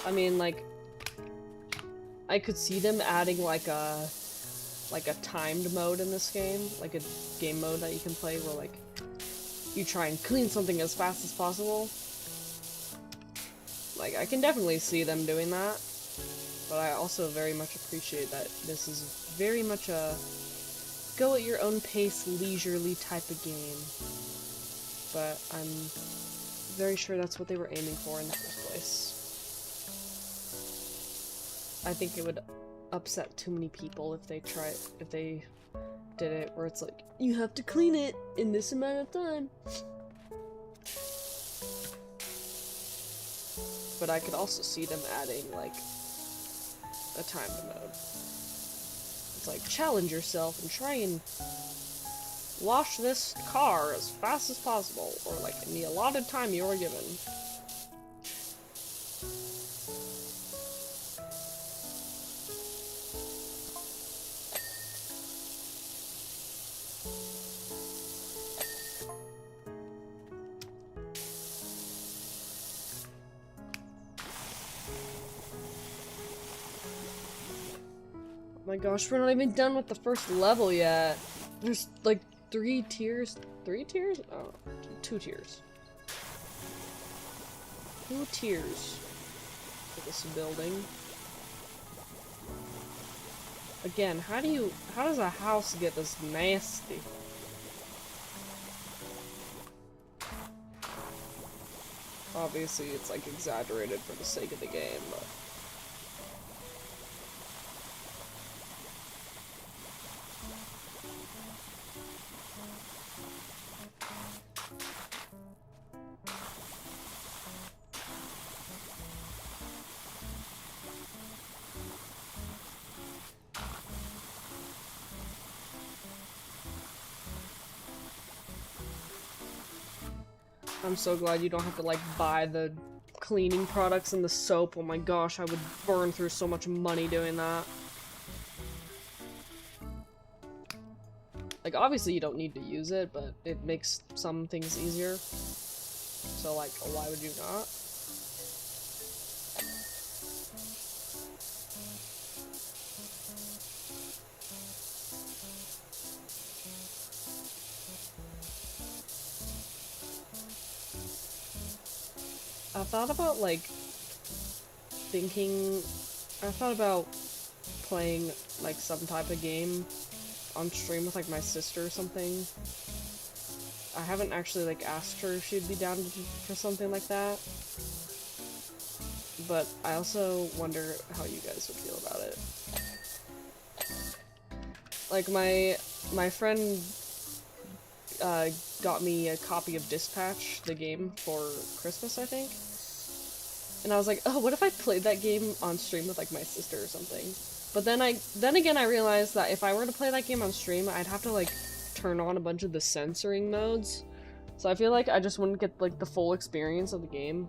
I mean, like, I could see them adding like a timed mode in this game, like a game mode that you can play where like you try and clean something as fast as possible. Like, I can definitely see them doing that, but I also very much appreciate that this is very much a go at your own pace, leisurely type of game. But I'm very sure that's what they were aiming for in the first place. I think it would upset too many people if they did it where it's like, you have to clean it in this amount of time. But I could also see them adding like a timed mode. It's like, challenge yourself and try and wash this car as fast as possible, or like in the allotted time you were given. Oh my gosh, we're not even done with the first level yet. There's like 3 tiers? 3 tiers? Oh, 2 tiers. 2 tiers for this building. Again, how does a house get this nasty? Obviously, it's like exaggerated for the sake of the game, but... I'm so glad you don't have to, like, buy the cleaning products and the soap. Oh my gosh, I would burn through so much money doing that. Like, obviously you don't need to use it, but it makes some things easier. So, like, why would you not? I thought about, like, I thought about playing, like, some type of game on stream with, like, my sister or something. I haven't actually, like, asked her if she'd be down for something like that. But I also wonder how you guys would feel about it. Like, my friend, got me a copy of Dispatch, the game, for Christmas, I think. And I was like, oh, what if I played that game on stream with, like, my sister or something? But then again, I realized that if I were to play that game on stream, I'd have to, like, turn on a bunch of the censoring modes. So I feel like I just wouldn't get, like, the full experience of the game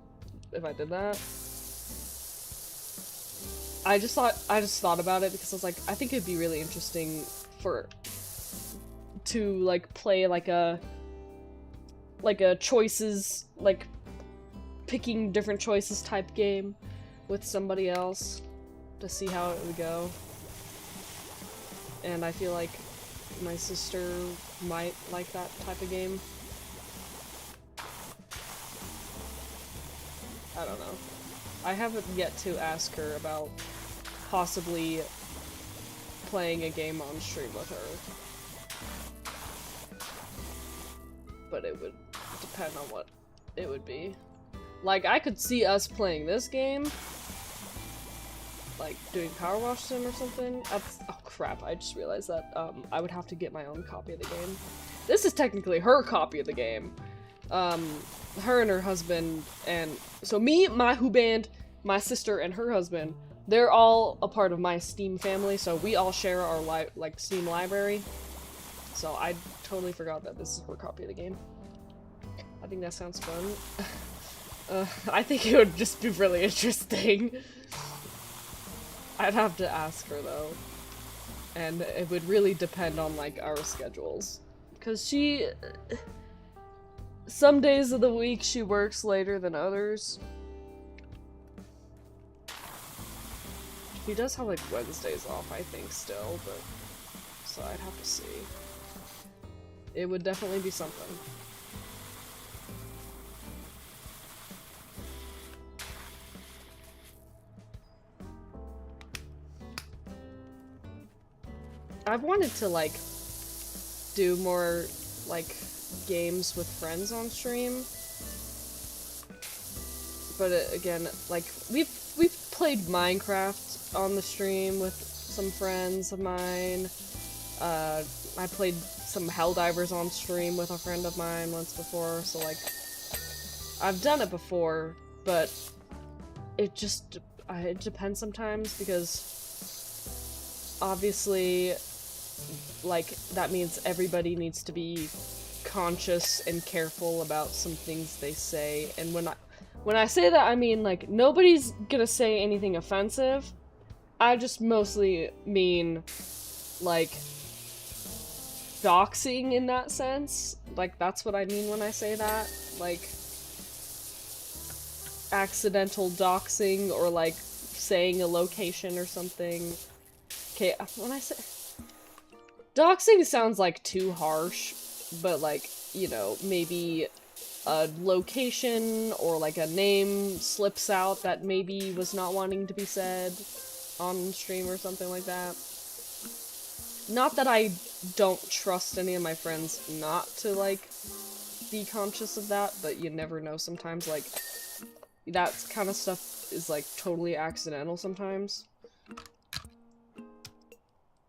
if I did that. I just thought about it because I was like, I think it'd be really interesting to, like, play, like a choices, like, picking different choices type game with somebody else to see how it would go. And I feel like my sister might like that type of game. I don't know. I haven't yet to ask her about possibly playing a game on stream with her. But it would depend on what it would be. Like, I could see us playing this game, like, doing PowerWash Sim or something. Oh crap, I just realized that, I would have to get my own copy of the game. This is technically her copy of the game. Her and her husband, and so me, my huband, my sister, and her husband, they're all a part of my Steam family, so we all share our like Steam library. So I totally forgot that this is her copy of the game. I think that sounds fun. I think it would just be really interesting. I'd have to ask her though, and it would really depend on like our schedules, because some days of the week she works later than others. She does have like Wednesdays off, I think, still, but so I'd have to see. It would definitely be something. I've wanted to, like, do more, like, games with friends on stream. But again, like, we've played Minecraft on the stream with some friends of mine. I played some Helldivers on stream with a friend of mine once before, so, like, I've done it before, but it depends sometimes, because obviously, like, that means everybody needs to be conscious and careful about some things they say, and when I say that, I mean, like, nobody's gonna say anything offensive. I just mostly mean, like, doxing in that sense. Like, that's what I mean when I say that. Like, accidental doxing, or, like, saying a location or something. Okay, when I say... doxing sounds, like, too harsh, but, like, you know, maybe a location or, like, a name slips out that maybe was not wanting to be said on stream or something like that. Not that I don't trust any of my friends not to, like, be conscious of that, but you never know sometimes, like, that kind of stuff is, like, totally accidental sometimes.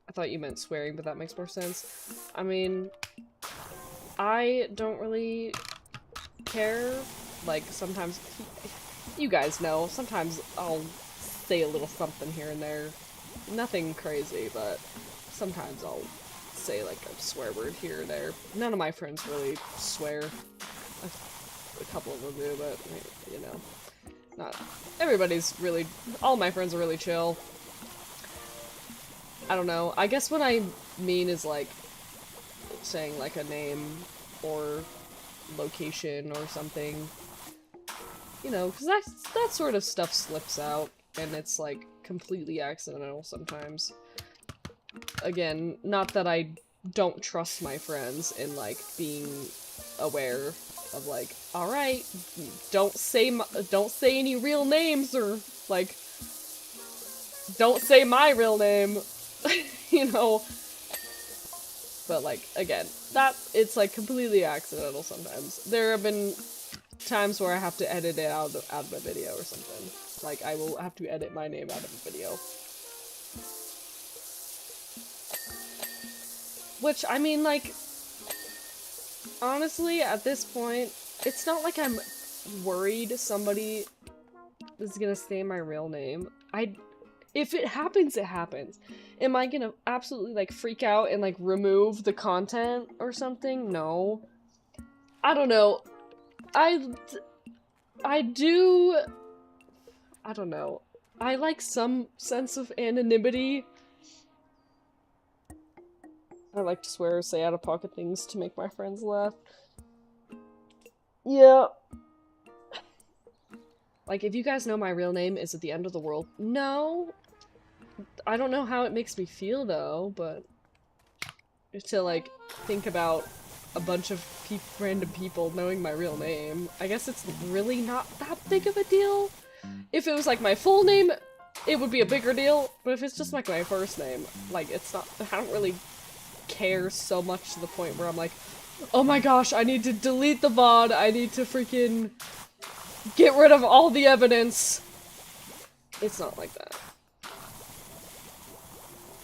I thought you meant swearing, but that makes more sense. I mean, I don't really care. Like, sometimes, you guys know, sometimes I'll say a little something here and there. Nothing crazy, but sometimes I'll say, like, a swear word here or there. None of my friends really swear. a couple of them do, but, you know, not everybody's really, all my friends are really chill. I don't know, I guess what I mean is, like, saying, like, a name or location or something, you know, because that sort of stuff slips out, and it's, like, completely accidental sometimes. Again, not that I don't trust my friends in, like, being aware of, like, alright, don't say any real names, or, like, don't say my real name, you know. But, like, again, it's, like, completely accidental sometimes. There have been times where I have to edit it out of a video or something. Like, I will have to edit my name out of a video. Which, I mean, like, honestly, at this point, it's not like I'm worried somebody is gonna say my real name. If it happens, it happens. Am I gonna absolutely, like, freak out and, like, remove the content or something? No. I don't know. I do... I don't know. I like some sense of anonymity. I like to swear or say out-of-pocket things to make my friends laugh. Yeah. Like, if you guys know my real name, is it the end of the world? No. I don't know how it makes me feel, though, but... to, like, think about a bunch of random people knowing my real name, I guess it's really not that big of a deal. If it was, like, my full name, it would be a bigger deal, but if it's just, like, my first name, like, it's not- I don't really care so much to the point where I'm like, oh my gosh, I need to delete the VOD, I need to freaking get rid of all the evidence. It's not like that.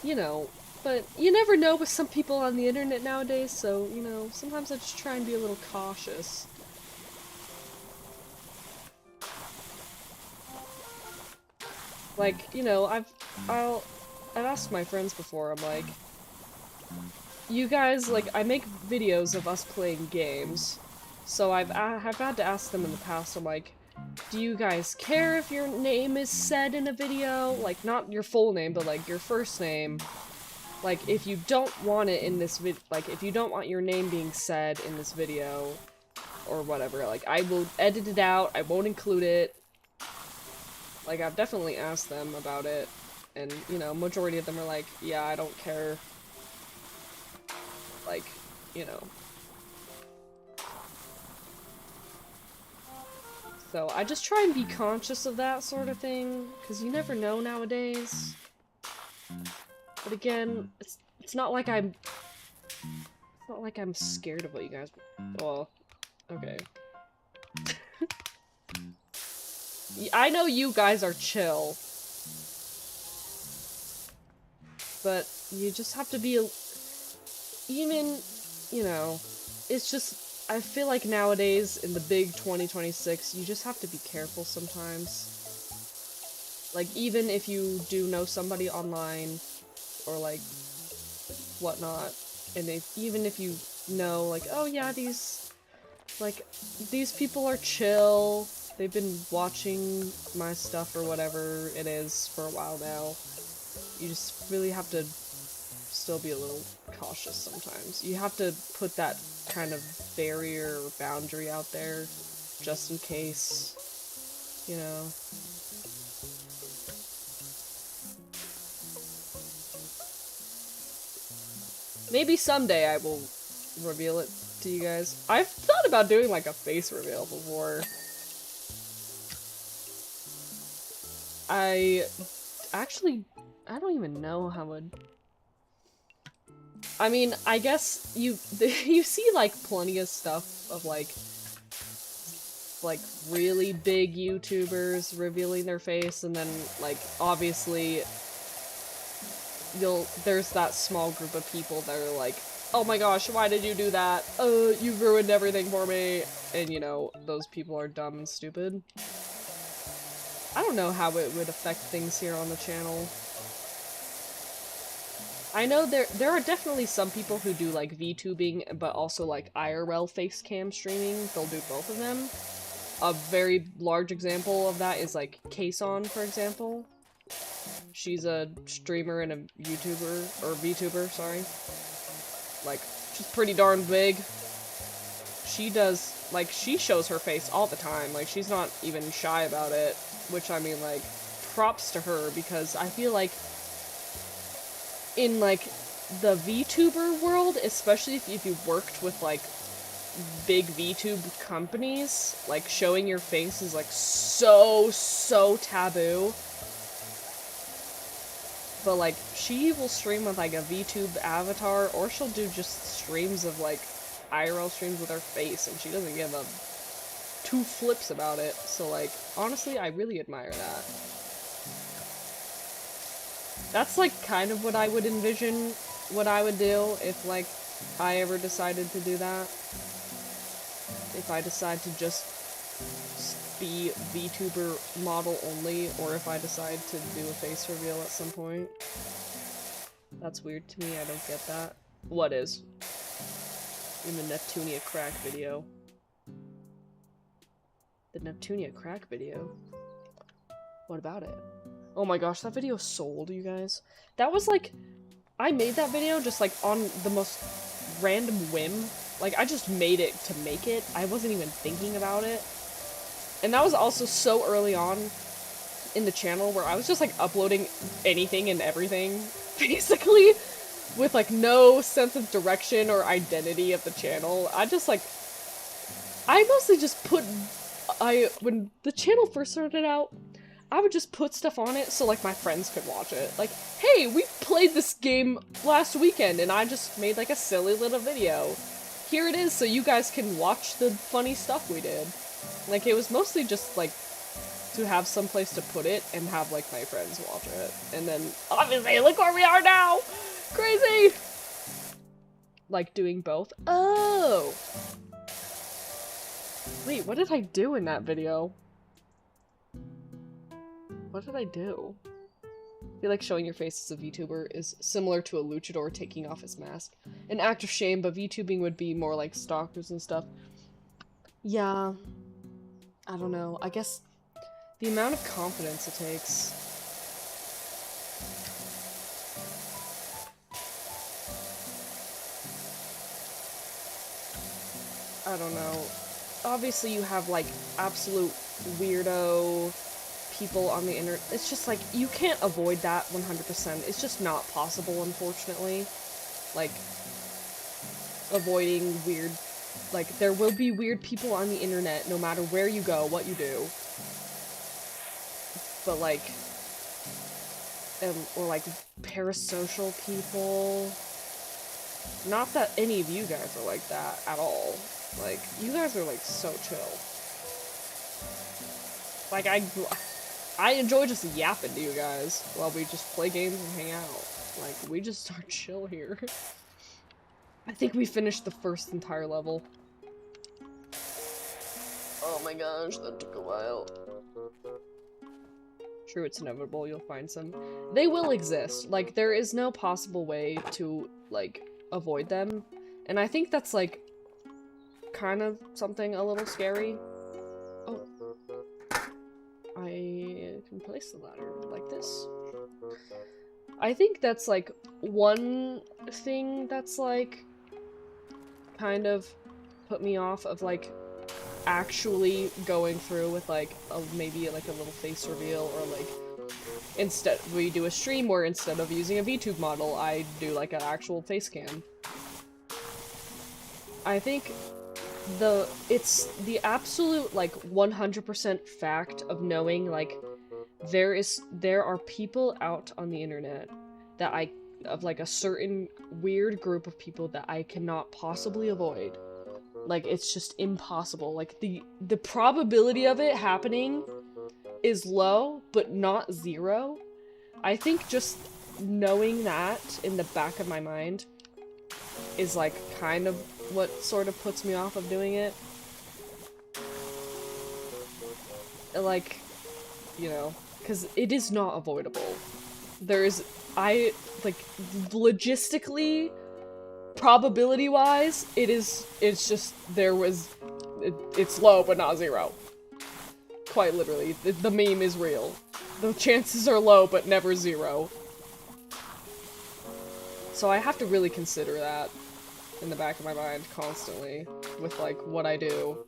You know, but you never know with some people on the internet nowadays, so, you know, sometimes I just try and be a little cautious. Like, you know, I've asked my friends before, I'm like, you guys, like, I make videos of us playing games, so I've had to ask them in the past, I'm like, do you guys care if your name is said in a video? Like, not your full name, but, like, your first name. Like, if you don't want it in this like, if you don't want your name being said in this video, or whatever, like, I will edit it out, I won't include it. Like, I've definitely asked them about it, and, you know, majority of them are like, yeah, I don't care. Like, you know. So, I just try and be conscious of that sort of thing, because you never know nowadays. But again, it's not like I'm... It's not like I'm scared of what you guys... Well, okay. I know you guys are chill. But you just have to be... Even, you know, it's just... I feel like nowadays, in the big 2026, you just have to be careful sometimes. Like, even if you do know somebody online, or, like, whatnot, and even if you know, like, oh yeah, these people are chill, they've been watching my stuff or whatever it is for a while now, you just really have to still be a little cautious sometimes. You have to put that kind of barrier or boundary out there, just in case, you know. Maybe someday I will reveal it to you guys. I've thought about doing, like, a face reveal before. I don't even know how would... I mean, I guess you see, like, plenty of stuff of, like, really big YouTubers revealing their face, and then, like, obviously, there's that small group of people that are like, oh my gosh, why did you do that? You ruined everything for me. And, you know, those people are dumb and stupid. I don't know how it would affect things here on the channel. I know there are definitely some people who do like VTubing, but also like IRL face cam streaming. They'll do both of them. A very large example of that is like Kason, for example. She's a streamer and a YouTuber, or VTuber, sorry. Like, she's pretty darn big. She does, like, she shows her face all the time. Like, she's not even shy about it. Which, I mean, like, props to her, because I feel like in, like, the VTuber world, especially if you worked with, like, big VTube companies, like, showing your face is, like, so taboo. But, like, she will stream with, like, a VTube avatar, or she'll do just streams of, like, IRL streams with her face, and she doesn't give a two flips about it. So, like, honestly, I really admire that. That's, like, kind of what I would envision what I would do if, like, I ever decided to do that. If I decide to just be VTuber model only, or if I decide to do a face reveal at some point. That's weird to me, I don't get that. What is? In the Neptunia crack video. The Neptunia crack video? What about it? Oh my gosh, that video sold, you guys. That was like, I made that video just like on the most random whim. Like, I just made it to make it. I wasn't even thinking about it. And that was also so early on in the channel where I was just like uploading anything and everything, basically, with like no sense of direction or identity of the channel. I just like, I mostly just put, when the channel first started out, I would just put stuff on it so like my friends could watch it. Like, hey, we played this game last weekend and I just made like a silly little video. Here it is so you guys can watch the funny stuff we did. Like, it was mostly just, like, to have some place to put it and have, like, my friends watch it. And then, obviously, look where we are now! Crazy! Like, doing both. Oh! Wait, what did I do in that video? What did I do? I feel like showing your face as a VTuber is similar to a luchador taking off his mask. An act of shame, but VTubing would be more like stalkers and stuff. Yeah. I don't know. I guess the amount of confidence it takes. I don't know. Obviously you have like absolute weirdo people on the internet. It's just like, you can't avoid that 100%. It's just not possible, unfortunately. Like, avoiding weird, like, there will be weird people on the internet no matter where you go, what you do. But like, or like parasocial people. Not that any of you guys are like that at all. Like, you guys are like so chill. Like, I enjoy just yapping to you guys while we just play games and hang out. Like, we just are chill here. I think we finished the first entire level. Oh my gosh, that took a while. True, it's inevitable, you'll find some. They will exist. Like, there is no possible way to, like, avoid them. And I think that's, like, kind of something a little scary. Oh. I can place the ladder like this. I think that's, like, one thing that's, like, kind of put me off of, like, actually going through with, like, maybe, like, a little face reveal, or, like, instead, we do a stream where instead of using a VTube model, I do, like, an actual face cam. I think it's the absolute, like, 100% fact of knowing, like, there are people out on the internet that of, like, a certain weird group of people that I cannot possibly avoid. Like, it's just impossible. Like, the probability of it happening is low, but not zero. I think just knowing that in the back of my mind is, like, kind of what sort of puts me off of doing it. Like, you know, because it is not avoidable. There is like, logistically, probability-wise, it's just, it's low, but not zero. Quite literally. The meme is real. The chances are low, but never zero. So I have to really consider that in the back of my mind constantly with, like, what I do.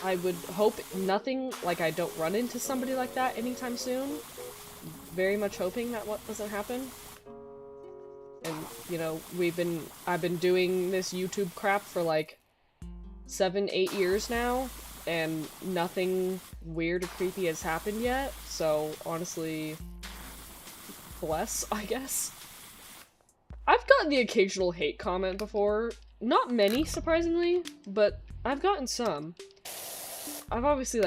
I would hope nothing, like, I don't run into somebody like that anytime soon. Very much hoping that what doesn't happen. And, you know, I've been doing this YouTube crap for, like, 7-8 years now, and nothing weird or creepy has happened yet, so honestly, bless, I guess. I've gotten the occasional hate comment before. Not many, surprisingly, but I've gotten some. I obviously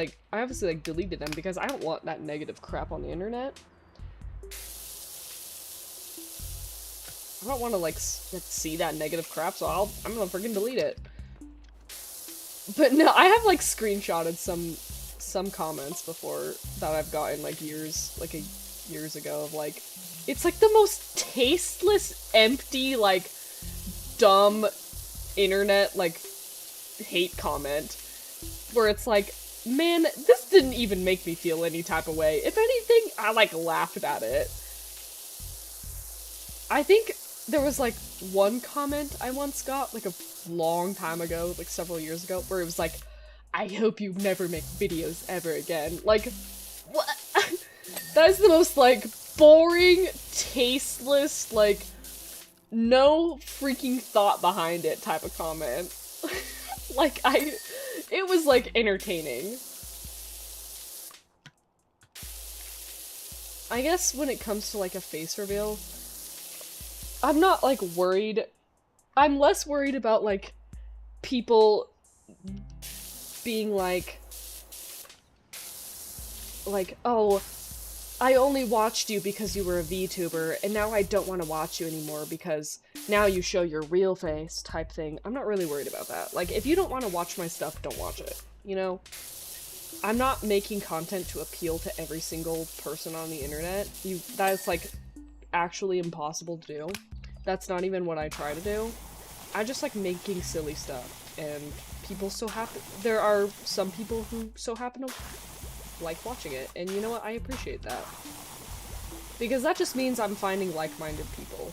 deleted them because I don't want that negative crap on the internet. I don't want to, like, see that negative crap, so I'm gonna freaking delete it. But no, I have, like, screenshotted some comments before that I've gotten, like, years ago of, like, it's, like, the most tasteless, empty, like, dumb internet, like, hate comment. Where it's like, man, this didn't even make me feel any type of way. If anything, I, like, laughed at it. I think there was, like, one comment I once got, like, a long time ago, like, several years ago, where it was like, I hope you never make videos ever again. Like, what? That is the most, like, boring, tasteless, like, no freaking thought behind it type of comment. Like, it was, like, entertaining. I guess when it comes to, like, a face reveal, I'm not, like, worried. I'm less worried about, like, people being like, oh, I only watched you because you were a VTuber, and now I don't want to watch you anymore because now you show your real face type thing. I'm not really worried about that. Like, if you don't want to watch my stuff, don't watch it, you know? I'm not making content to appeal to every single person on the internet. That is, like, actually impossible to do. That's not even what I try to do. I just like making silly stuff, and people so happen- there are some people who so happen to like watching it, and you know what, I appreciate that. Because that just means I'm finding like-minded people.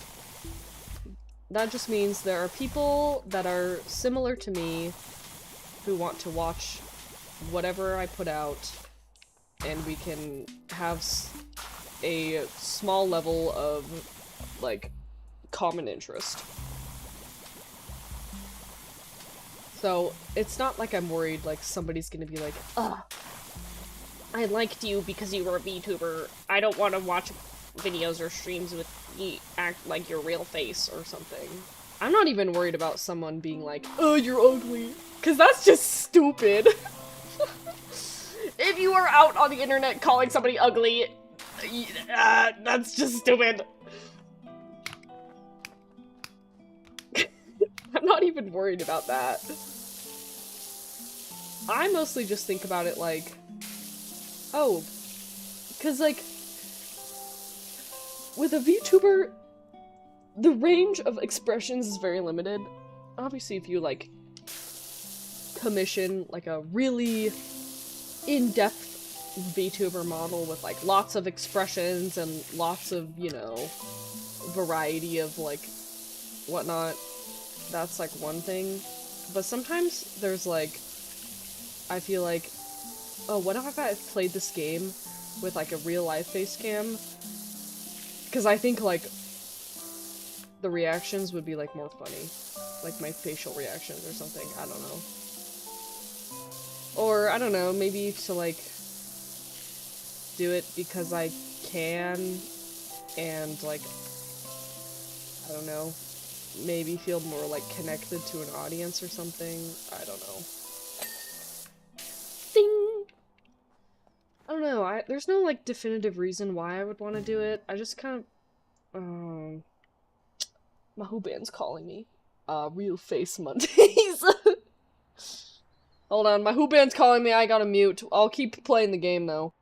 That just means there are people that are similar to me who want to watch whatever I put out, and we can have a small level of, like, common interest. So, it's not like I'm worried, like, somebody's gonna be like, ugh, I liked you because you were a VTuber. I don't want to watch videos or streams with you act like your real face or something. I'm not even worried about someone being like, oh, you're ugly. Because that's just stupid. If you are out on the internet calling somebody ugly, that's just stupid. I'm not even worried about that. I mostly just think about it like, oh, because, like, with a VTuber, the range of expressions is very limited. Obviously, if you, like, commission, like, a really in-depth VTuber model with, like, lots of expressions and lots of, you know, variety of, like, whatnot, that's, like, one thing. But sometimes there's, like, I feel like, oh, what if I played this game with, like, a real-life face cam? Because I think, like, the reactions would be, like, more funny. Like, my facial reactions or something. I don't know. Or, I don't know, maybe to, like, do it because I can, and, like, I don't know, maybe feel more, like, connected to an audience or something. I don't know. Ding! I don't know, there's no, like, definitive reason why I would want to do it. I just kind of, my who band's calling me. Real face Mondays. Hold on, my who band's calling me, I gotta mute. I'll keep playing the game, though.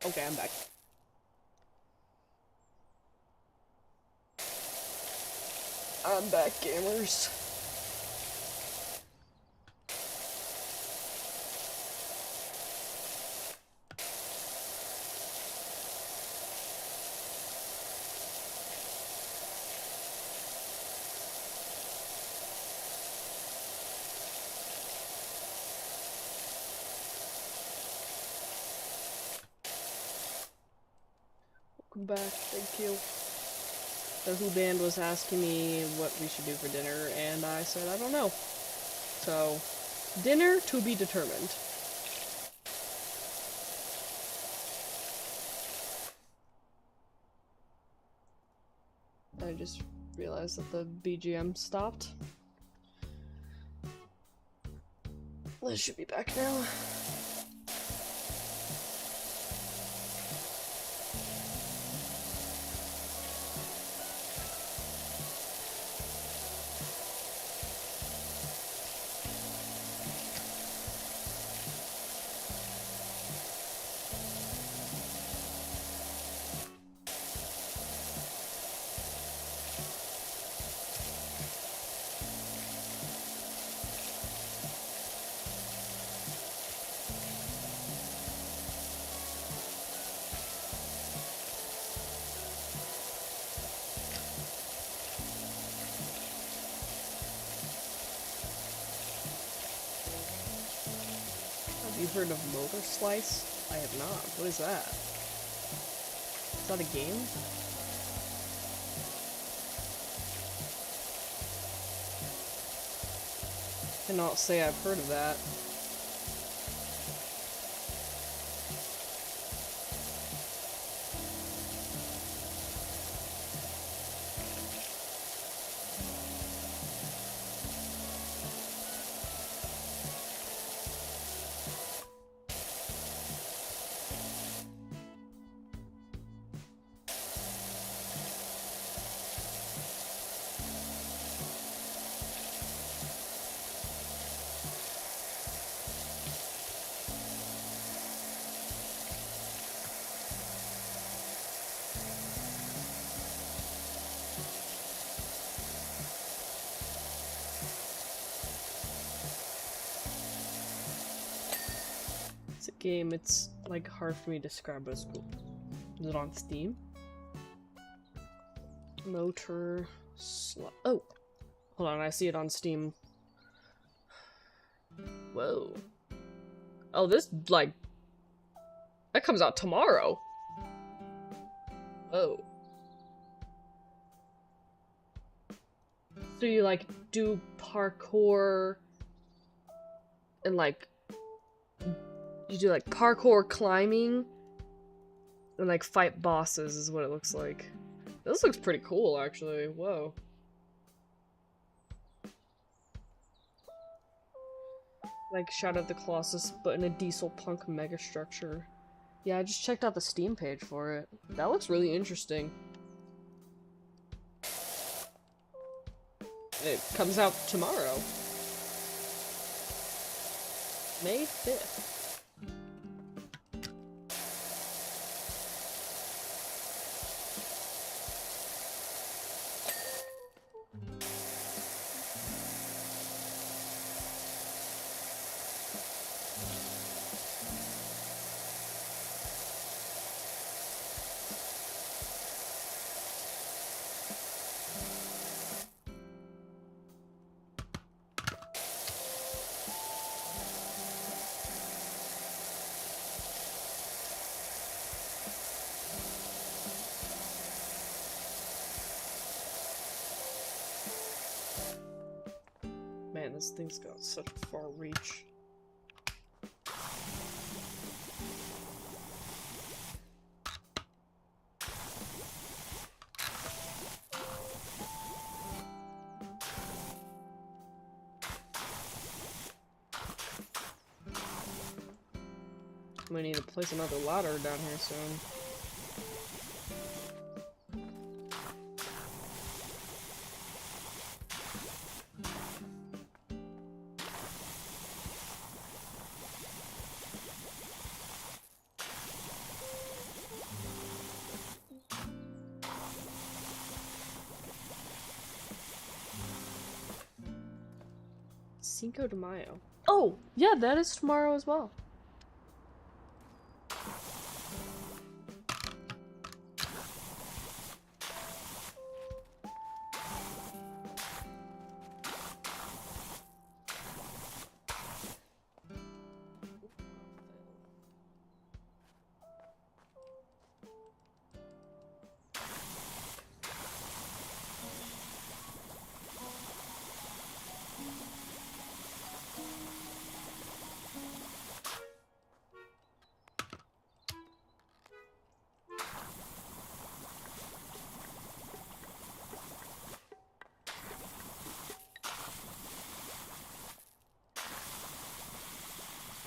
Okay, I'm back. I'm back, gamers. Welcome back, thank you. The Who Band was asking me what we should do for dinner, and I said I don't know. So, dinner to be determined. I just realized that the BGM stopped. Liz should be back now. Have you heard of Motor Slice? I have not. What is that? Is that a game? Cannot say I've heard of that. It's a game, it's like hard for me to describe, but it's cool. Is it on Steam? Motor oh! Hold on, I see it on Steam. Whoa. Oh, this, like, that comes out tomorrow. Whoa. So you, like, do parkour and, like, you do, like, parkour climbing and, like, fight bosses is what it looks like. This looks pretty cool, actually. Whoa. Like Shadow of the Colossus, but in a diesel punk megastructure. Yeah, I just checked out the Steam page for it. That looks really interesting. It comes out tomorrow. May 5th. Man, this thing's got such a far reach. I'm gonna need to place another ladder down here soon. Cinco de Mayo. Oh, yeah, that is tomorrow as well.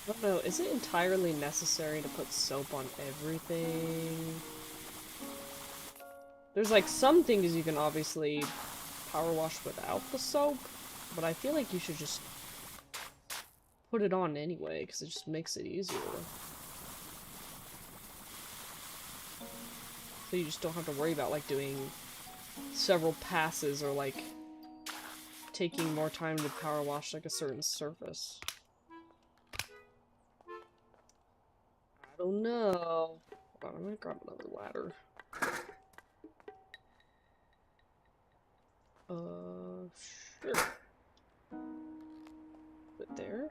I don't know, is it entirely necessary to put soap on everything? There's like some things you can obviously power wash without the soap, but I feel like you should just put it on anyway, because it just makes it easier. So you just don't have to worry about like doing several passes or like taking more time to power wash like a certain surface. I don't know. Hold on, I'm gonna grab another ladder. Sure. Put there.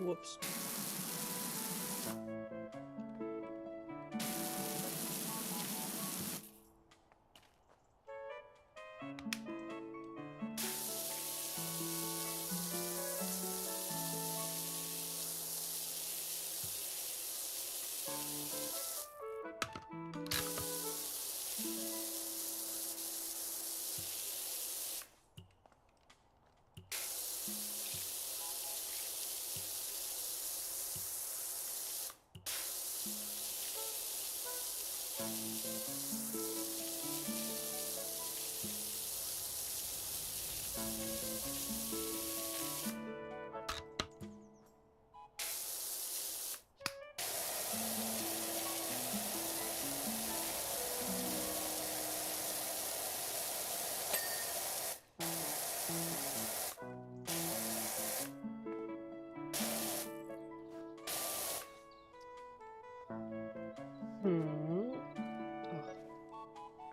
Whoops.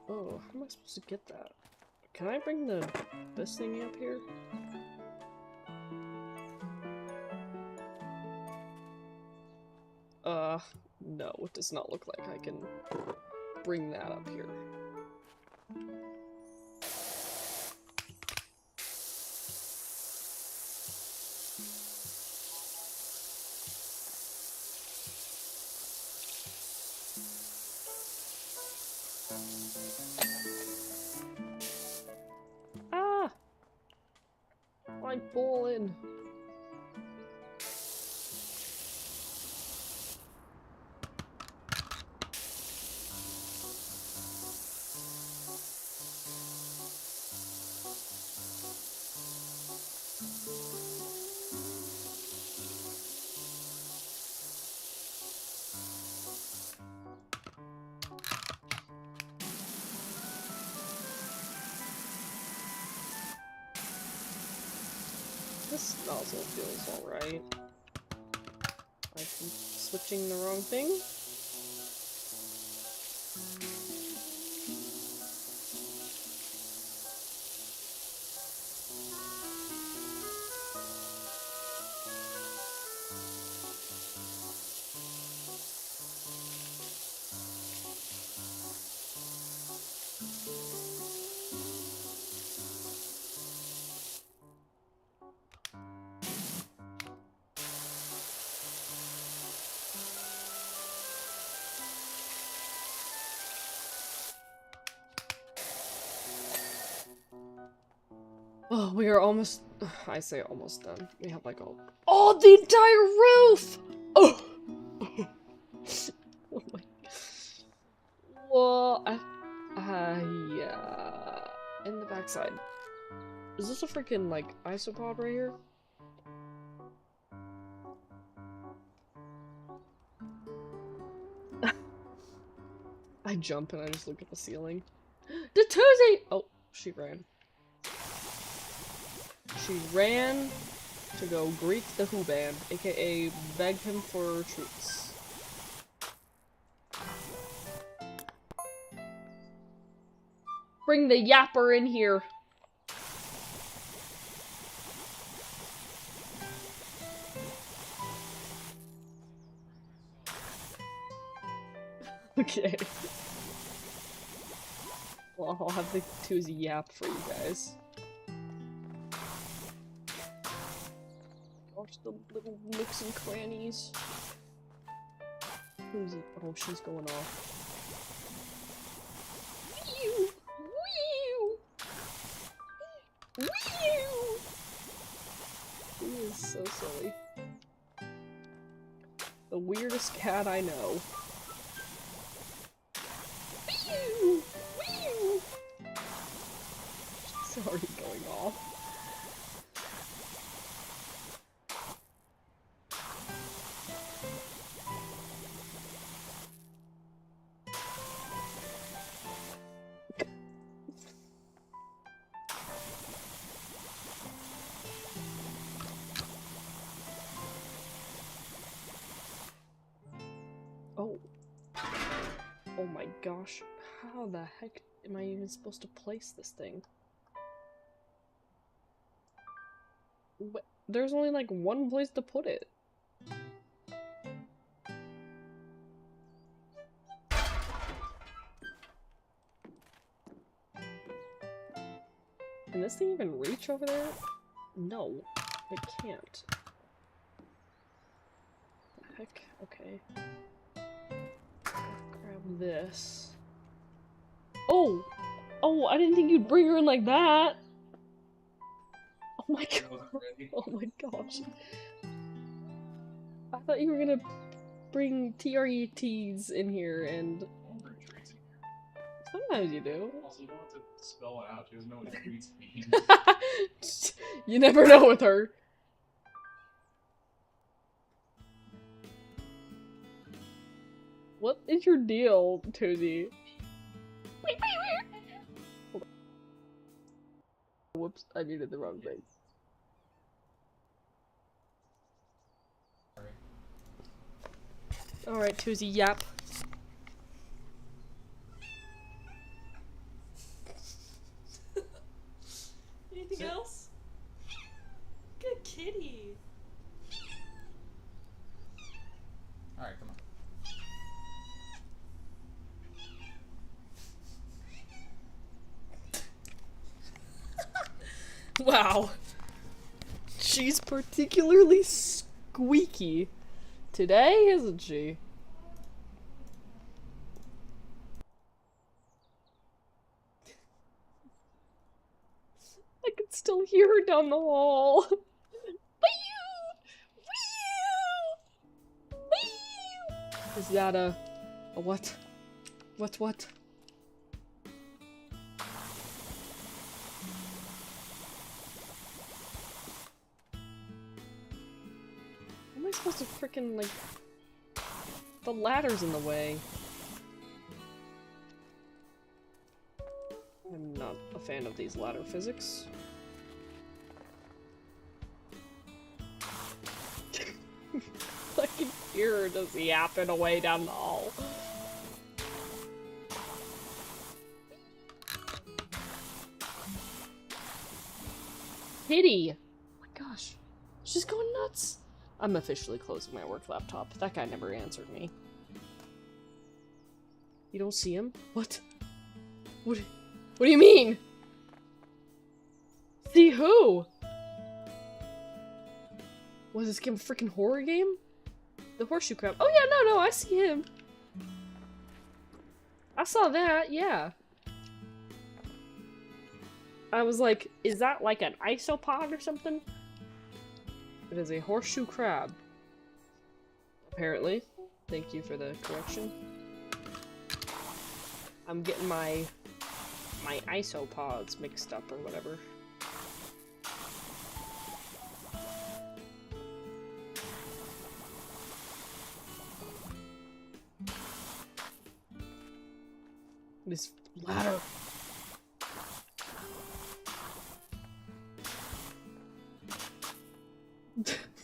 Oh, how am I supposed to get that? Can I bring this thingy up here? No, it does not look like I can bring that up here. Ah! I'm falling. This nozzle feels alright. I'm switching the wrong thing. Oh, we are almost. I say almost done. We have like oh, the entire roof! Oh! Oh my. Well, yeah. In the backside. Is this a freaking, like, isopod right here? I jump and I just look at the ceiling. The Tuesday! Oh, she ran. She ran to go greet the Who Band, aka beg him for treats. Bring the yapper in here. Okay. Well, I'll have the Tuesday yap for you guys. Gosh, the little nooks and crannies. Tuesday. Oh, she's going off. He is so silly. The weirdest cat I know. She's already going off. Oh. Oh my gosh. How the heck am I even supposed to place this thing? What? There's only like one place to put it. Can this thing even reach over there? No, it can't. Heck, okay. Grab this. Oh! Oh, I didn't think you'd bring her in like that! Oh my god. Oh my gosh. I thought you were gonna bring TRETs in here and... Sometimes you do. Also, you don't have to spell it out, she doesn't know what tweets mean. You never know with her. What is your deal, Tozy? Whoops, I muted the wrong thing. Alright, Tozy, yap. Anything else? Good kitty. Alright, come on. Wow. She's particularly squeaky today, isn't she? I can still hear her down the hall. Is that a what? What? How am I supposed to frickin' like... The ladder's in the way. I'm not a fan of these ladder physics. I can hear her just yapping away down the hall. Kitty! Oh my gosh. She's going nuts. I'm officially closing my work laptop. That guy never answered me. You don't see him? What? What do you mean? See who? Was this game a freaking horror game? The horseshoe crab. Oh yeah, no, I see him. I saw that, yeah. I was like, is that like an isopod or something? It is a horseshoe crab. Apparently. Thank you for the correction. I'm getting my isopods mixed up or whatever. This ladder.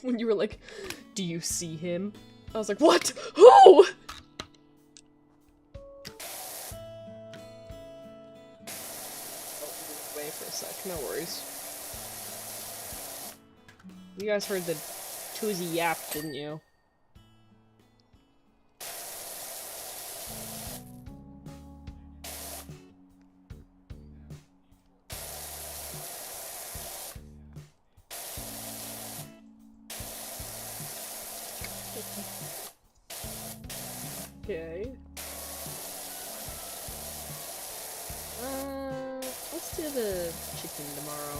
When you were like, do you see him? I was like, what? Who? Wait for a sec, no worries. You guys heard the Toozy yap, didn't you? Okay. Let's do the chicken tomorrow.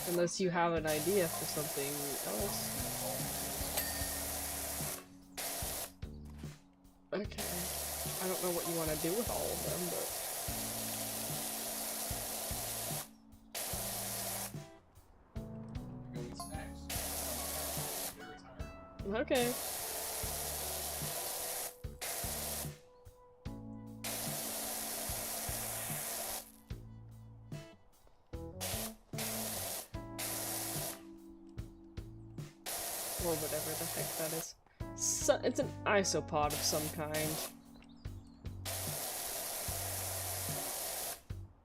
Unless you have an idea for something else. Okay. I don't know what you want to do with all of them, Go eat snacks. Very tired. but... Okay. Or whatever the heck that is. So, it's an isopod of some kind.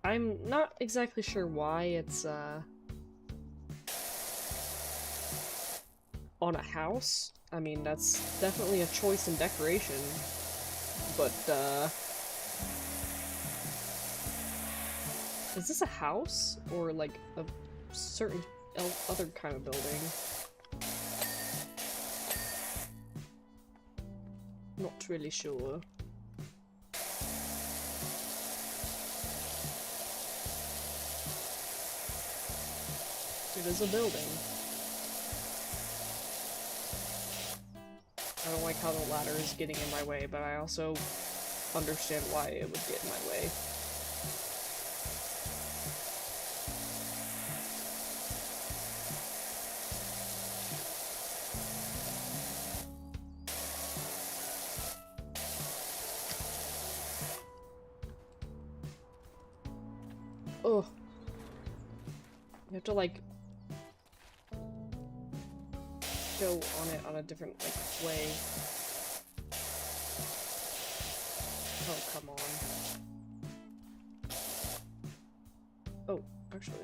I'm not exactly sure why it's, on a house. I mean, that's definitely a choice in decoration. But, is this a house? Or, like, a certain other kind of building? Not really sure. It is a building. I don't like how the ladder is getting in my way, but I also understand why it would get in my way. Oh. You have to, like, go on it on a different, like, way. Oh, come on. Oh, actually.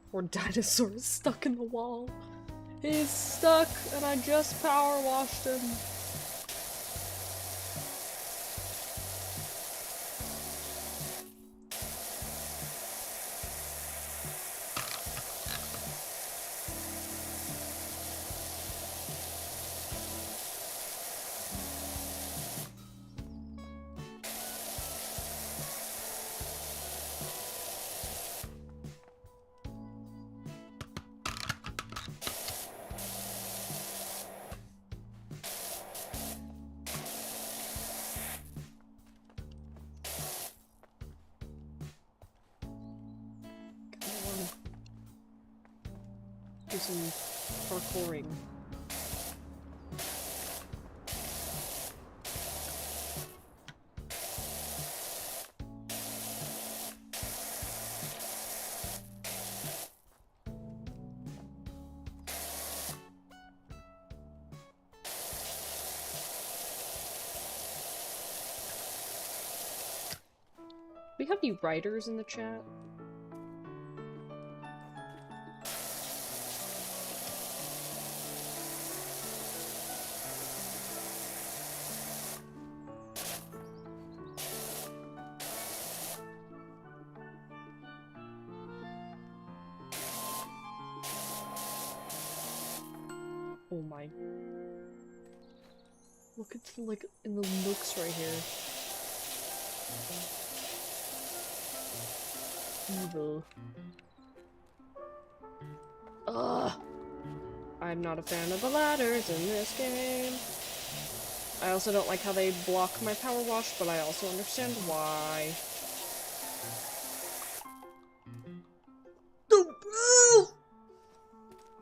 Poor dinosaur is stuck in the wall. He's stuck, and I just power washed him. Do some parkouring. We have any writers in the chat? my... Look at the, like, in the looks right here. Evil. Ugh! I'm not a fan of the ladders in this game. I also don't like how they block my power wash, but I also understand why.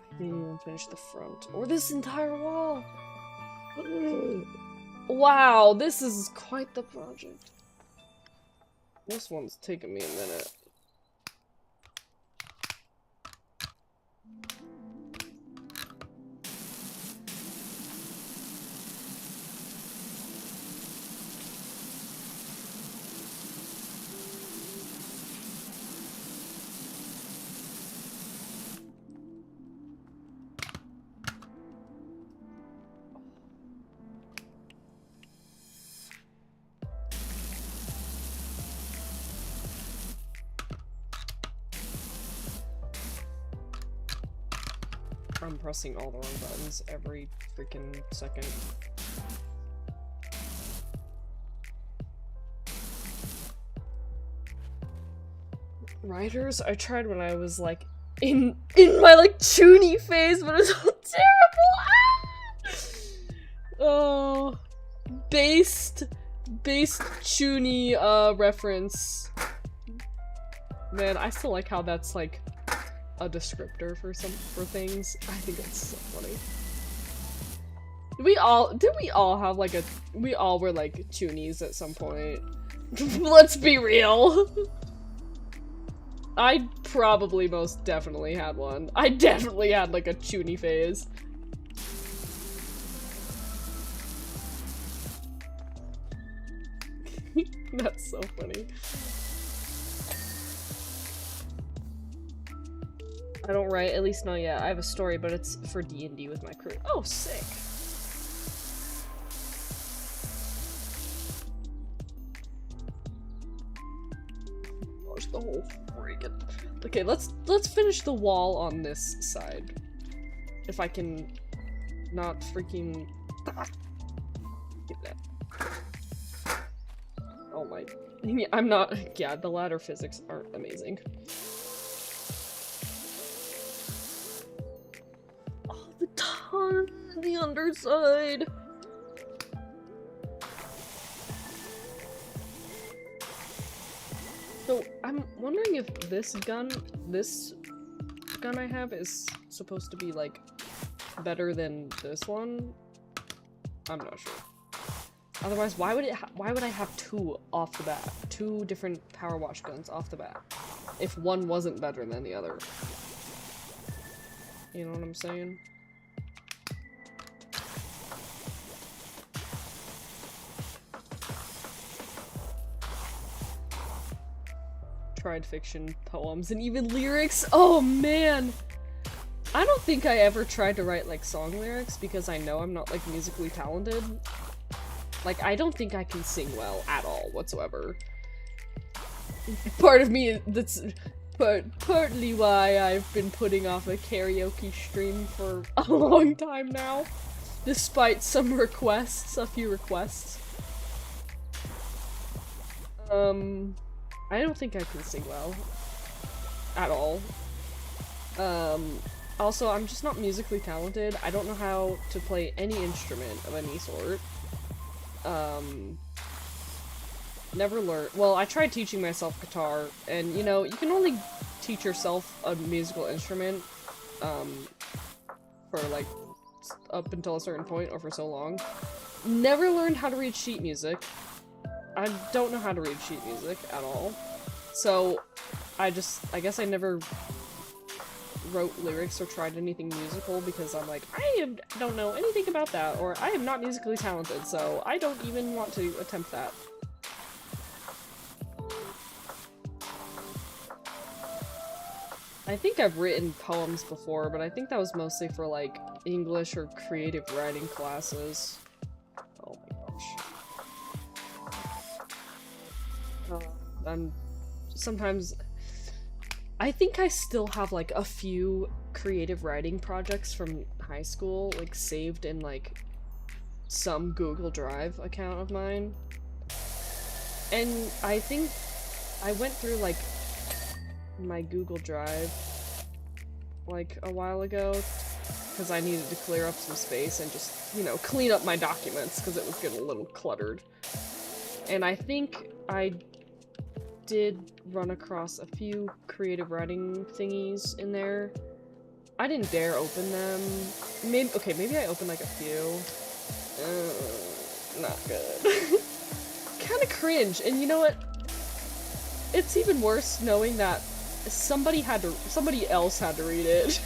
I didn't even finish the front. Or this entire wall! Wow, this is quite the project. This one's taking me a minute. I'm pressing all the wrong buttons every freaking second. Writers, I tried when I was like in my like Chuny phase, but it was so terrible. Oh, based Chuny reference. Man, I still like how that's like a descriptor for things. I think that's so funny. Did we all have like we all were like Chunies at some point? Let's be real. I probably most definitely had one. I definitely had like a Chuny phase. That's so funny. I don't write, at least not yet. I have a story, but it's for D&D with my crew. Oh, sick. Gosh, the whole freaking... Okay, let's finish the wall on this side. If I can not freaking... Get that. Oh my... I'm not... Yeah, the ladder physics aren't amazing. The underside. So I'm wondering if this gun I have is supposed to be like better than this one. I'm not sure. Otherwise, why would I have two off the bat? Two different power wash guns off the bat if one wasn't better than the other. You know what I'm saying? Tried fiction, poems, and even lyrics. Oh man! I don't think I ever tried to write like song lyrics because I know I'm not like musically talented. Like, I don't think I can sing well at all whatsoever. Part of me, that's partly why I've been putting off a karaoke stream for a long time now. Despite some requests, a few requests. I don't think I can sing well. At all. Also, I'm just not musically talented. I don't know how to play any instrument of any sort. Never learned. Well, I tried teaching myself guitar, and you know, you can only teach yourself a musical instrument, for like, up until a certain point, or for so long. Never learned how to read sheet music. I don't know how to read sheet music at all. So, I guess I never wrote lyrics or tried anything musical because I'm like, I don't know anything about that, or I am not musically talented, so I don't even want to attempt that. I think I've written poems before, but I think that was mostly for like English or creative writing classes. Oh my gosh. Sometimes I think I still have like a few creative writing projects from high school, like, saved in, like, some Google Drive account of mine. And I think I went through, like, my Google Drive, like, a while ago, because I needed to clear up some space and just, you know, clean up my documents, because it was getting a little cluttered. And I think I did run across a few creative writing thingies in there. I didn't dare open them. Maybe, okay, maybe I opened like a few. Not good. Kinda cringe, and you know what? It's even worse knowing that somebody else had to read it.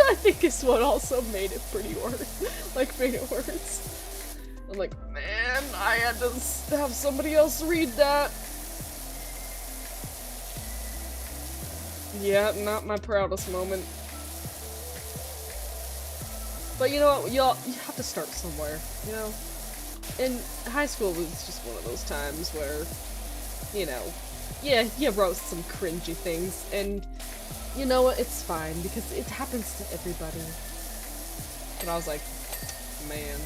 I think is what also made it pretty worse. Like, made it worse. I'm like, man, I had to have somebody else read that. Yeah, not my proudest moment. But you know what, you have to start somewhere, you know? And high school was just one of those times where, you know, yeah, you wrote some cringy things, and you know what, it's fine, because it happens to everybody. And I was like, man,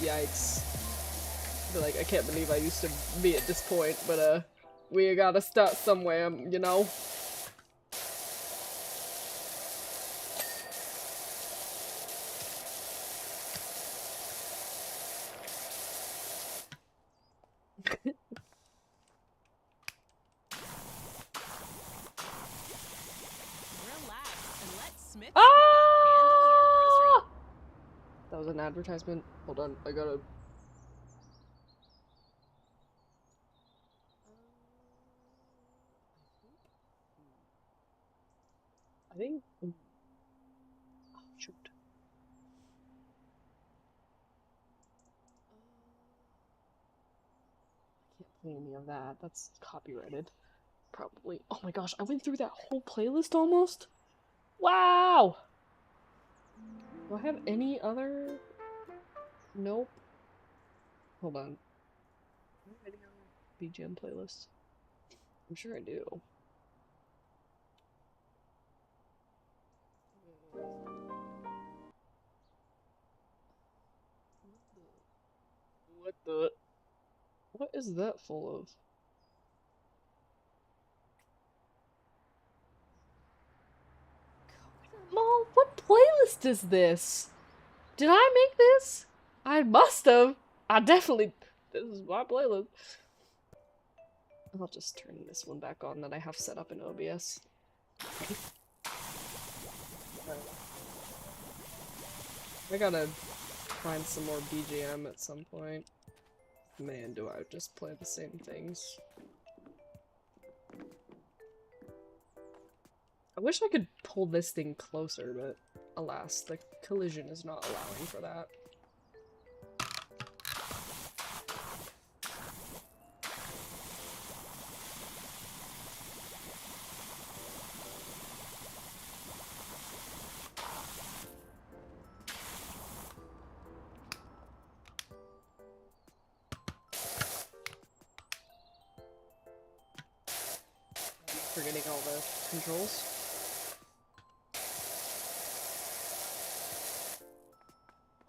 yikes. But like, I can't believe I used to be at this point, but we gotta start somewhere, you know? Ah! That was an advertisement. Hold on, I gotta... I think... Oh, shoot. I can't play any of that. That's copyrighted. Probably. Oh my gosh, I went through that whole playlist almost? Wow! Do I have any other... Nope. Hold on. Do I have any other BGM playlists? I'm sure I do. What the... What is that full of? Mom, what playlist is this? Did I make this? I must have. I definitely... This is my playlist. I'll just turn this one back on that I have set up in OBS. I gotta find some more BGM at some point. Man, do I just play the same things. I wish I could pull this thing closer, but alas, the collision is not allowing for that. Forgetting all the controls.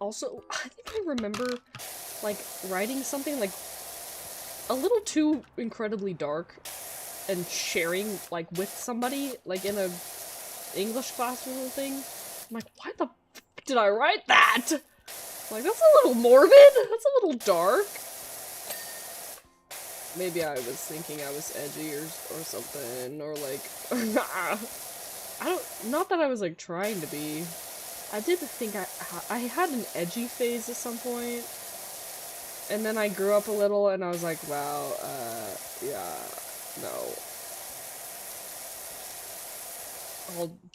Also, I think I remember, like, writing something, like, a little too incredibly dark and sharing, like, with somebody, like, in a English class or something. I'm like, why the f did I write that? Like, that's a little morbid. That's a little dark. Maybe I was thinking I was edgy or something, or like, not that I was like trying to be. I did think I had an edgy phase at some point, and then I grew up a little and I was like, wow, yeah, no.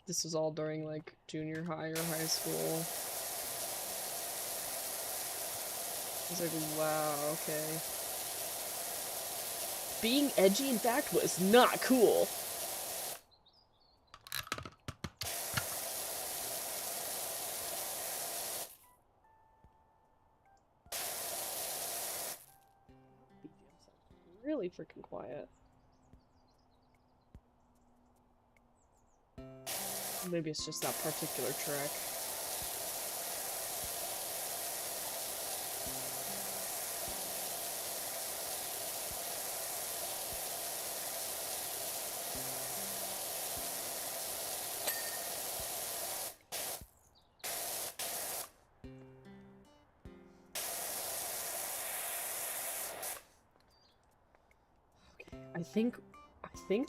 This was all during like junior high or high school. I was like, wow, okay. Being edgy, in fact, was not cool. Really freaking quiet. Maybe it's just that particular track. think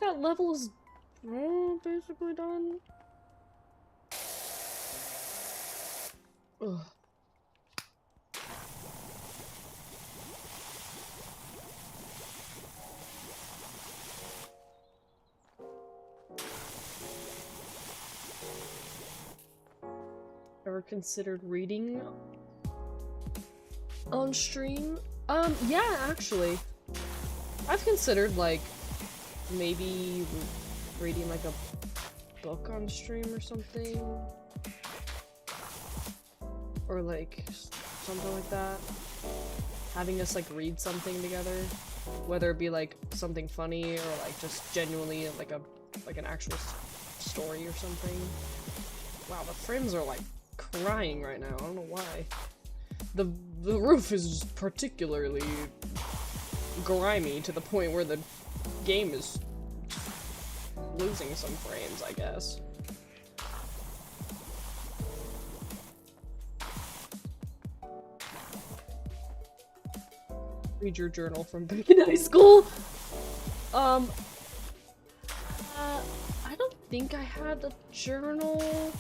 that level is basically done. Ugh. Ever considered reading on stream? Yeah, actually. I've considered, like, maybe reading, like, a book on stream or something. Or, like, something like that. Having us, like, read something together. Whether it be, like, something funny or, like, just genuinely, like, an actual story or something. Wow, the frames are, like, crying right now. I don't know why. The roof is particularly grimy to the point where the game is losing some frames, I guess. Read your journal from back in high school. I don't think I had a journal.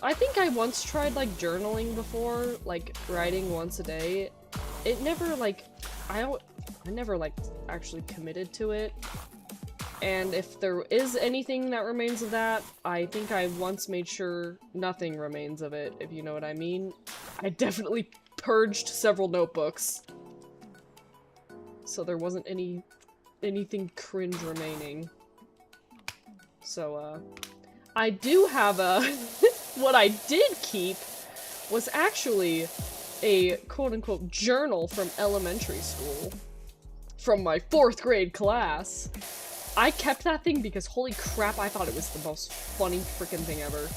I think I once tried, like, journaling before, like, writing once a day. It never, like, I never, like, actually committed to it. And if there is anything that remains of that, I think I once made sure nothing remains of it, if you know what I mean. I definitely purged several notebooks. So there wasn't anything cringe remaining. So, I do have a... What I did keep was actually a quote-unquote journal from elementary school. From my 4th grade class. I kept that thing because holy crap, I thought it was the most funny freaking thing ever.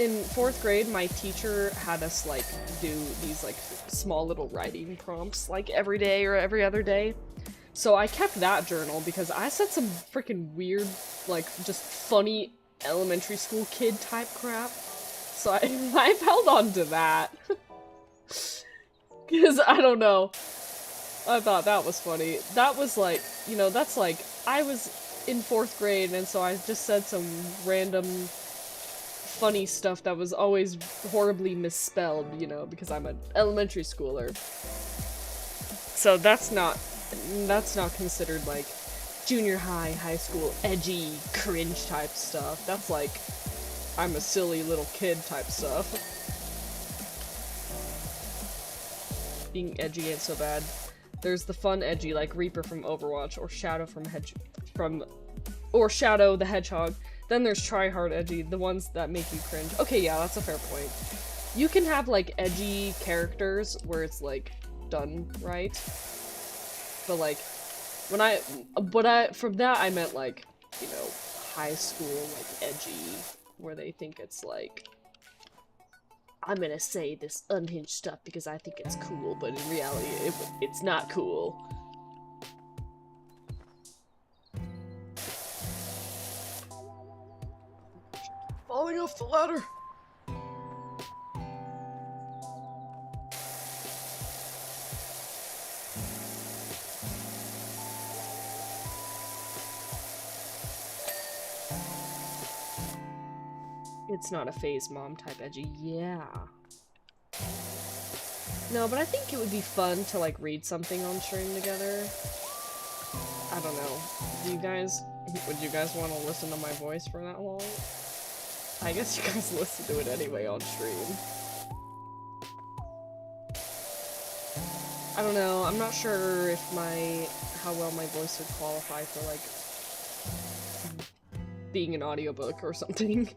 In 4th grade, my teacher had us, like, do these, like, small little writing prompts, like, every day or every other day. So I kept that journal because I said some freaking weird, like, just funny elementary school kid type crap. So I've held on to that. Because, I don't know. I thought that was funny. That was like, you know, that's like, I was in 4th grade and so I just said some random funny stuff that was always horribly misspelled, you know, because I'm an elementary schooler. So that's not considered like junior high, high school, edgy, cringe type stuff. That's like, I'm a silly little kid type stuff. Being edgy ain't so bad. There's the fun edgy, like Reaper from Overwatch, or Shadow Shadow the Hedgehog. Then there's tryhard edgy, the ones that make you cringe. Okay, yeah, that's a fair point. You can have, like, edgy characters where it's, like, done right. But, like, from that I meant, like, you know, high school, like, edgy, where they think it's, like, I'm gonna say this unhinged stuff because I think it's cool, but in reality, it's not cool. Falling off the ladder! It's not a phase mom type edgy, yeah. No, but I think it would be fun to, like, read something on stream together. I don't know. Would you guys want to listen to my voice for that long? I guess you guys listen to it anyway on stream. I don't know, I'm not sure if how well my voice would qualify for, like, being an audiobook or something.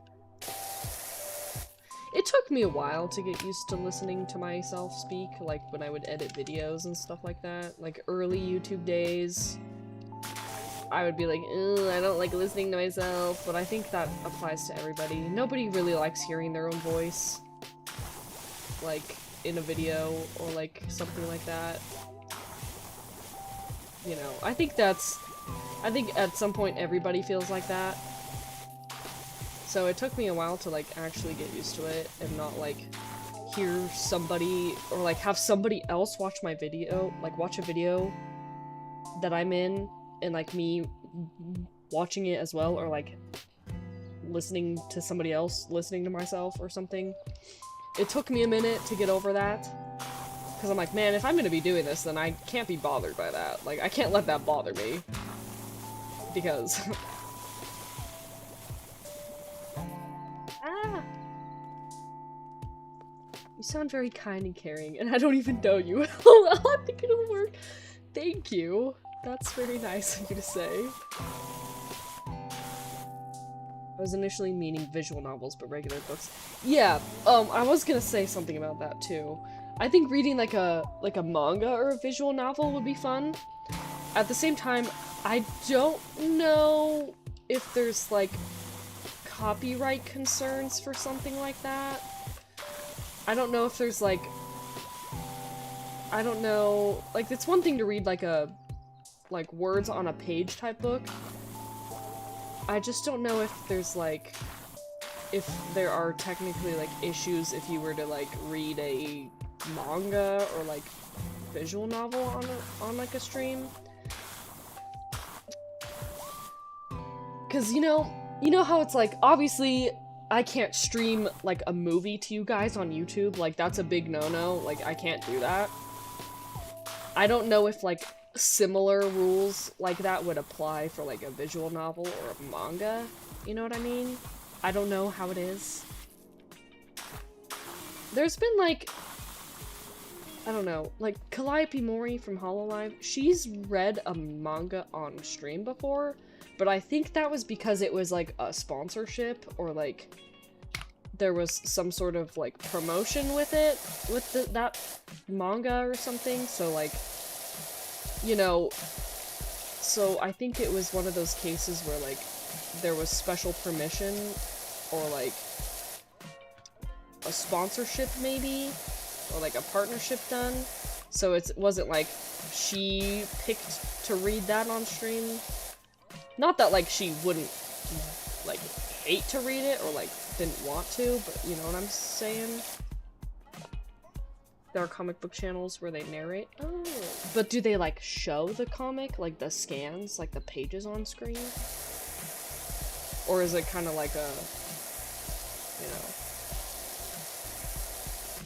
It took me a while to get used to listening to myself speak, like when I would edit videos and stuff like that. Like early YouTube days, I would be like, ugh, I don't like listening to myself, but I think that applies to everybody. Nobody really likes hearing their own voice, like, in a video or like something like that. You know, I think at some point everybody feels like that. So it took me a while to, like, actually get used to it and not, like, hear somebody or, like, have somebody else watch my video, like, watch a video that I'm in, and like me watching it as well, or like listening to somebody else listening to myself or something. It took me a minute to get over that, because I'm like, man, if I'm gonna be doing this, then I can't be bothered by that. Like, I can't let that bother me, because ah, you sound very kind and caring, and I don't even know you. I think it'll work. Thank you. That's very nice of you to say. I was initially meaning visual novels, but regular books. Yeah, I was gonna say something about that too. I think reading like a manga or a visual novel would be fun. At the same time, I don't know if there's like copyright concerns for something like that. I don't know if there's like, I don't know, like it's one thing to read like words on a page type book. I just don't know if there's like, if there are technically like issues if you were to like read a manga or like visual novel on like a stream. Cause you know how it's like, obviously I can't stream like a movie to you guys on YouTube, like that's a big no-no, like I can't do that. I don't know if like similar rules like that would apply for like a visual novel or a manga, you know what I mean? I don't know how it is. There's been like, I don't know, like Calliope Mori from Hololive, she's read a manga on stream before, but I think that was because it was like a sponsorship or like there was some sort of like promotion with it, with that manga or something, so like, you know, so I think it was one of those cases where like there was special permission or like a sponsorship maybe, or like a partnership done, so it wasn't like she picked to read that on stream. Not that like she wouldn't like hate to read it or like didn't want to, but you know what I'm saying? There are comic book channels where they narrate. Oh. But do they like show the comic, like the scans, like the pages on screen? Or is it kind of like a, you know,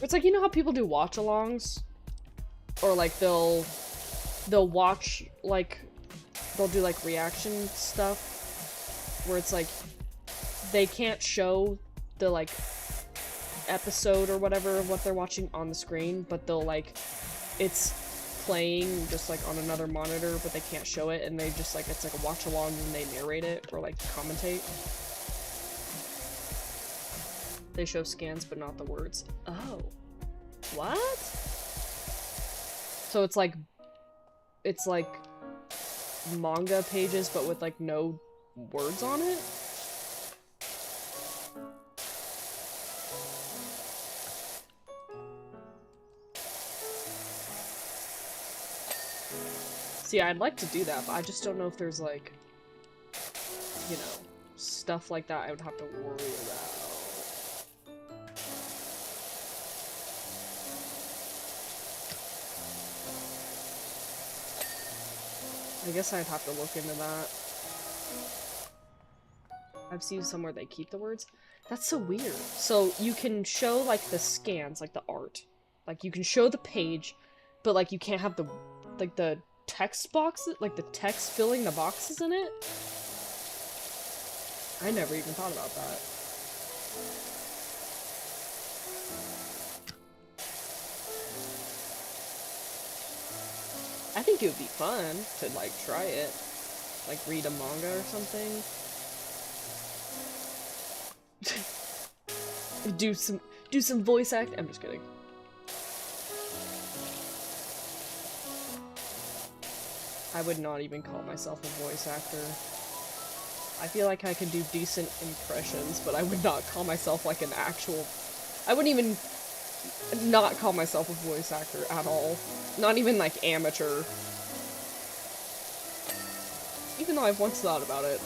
it's like, you know how people do watch-alongs? Or like they'll watch, like, they'll do like reaction stuff where it's like they can't show the like episode or whatever of what they're watching on the screen, but they'll like, it's playing just like on another monitor, but they can't show it, and they just like, it's like a watch along and they narrate it or like commentate. They show scans but not the words. Oh. What? So it's like manga pages but with like no words on it? See, I'd like to do that, but I just don't know if there's like, you know, stuff like that I would have to worry about. I guess I'd have to look into that. I've seen somewhere they keep the words. That's so weird. So you can show like the scans, like the art. Like you can show the page, but like you can't have the, like the text boxes, like the text filling the boxes in it? I never even thought about that. I think it would be fun to like try it. Like read a manga or something. do some voice act. I'm just kidding. I would not even call myself a voice actor. I feel like I can do decent impressions, but I would not call myself like an actual... I wouldn't even not call myself a voice actor at all. Not even like amateur. Even though I've once thought about it.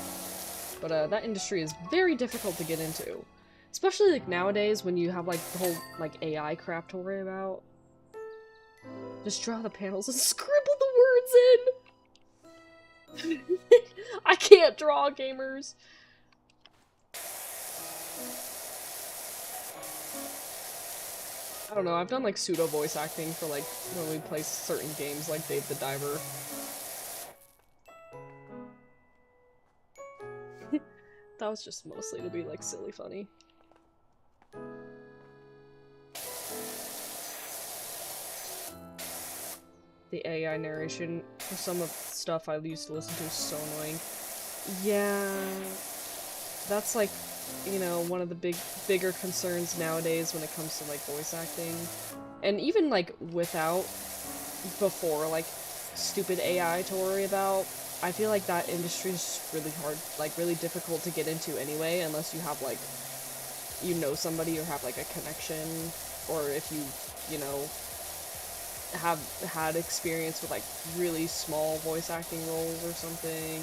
But that industry is very difficult to get into. Especially like nowadays when you have like the whole like AI crap to worry about. Just draw the panels and scribble the words in! I can't draw, gamers. I don't know, I've done like pseudo voice acting for like when we play certain games like Dave the Diver. That was just mostly to be like silly funny. The AI narration for some of the stuff I used to listen to is so annoying. Yeah, that's like, you know, one of the bigger concerns nowadays when it comes to like voice acting. And even like before like stupid AI to worry about, I feel like that industry is just really hard, like really difficult to get into anyway, unless you have like, you know somebody or have like a connection, or if you know, have had experience with like really small voice acting roles or something.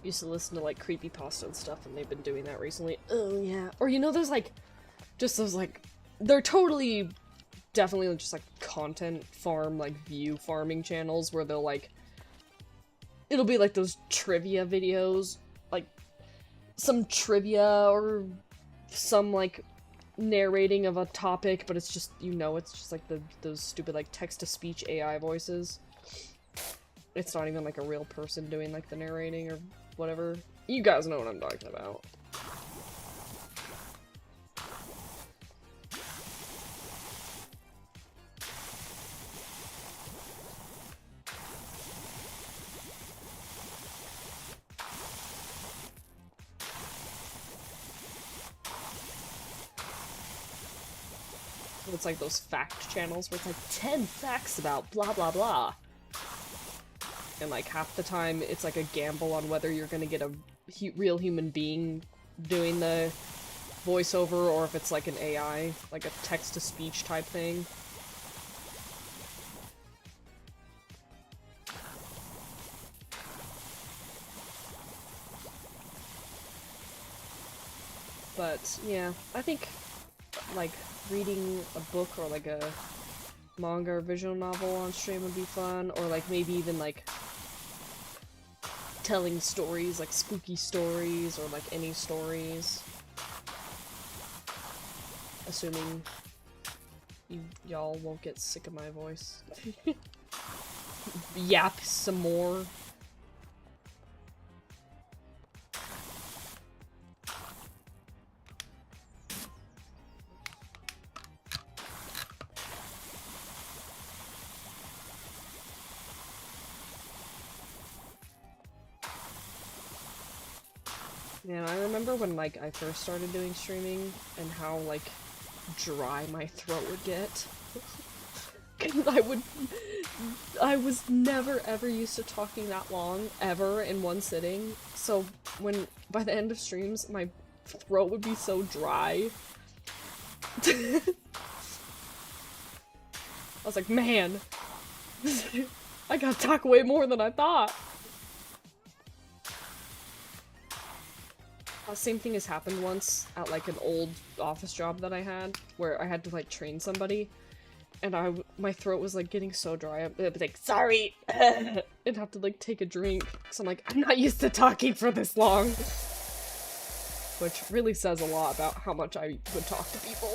Used to listen to like creepypasta and stuff, and they've been doing that recently. Oh yeah. Or you know, there's like just those like, they're totally definitely just like content farm, like view farming channels where they'll like, it'll be like those trivia videos, like some trivia or some like narrating of a topic, but it's just, you know, it's just like those stupid like text-to-speech AI voices. It's not even like a real person doing like the narrating or whatever. You guys know what I'm talking about. It's like those fact channels where it's like 10 facts about blah blah blah. And like half the time it's like a gamble on whether you're gonna get a real human being doing the voiceover or if it's like an AI, like a text-to-speech type thing. But yeah, I think like reading a book or like a manga or visual novel on stream would be fun, or like maybe even like telling stories, like spooky stories or like any stories. Assuming y'all won't get sick of my voice. Yap some more. Man, I remember when, like, I first started doing streaming, and how, like, dry my throat would get. I was never ever used to talking that long, ever, in one sitting, so by the end of streams, my throat would be so dry. I was like, man, I gotta talk way more than I thought. Same thing has happened once at like an old office job that I had, where I had to like train somebody, and my throat was like getting so dry, I'd be like, sorry, and have to like take a drink, because I'm like, I'm not used to talking for this long. Which really says a lot about how much I would talk to people.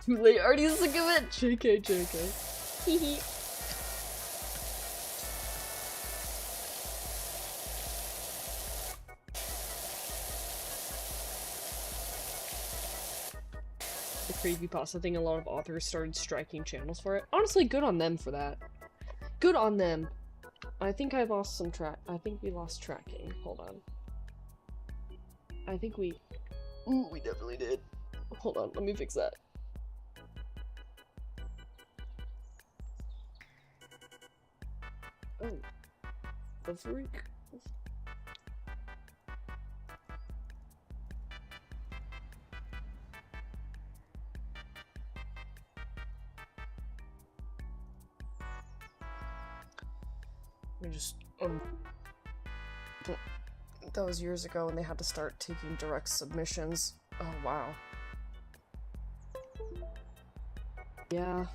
Too late, already sick of it! JK, JK. Hehe. The creepypasta thing, a lot of authors started striking channels for it. Honestly, good on them for that. Good on them. I think I lost some track. I think we lost tracking. Hold on. I think we... Ooh, we definitely did. Hold on, let me fix that. Oh. The freak. We just that was years ago when they had to start taking direct submissions. Oh wow. Yeah.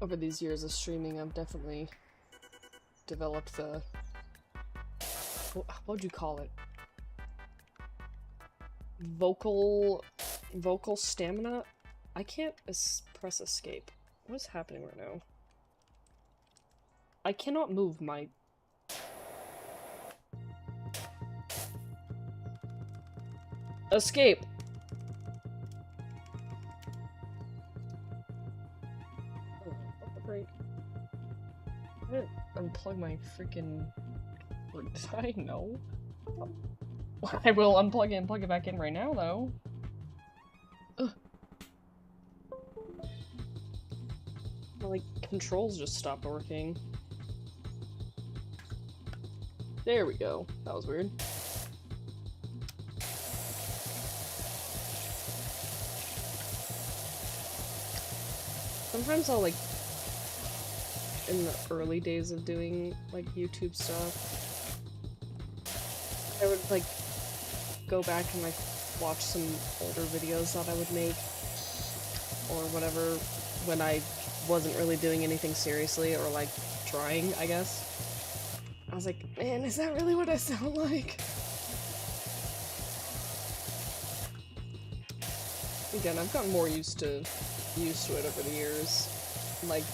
Over these years of streaming, I've definitely developed the... what would you call it? Vocal stamina? I can't press escape. What is happening right now? I cannot move my... Escape! I didn't unplug my freaking... Did I? No. I will unplug it and plug it back in right now, though. Ugh. My, like, controls just stopped working. There we go. That was weird. Sometimes I'll, like, in the early days of doing, like, YouTube stuff, I would, like, go back and, like, watch some older videos that I would make, or whatever, when I wasn't really doing anything seriously, or, like, trying, I guess. I was like, man, is that really what I sound like? Again, I've gotten more used to it over the years. Like,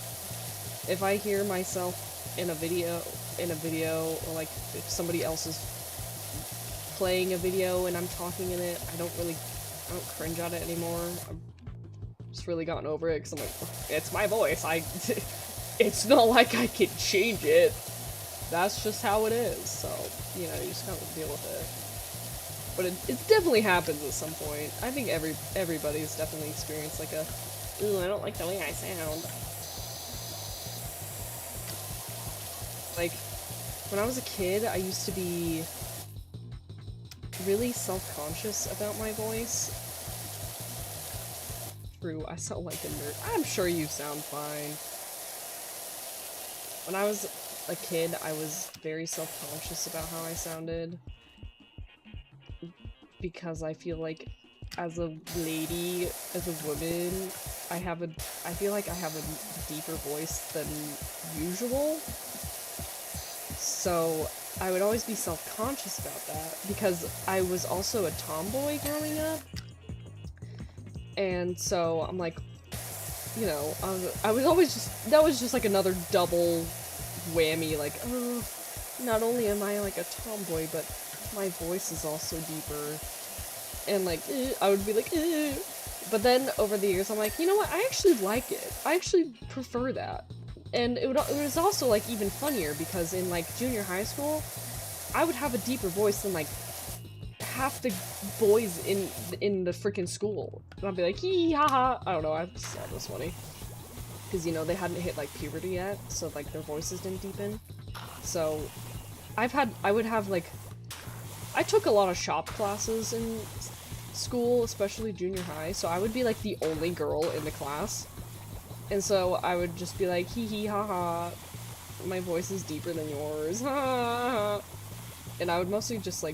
if I hear myself in a video, or like if somebody else is playing a video and I'm talking in it, I don't cringe at it anymore. I've just really gotten over it because I'm like, it's my voice. It's not like I can change it. That's just how it is. So, you know, you just gotta deal with it. But it definitely happens at some point. I think everybody's definitely experienced like a, ooh, I don't like the way I sound. Like, when I was a kid, I used to be really self-conscious about my voice. True, I sound like a nerd. I'm sure you sound fine. When I was a kid, I was very self-conscious about how I sounded. Because I feel like, as a lady, as a woman, I feel like I have a deeper voice than usual. So, I would always be self-conscious about that, because I was also a tomboy growing up. And so, I'm like, you know, I was always just, that was just like another double whammy, like, oh, not only am I like a tomboy, but my voice is also deeper. And like, I would be like, but then over the years, I'm like, you know what, I actually like it. I actually prefer that. And it was also, like, even funnier, because in, like, junior high school, I would have a deeper voice than, like, half the boys in the freaking school. And I'd be like, hee ha ha. I don't know, I just thought it was funny. Because, you know, they hadn't hit, like, puberty yet, so, like, their voices didn't deepen. So, I would have, like, I took a lot of shop classes in school, especially junior high, so I would be, like, the only girl in the class. And so I would just be like, hee hee ha ha, my voice is deeper than yours, ha ha ha. And I would mostly just like,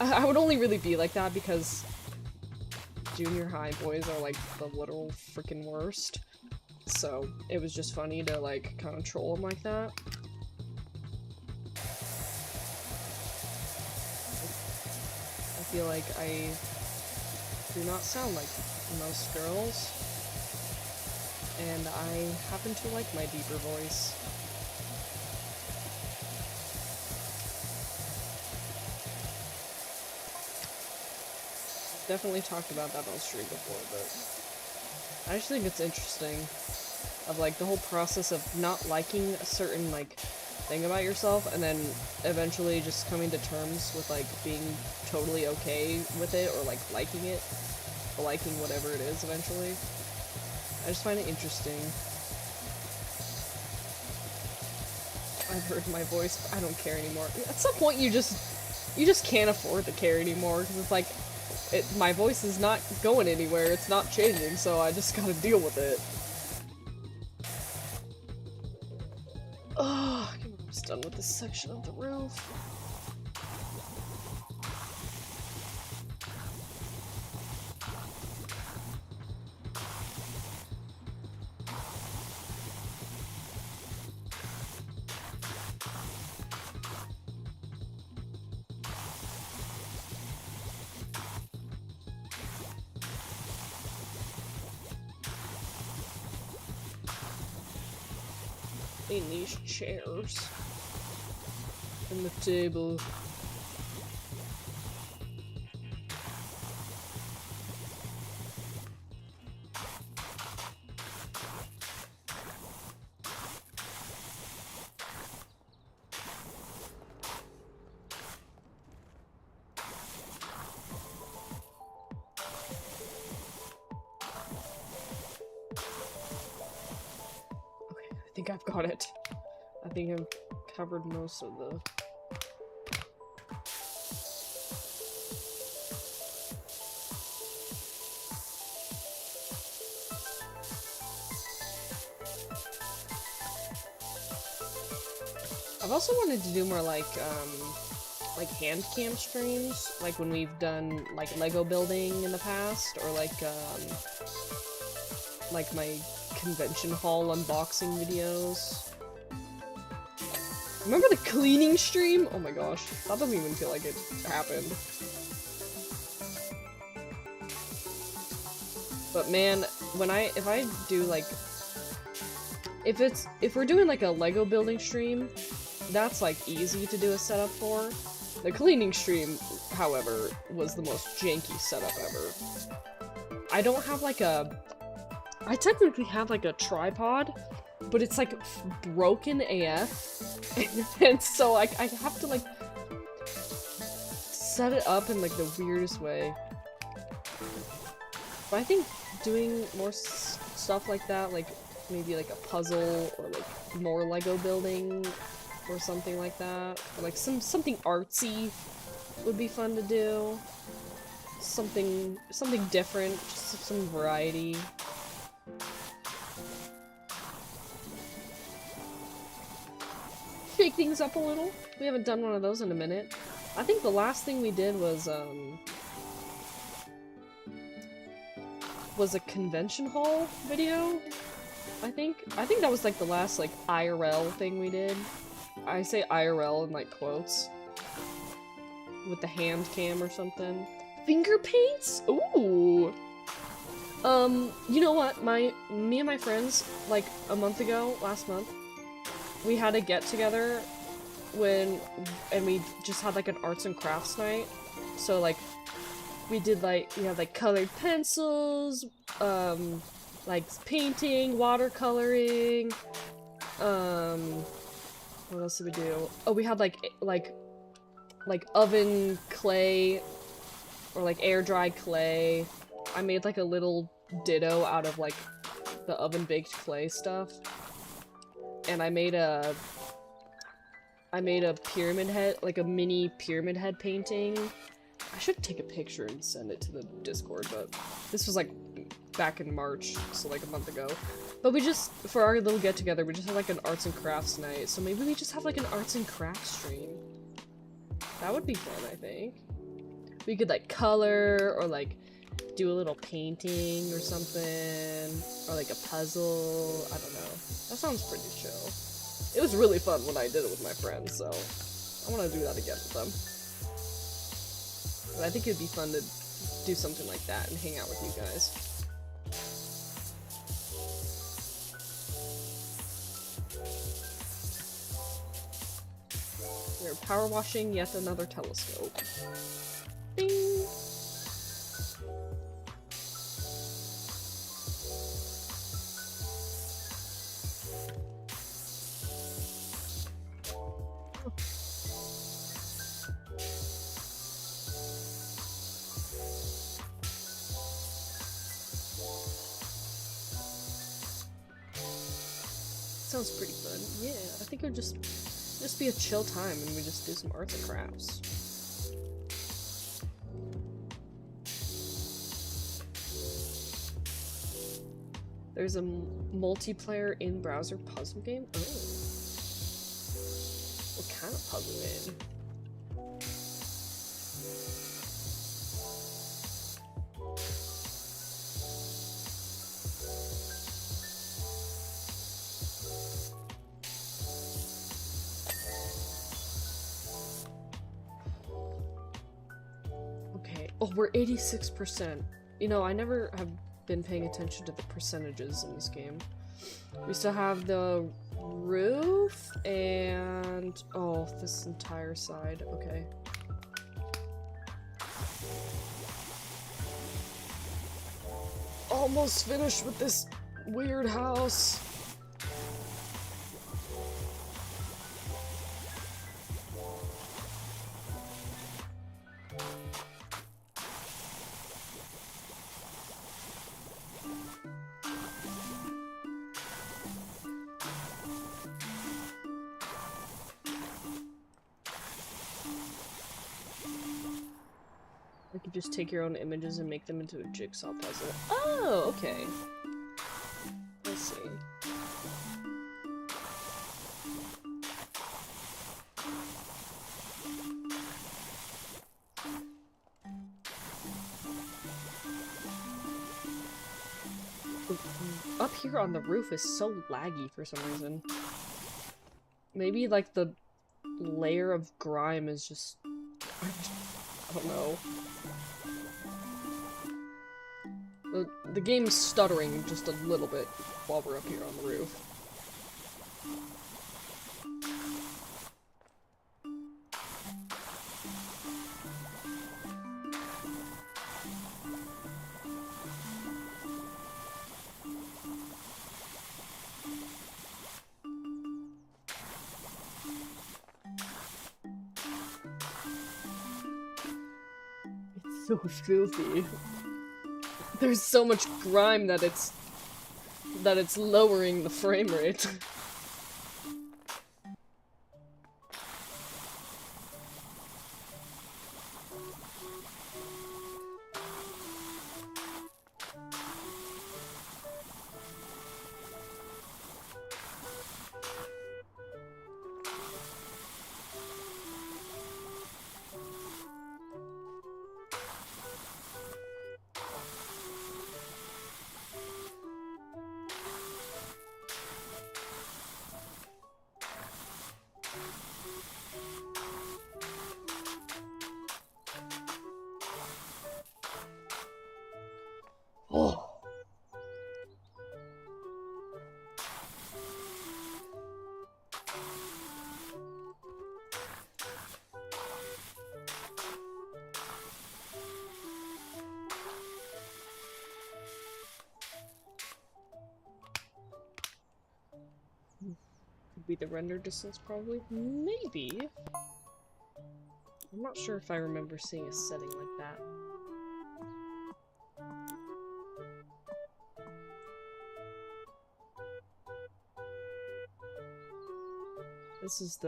I would only really be like that because junior high boys are like the literal freaking worst. So it was just funny to like kind of troll them like that. I feel like I do not sound like most girls. And I happen to like my deeper voice. Definitely talked about that on stream before, but I actually think it's interesting of like the whole process of not liking a certain like thing about yourself and then eventually just coming to terms with like being totally okay with it or like liking it. liking whatever it is eventually. I just find it interesting. I've heard my voice, but I don't care anymore. At some point you just can't afford to care anymore, because it's like, my voice is not going anywhere, it's not changing, so I just gotta deal with it. Oh, I'm almost done with this section of the roof. In these chairs. And the table. I think I've got it. I think I've covered most of the... I've also wanted to do more like hand cam streams, like when we've done like Lego building in the past, or like my convention hall unboxing videos. Remember the cleaning stream? Oh my gosh, that doesn't even feel like it happened. But man, if I do like, if we're doing like a Lego building stream, that's like easy to do a setup for. The cleaning stream, however, was the most janky setup ever. I don't have like I technically have like a tripod, but it's like broken AF, and so I have to like set it up in like the weirdest way. But I think doing more stuff like that, like maybe like a puzzle or like more Lego building or something like that, or like something artsy would be fun to do. Something different, just some variety. Shake things up a little. We haven't done one of those in a minute. I think the last thing we did was a convention hall video. I think that was like the last like IRL thing we did. I say IRL in like quotes. With the hand cam or something. Finger paints? Ooh! You know what? Me and my friends, like a month ago, last month, we had a get together and we just had like an arts and crafts night. So like, we had like colored pencils, like painting, watercoloring, what else did we do? Oh, we had like oven clay, or like air dried clay. I made like a little ditto out of like the oven baked clay stuff. And I made a pyramid head, like a mini pyramid head painting. I should take a picture and send it to the Discord, but this was like back in March, so like a month ago. But we just, for our little get together, we just had like an arts and crafts night, so maybe we just have like an arts and crafts stream. That would be fun, I think. We could like color, or like do a little painting or something, or like a puzzle, I don't know. That sounds pretty chill. It was really fun when I did it with my friends, so I want to do that again with them. But I think it'd be fun to do something like that and hang out with you guys. We're power washing yet another telescope. Ding! sounds pretty fun. Yeah, I think it would just be a chill time and we just do some arts and crafts. There's a multiplayer in-browser puzzle game? Oh. What kind of puzzle game? Okay. Oh, we're 86%. You know, I never have been paying attention to the percentages in this game. We still have the roof and oh, this entire side. Okay. Almost finished with this weird house. You could just take your own images and make them into a jigsaw puzzle. Oh, okay. Let's see. Up here on the roof is so laggy for some reason. Maybe like the layer of grime is just... I don't know. The game's stuttering just a little bit while we're up here on the roof. It's so filthy. There's so much grime that it's lowering the frame rate. Oh. Could be the render distance, probably. Maybe. I'm not sure if I remember seeing a setting like that. This is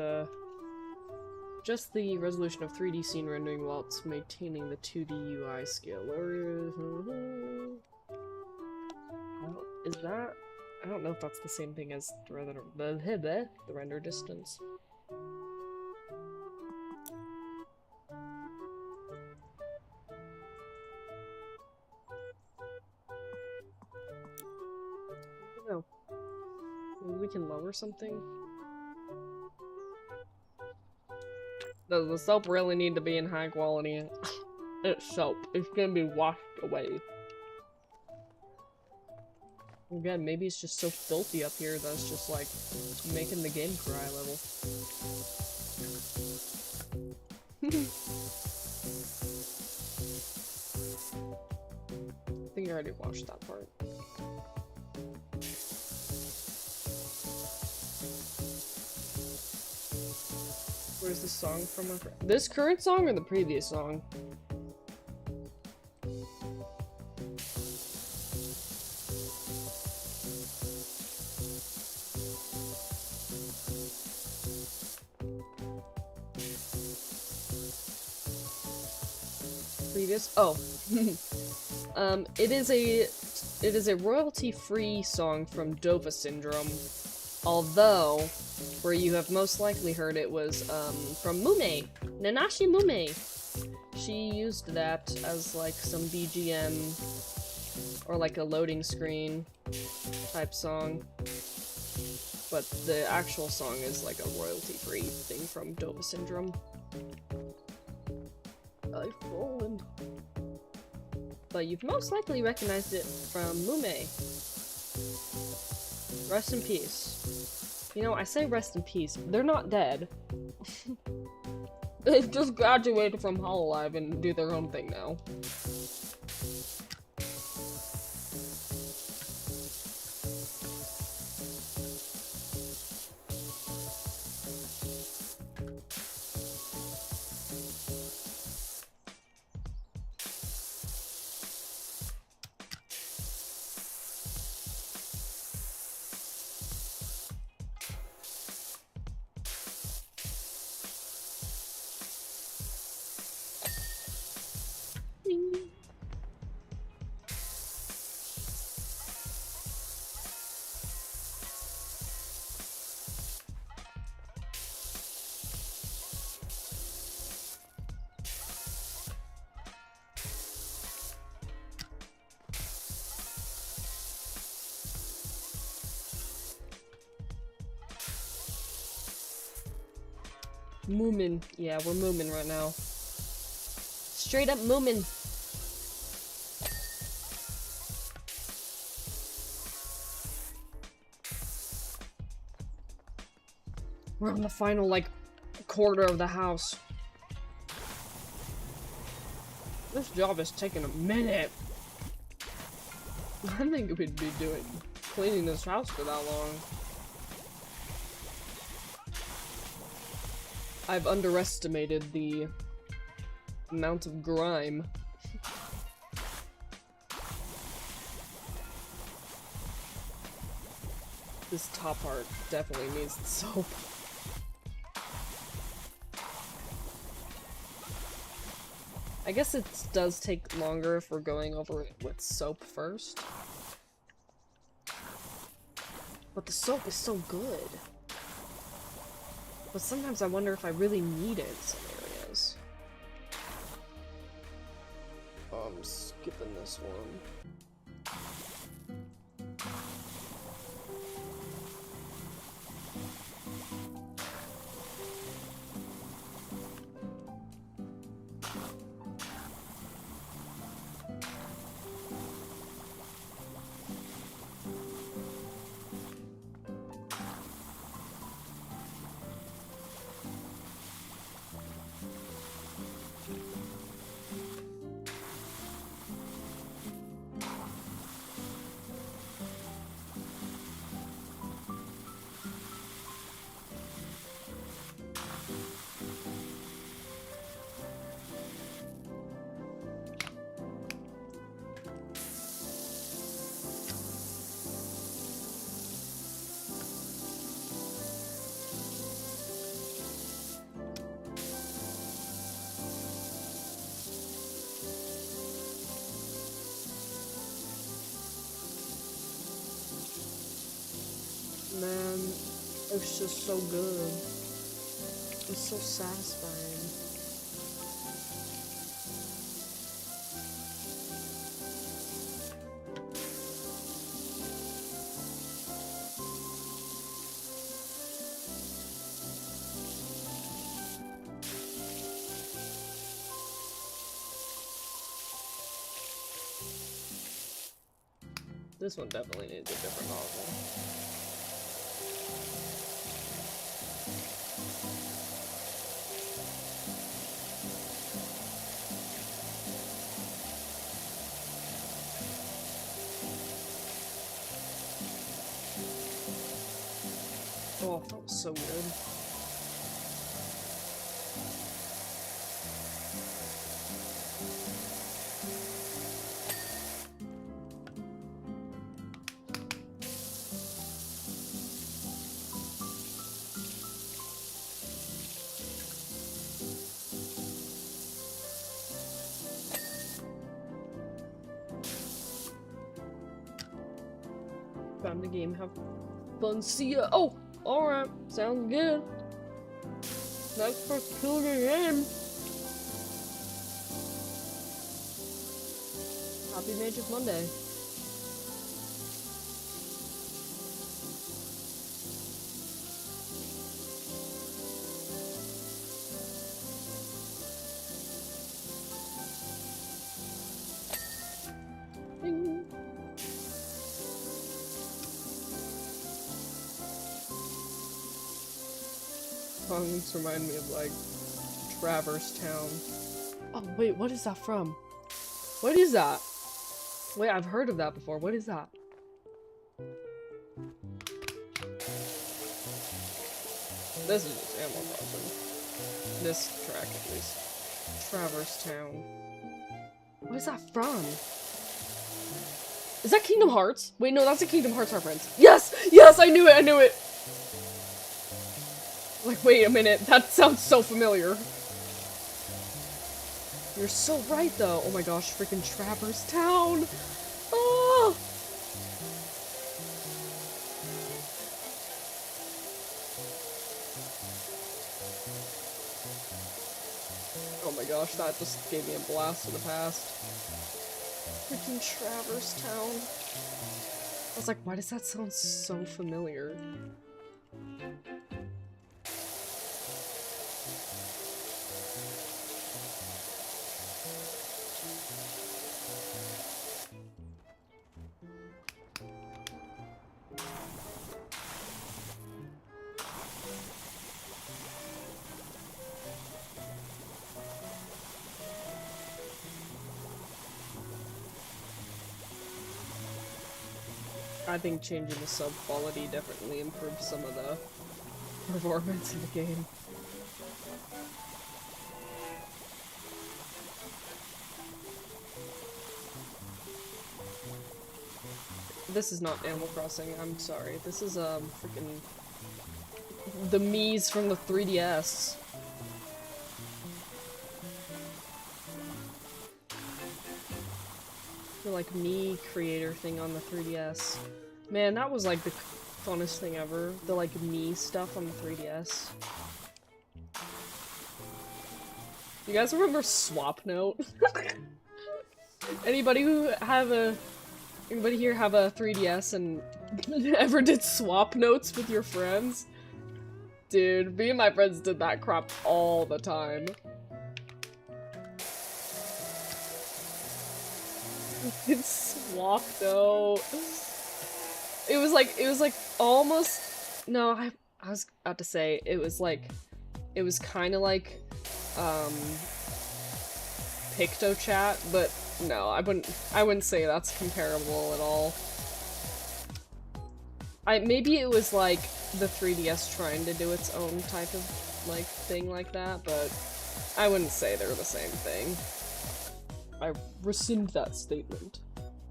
just the resolution of 3D scene rendering while it's maintaining the 2D UI scale. Is that? I don't know if that's the same thing as the render distance. No. Maybe we can lower something? Does the soap really need to be in high quality? It's soap. It's gonna be washed away. Again, maybe it's just so filthy up here that it's just like making the game cry level. I think I already watched that part. Where's the song from? This current song or the previous song? previous. Oh, it is a royalty-free song from Dova Syndrome. Although, where you have most likely heard it was from Mume, Nanashi Mume. She used that as like some BGM or like a loading screen type song. But the actual song is like a royalty-free thing from Dova Syndrome. I've fallen. But you've most likely recognized it from Mume. Rest in peace. You know, I say rest in peace. They're not dead. They've just graduated from Hololive and do their own thing now. Moomin. Yeah, we're moomin right now. Straight up moomin. We're on the final, like, quarter of the house. This job is taking a minute. I didn't think we'd be cleaning this house for that long. I've underestimated the amount of grime. This top part definitely needs soap. I guess it does take longer if we're going over it with soap first. But the soap is so good. But sometimes I wonder if I really need it in some areas. I'm skipping this one. Man, it's just so good. It's so satisfying. This one definitely needs a different nozzle. Oh, that was so good. Found the game, have fun, see ya. Oh, alright, sounds good. Thanks for tuning in. Happy Magic Monday. Ding. Songs remind me of like Traverse Town. Oh wait, what is that from? What is that? Wait, I've heard of that before. What is that? This is just Animal Crossing. This track at least. Traverse Town. What is that from? Is that Kingdom Hearts? Wait, no, that's a Kingdom Hearts reference. Yes! Yes, I knew it, I knew it! Like, wait a minute, that sounds so familiar. You're so right, though. Oh my gosh, freaking Traverse Town! Oh! Oh my gosh, that just gave me a blast in the past. Freaking Traverse Town. I was like, why does that sound so familiar? I think changing the sub quality definitely improves some of the performance of the game. This is not Animal Crossing, I'm sorry. This is, freaking... the Mii's from the 3DS. The, like, Mii creator thing on the 3DS. Man, that was, like, the funnest thing ever. The, like, Mii stuff on the 3DS. You guys remember Swap Note? Anybody here have a 3DS and ever did swap notes with your friends? Dude, me and my friends did that crap all the time. It's swap note. It was like almost, no, I was about to say, it was kinda like, PictoChat, but no, I wouldn't say that's comparable at all. Maybe it was like the 3DS trying to do its own type of like thing like that, but I wouldn't say they're the same thing. I rescind that statement.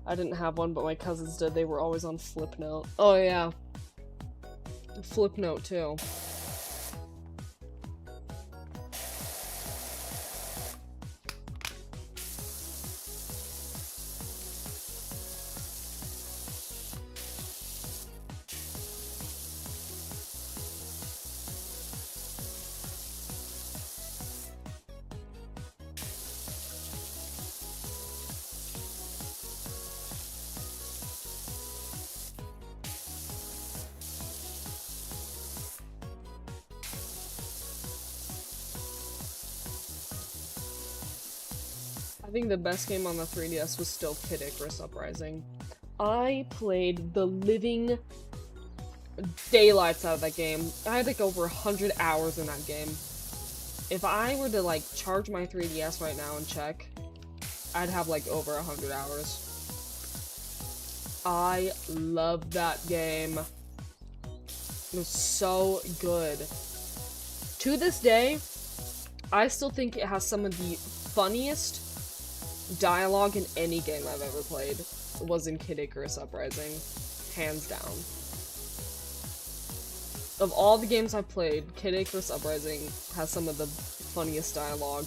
I didn't have one, but my cousins did. They were always on Flipnote. Oh yeah. Flipnote too. I think the best game on the 3DS was still Kid Icarus Uprising. I played the living daylights out of that game. I had like over 100 hours in that game. If I were to like charge my 3DS right now and check, I'd have like over 100 hours. I love that game. It was so good. To this day, I still think it has some of the funniest dialogue in any game I've ever played. Was in Kid Icarus Uprising. Hands down. Of all the games I've played, Kid Icarus Uprising has some of the funniest dialogue.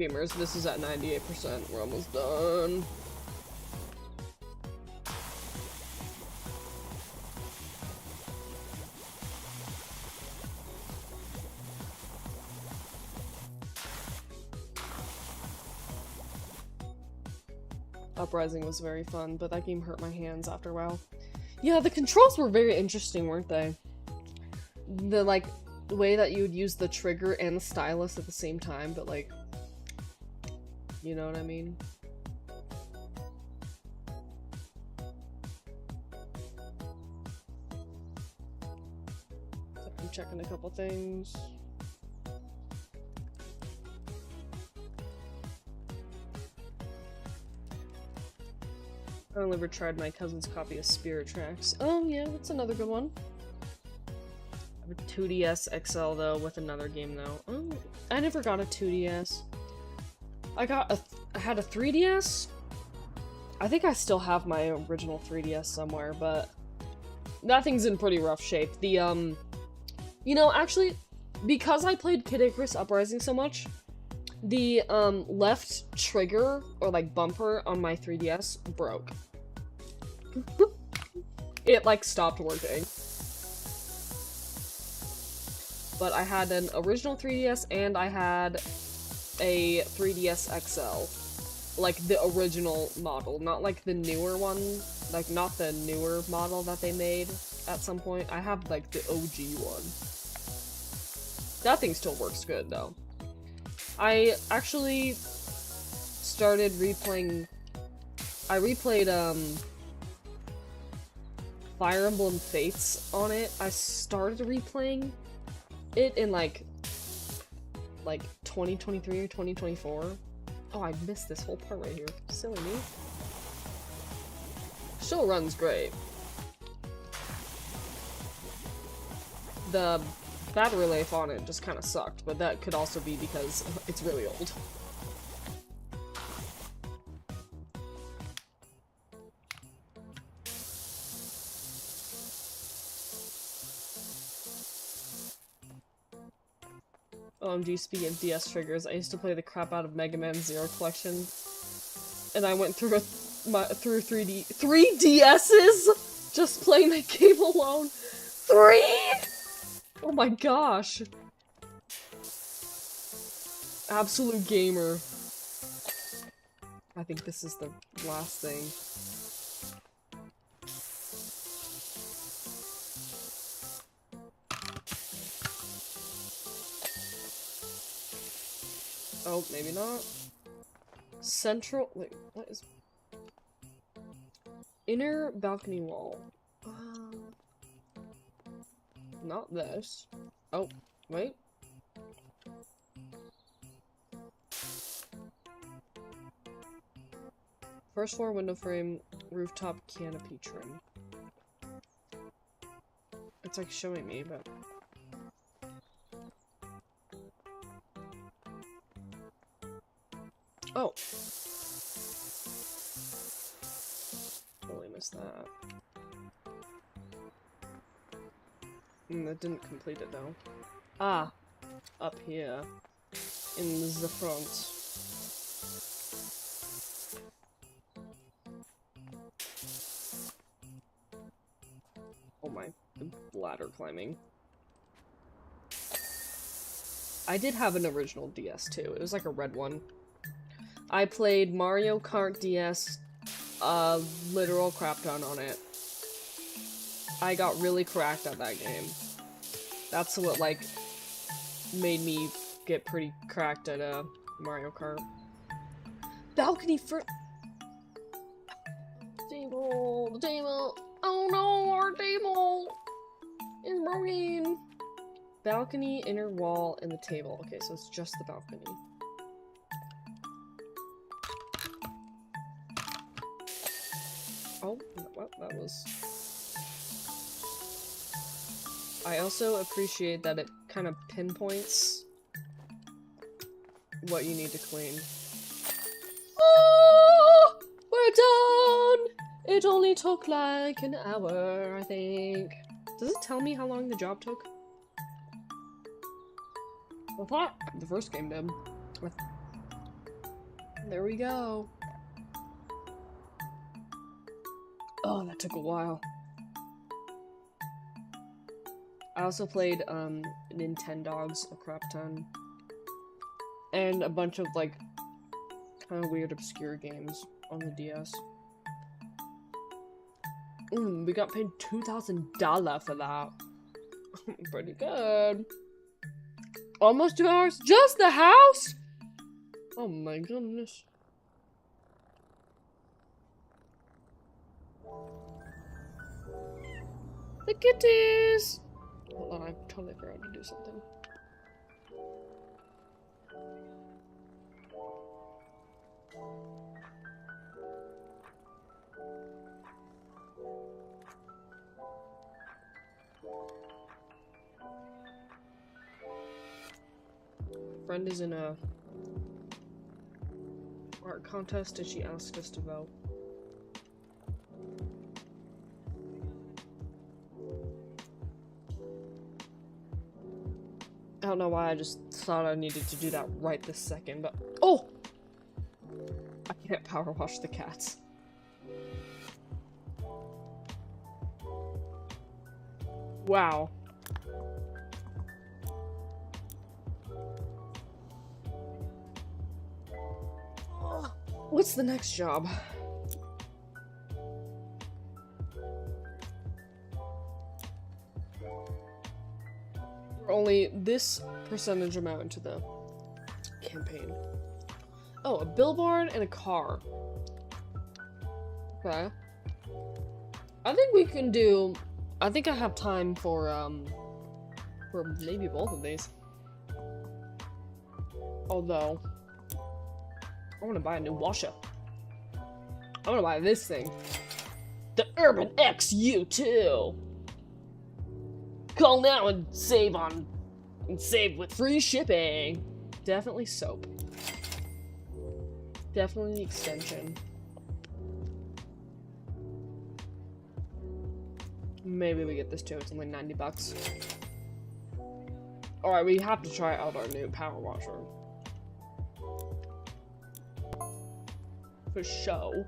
gamers, this is at 98%. We're almost done. Uprising was very fun, but that game hurt my hands after a while. Yeah, the controls were very interesting, weren't they? The, like, way that you would use the trigger and the stylus at the same time, but, like, you know what I mean? I'm checking a couple things. I only ever tried my cousin's copy of Spirit Tracks. Oh yeah, that's another good one. I have a 2DS XL though, with another game though. Oh, I never got a 2DS. I had a 3DS. I think I still have my original 3DS somewhere, but that thing's in pretty rough shape. The, you know, actually, because I played Kid Icarus Uprising so much, the, left trigger, or like bumper on my 3DS broke. It, like, stopped working. But I had an original 3DS and I had a 3DS XL. Like, the original model, not like the newer one. Like, not the newer model that they made at some point. I have, like, the OG one. That thing still works good, though. I actually started replaying... I replayed, Fire Emblem Fates on it. I started replaying it in, like 2023 or 2024. Oh, I missed this whole part right here. Silly me. Still runs great. The battery life on it just kind of sucked, but that could also be because it's really old. OMG, speaking of DS triggers, I used to play the crap out of Mega Man Zero Collection, and I went through through three DS's just playing that game alone. 3! Oh my gosh. Absolute gamer. I think this is the last thing. Oh, maybe not. Central- wait, what is- Inner balcony wall. Not this. Oh, wait. First floor window frame, rooftop canopy trim. It's like showing me, but... Oh! Totally missed that. That didn't complete it though. Ah! Up here. In the front. Oh my, ladder climbing. I did have an original DS too. It was like a red one. I played Mario Kart DS, literal crapton on it. I got really cracked at that game. That's what, like, made me get pretty cracked at, Mario Kart. Balcony for- Table, the table. Oh no, our table is broken. Balcony, inner wall, and the table. Okay, so it's just the balcony. Oh, well, that was... I also appreciate that it kind of pinpoints what you need to clean. Oh! We're done! It only took like an hour, I think. Does it tell me how long the job took? I thought the first game did. There we go. Oh, that took a while. I also played, Nintendogs a crap ton. And a bunch of, like, kind of weird, obscure games on the DS. We got paid $2,000 for that. Pretty good. Almost 2 hours? Just the house? Oh my goodness. The kitties! Hold on, I totally forgot to do something. Friend is in a art contest and she asked us to vote. I don't know why I just thought I needed to do that right this second, but oh! I can't power wash the cats. Wow. What's the next job? We're only this percentage amount into the campaign. Oh, a billboard and a car. Okay. I think we can do... I think I have time for maybe both of these. Although... I want to buy a new washer. I want to buy this thing. The Urban XU2. Call now and save with free shipping. Definitely soap. Definitely the extension. Maybe we get this too. It's only 90 bucks. Alright, we have to try out our new power washer. For show.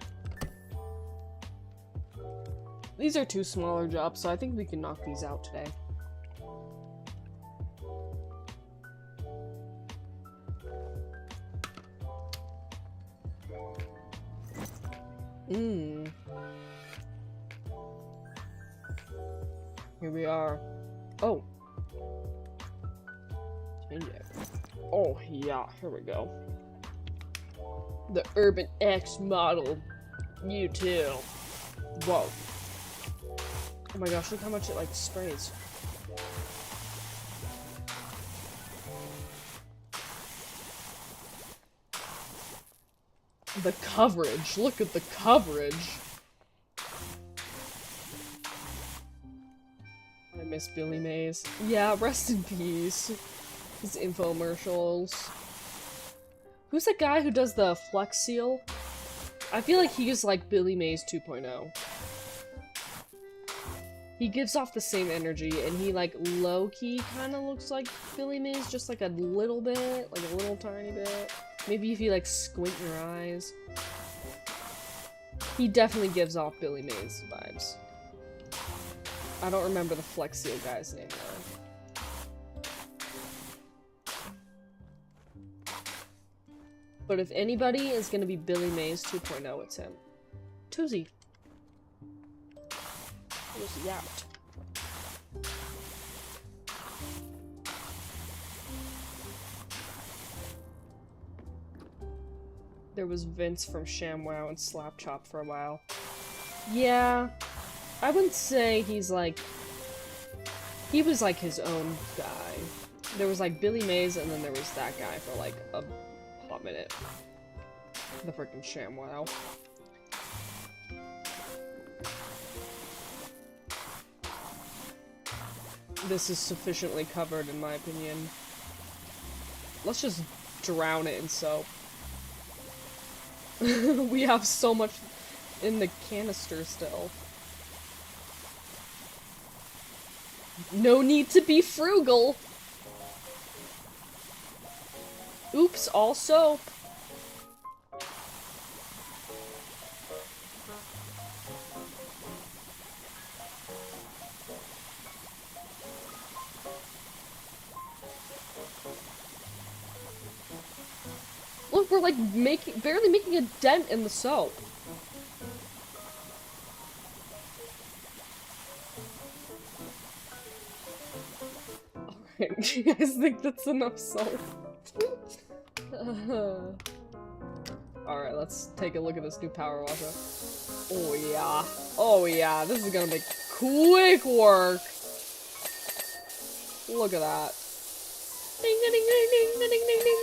These are two smaller jobs, so I think we can knock these out today. Here we are. Oh. Change it. Oh, yeah, here we go. The Urban X model U2. Whoa. Oh my gosh, look how much it like sprays. The coverage. Look at the coverage. I miss Billy Mays. Yeah, rest in peace. His infomercials. Who's that guy who does the Flex Seal? I feel like he's like Billy Mays 2.0. He gives off the same energy, and he like low-key kind of looks like Billy Mays, just like a little bit, like a little tiny bit. Maybe if you like squint your eyes. He definitely gives off Billy Mays vibes. I don't remember the Flex Seal guy's name though. But if anybody is gonna be Billy Mays 2.0, it's him. Toozy. Where's he at? There was Vince from ShamWow and Slap Chop for a while. Yeah, I wouldn't say he's like... He was like his own guy. There was like Billy Mays and then there was that guy for like a hot minute. The freaking ShamWow. This is sufficiently covered in my opinion. Let's just drown it in soap. We have so much in the canister still. No need to be frugal. Oops, all soap. Look, we're like barely making a dent in the soap. Alright, do you guys think that's enough soap? Alright, let's take a look at this new power washer. Oh yeah. Oh yeah, this is gonna make quick work. Look at that. Ding ding ding ding ding ding ding ding.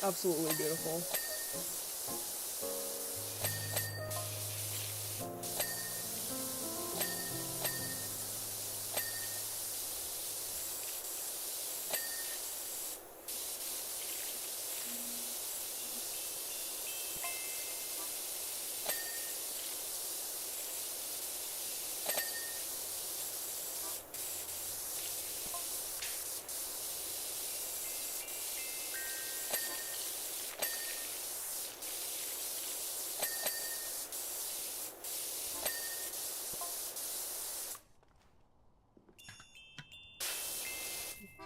Absolutely beautiful.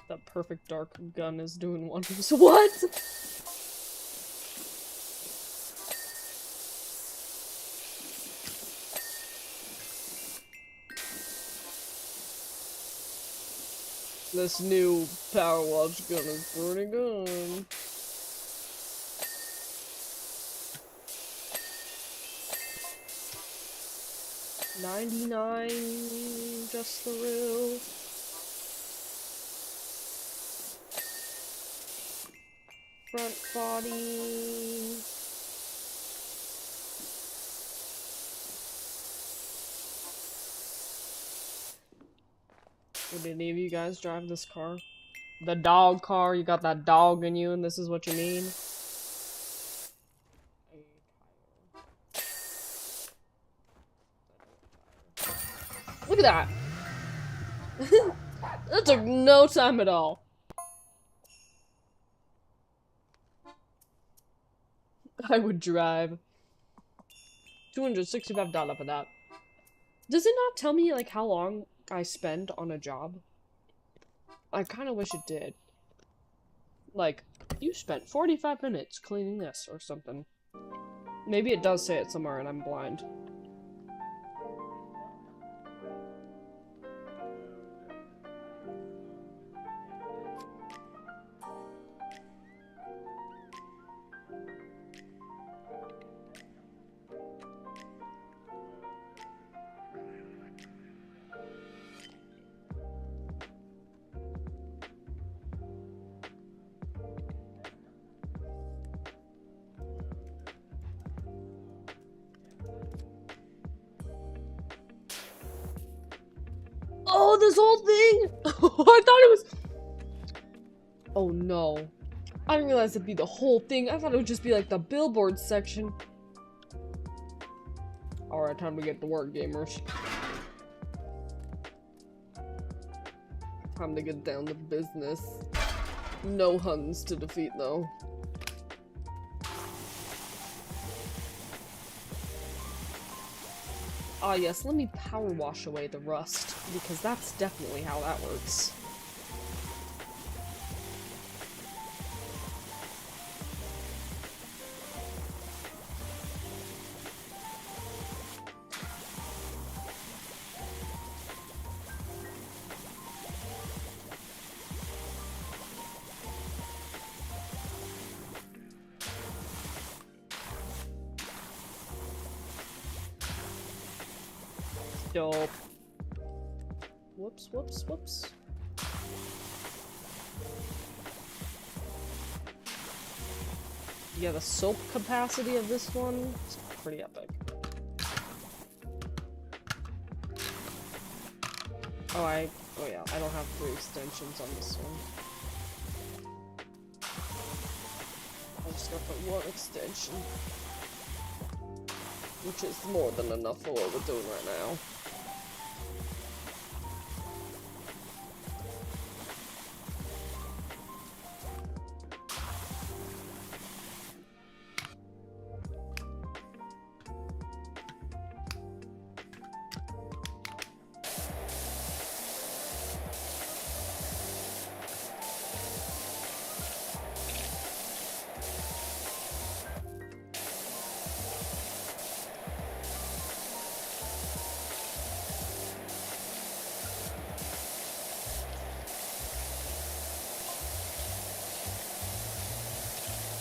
That perfect dark gun is doing wonders. What? This new PowerWash gun is pretty good. $99, just the real. Front body. Would any of you guys drive this car? The dog car? You got that dog in you and this is what you mean? Look at that! That took no time at all. I would drive. $265 for that. Does it not tell me, like, how long I spend on a job? I kind of wish it did. Like, you spent 45 minutes cleaning this or something. Maybe it does say it somewhere and I'm blind. Oh, this whole thing! I thought it was... Oh no. I didn't realize it'd be the whole thing. I thought it would just be like the billboard section. Alright, time to get to work, gamers. Time to get down to business. No Huns to defeat, though. Ah yes, let me power wash away the rust, because that's definitely how that works. Dope. Whoops, whoops, whoops. Yeah, the soap capacity of this one is pretty epic. Oh yeah, I don't have 3 extensions on this one. I just gotta put 1 extension. Which is more than enough for what we're doing right now.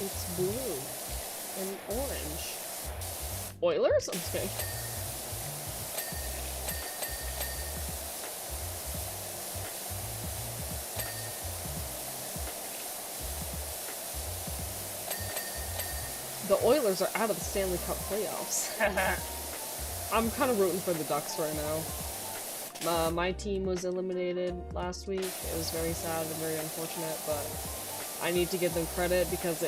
It's blue and orange. Oilers? I'm just kidding. The Oilers are out of the Stanley Cup playoffs. I'm kind of rooting for the Ducks right now. My team was eliminated last week. It was very sad and very unfortunate, but I need to give them credit because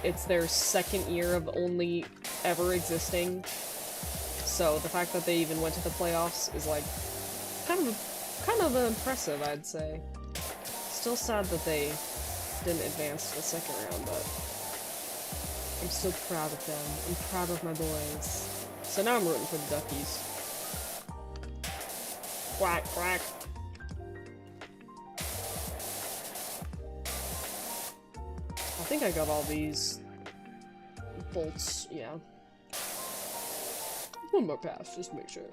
it's their second year of only ever existing. So the fact that they even went to the playoffs is like kind of impressive, I'd say. Still sad that they didn't advance to the second round, but I'm still proud of them. I'm proud of my boys. So now I'm rooting for the Duckies. Quack, quack. I think I got all these bolts, yeah. One more pass, just to make sure.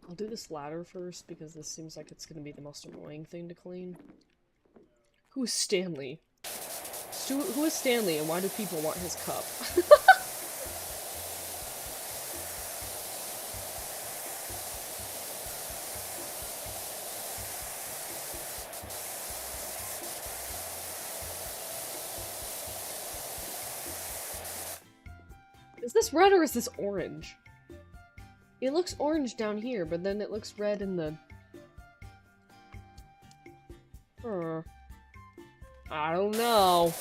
I'll do this ladder first because this seems like it's gonna be the most annoying thing to clean. Who is Stanley? Who is Stanley and why do people want his cup? Is this red or is this orange? It looks orange down here, but then it looks red in the... I don't know.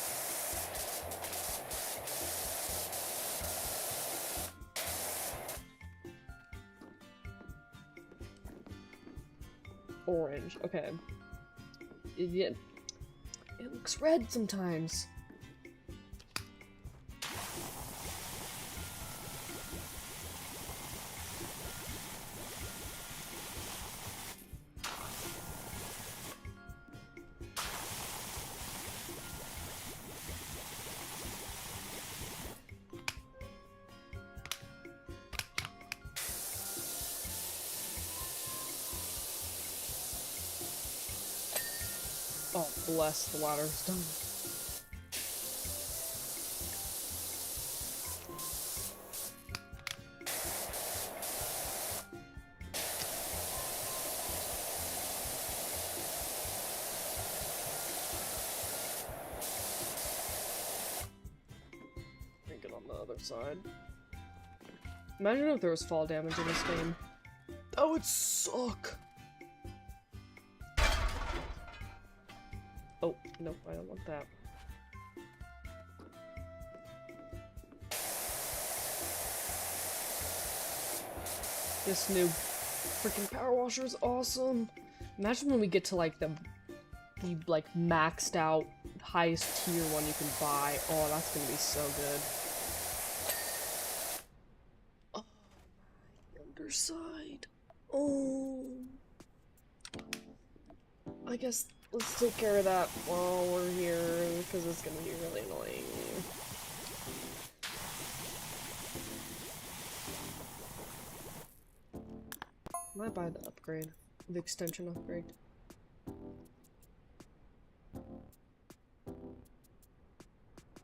Orange, okay. It looks red sometimes. Oh, bless, the ladder's done. Bring it on the other side. Imagine if there was fall damage in this game. That would suck! Oh, nope, I don't want that. This new freaking power washer is awesome. Imagine when we get to like the like maxed out highest tier one you can buy. Oh, that's gonna be so good. Oh, my underside. Oh. I guess let's take care of that while we're here, because it's gonna be really annoying. I might buy the upgrade. The extension upgrade.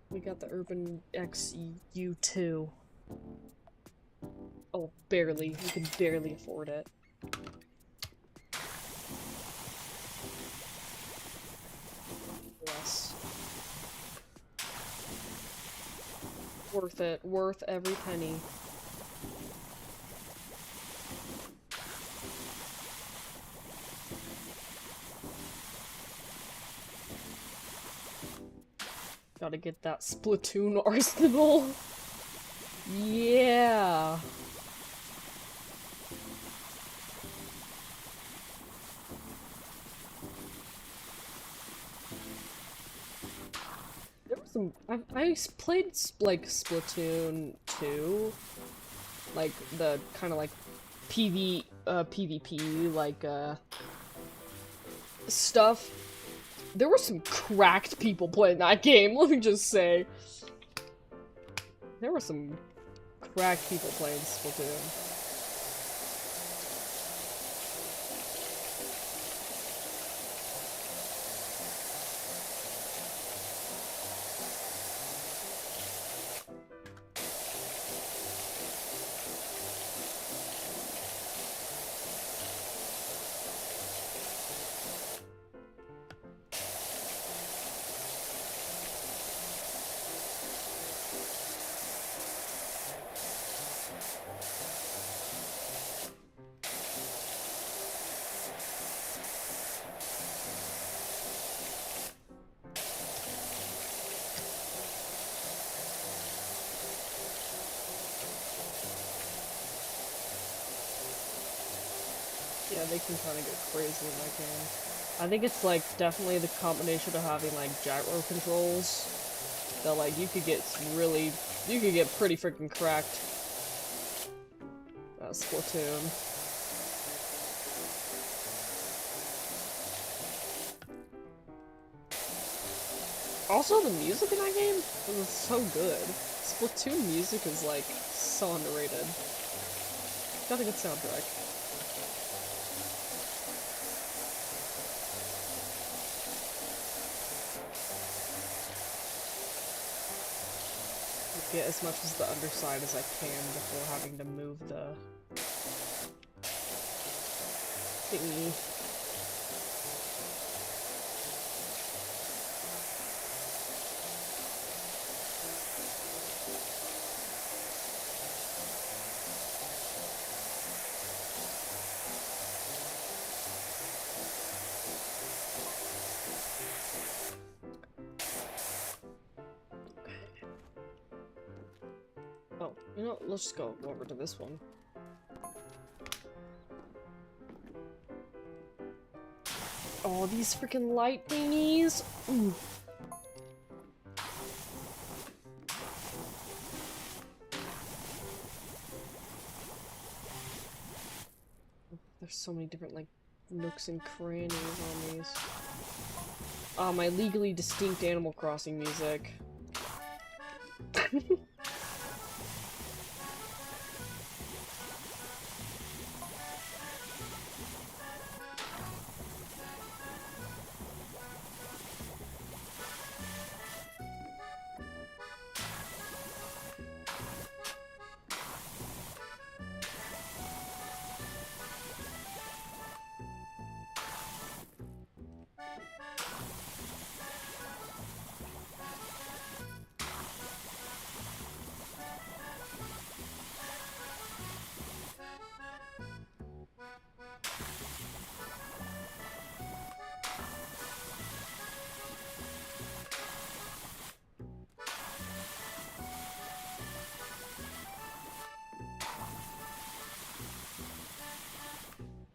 We got the Urban XU2. Oh, barely. We can barely afford it. Yes. Worth it. Worth every penny. Gotta get that Splatoon arsenal. Yeah. There was some. I played like Splatoon 2, like the kind of like PvP, like stuff. There were some cracked people playing that game, let me just say. There were some cracked people playing Splatoon. Yeah, they can kind of get crazy in that game. I think it's like definitely the combination of having like gyro controls that like you could get pretty freaking cracked. Splatoon. Also, the music in that game was so good. Splatoon music is like so underrated. Got a good soundtrack. Get as much as the underside as I can before having to move the thingy. Oh, you know, let's just go over to this one. Oh, these freaking light thingies! Ooh. There's so many different, like, nooks and crannies on these. Ah, my legally distinct Animal Crossing music.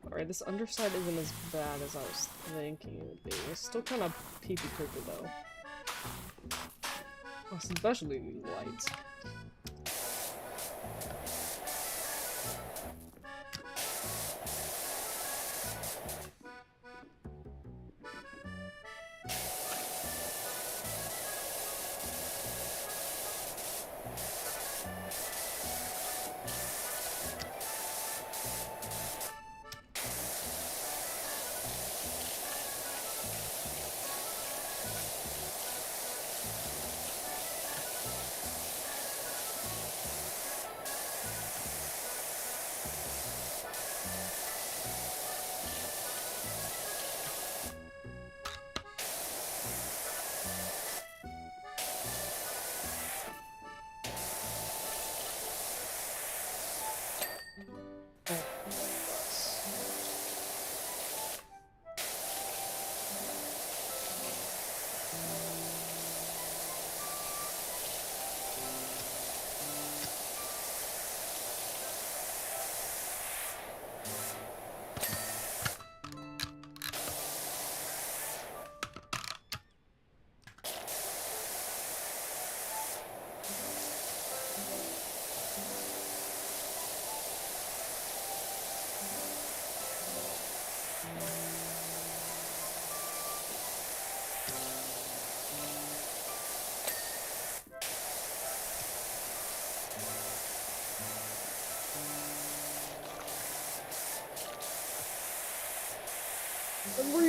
Alright, this underside isn't as bad as I was thinking it would be. It's still kind of pee-pee poo-poo though. Especially these lights.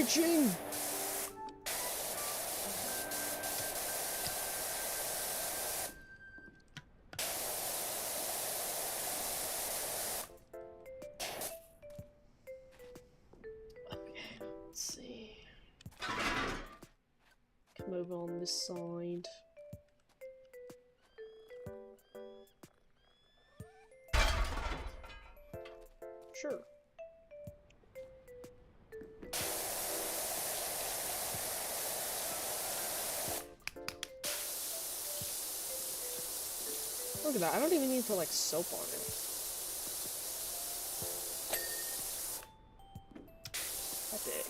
itching! Okay, let's see. Come over on this side. Sure. Look at that, I don't even need to like soap on it. Epic.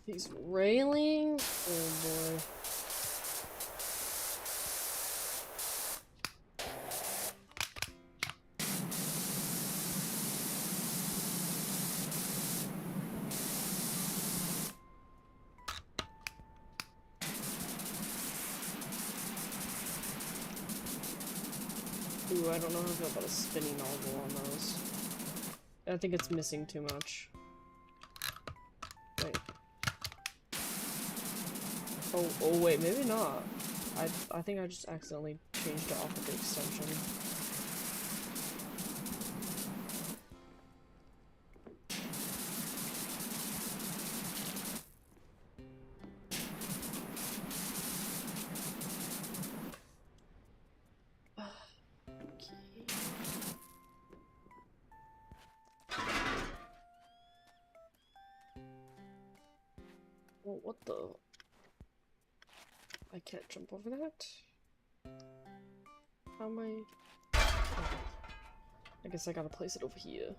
These railings? Oh boy. Ooh, I don't know how to feel about a spinning nozzle on those. I think it's missing too much. Wait. Oh wait, maybe not. I think I just accidentally changed it off with the extension. Well, what the? I can't jump over that? How am I? Oh. I guess I gotta place it over here.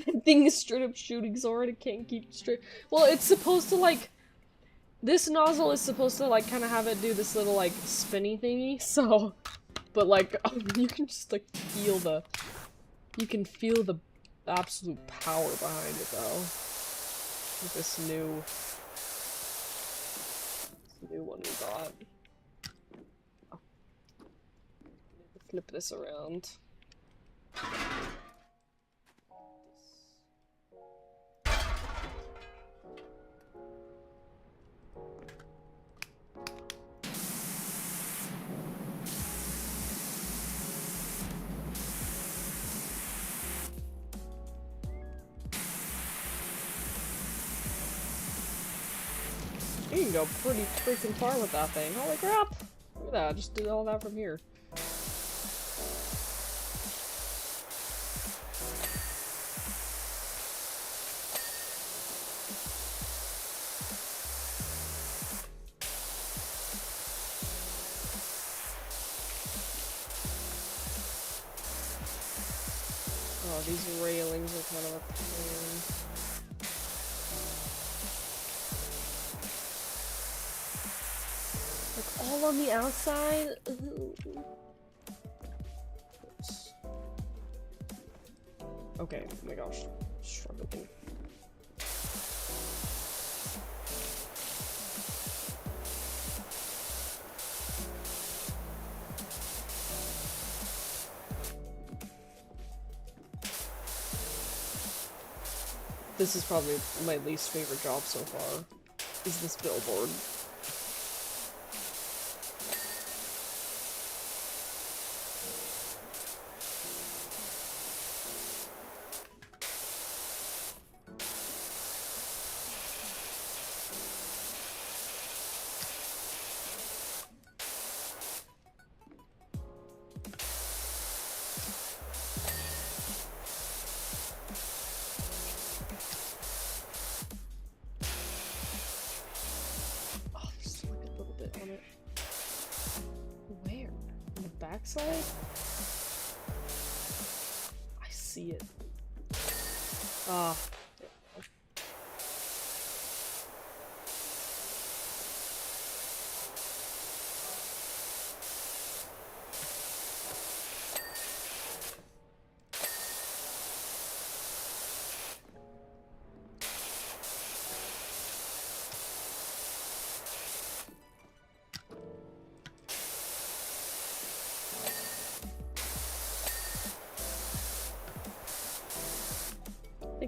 That thing is straight up shooting so hard it can't keep straight. Well, it's supposed to like... This nozzle is supposed to like kind of have it do this little like spinny thingy, so... But like, you can just like feel the... You can feel the absolute power behind it though. With this new one we got. Oh. Flip this around. You can go pretty freaking far with that thing. Holy crap! Look at that, I just did all that from here. Oh, these railings are kind of a pain. All on the outside? Oops. Okay, oh my gosh. Struggling. This is probably my least favorite job so far, is this billboard. Backside? I see it. Ah.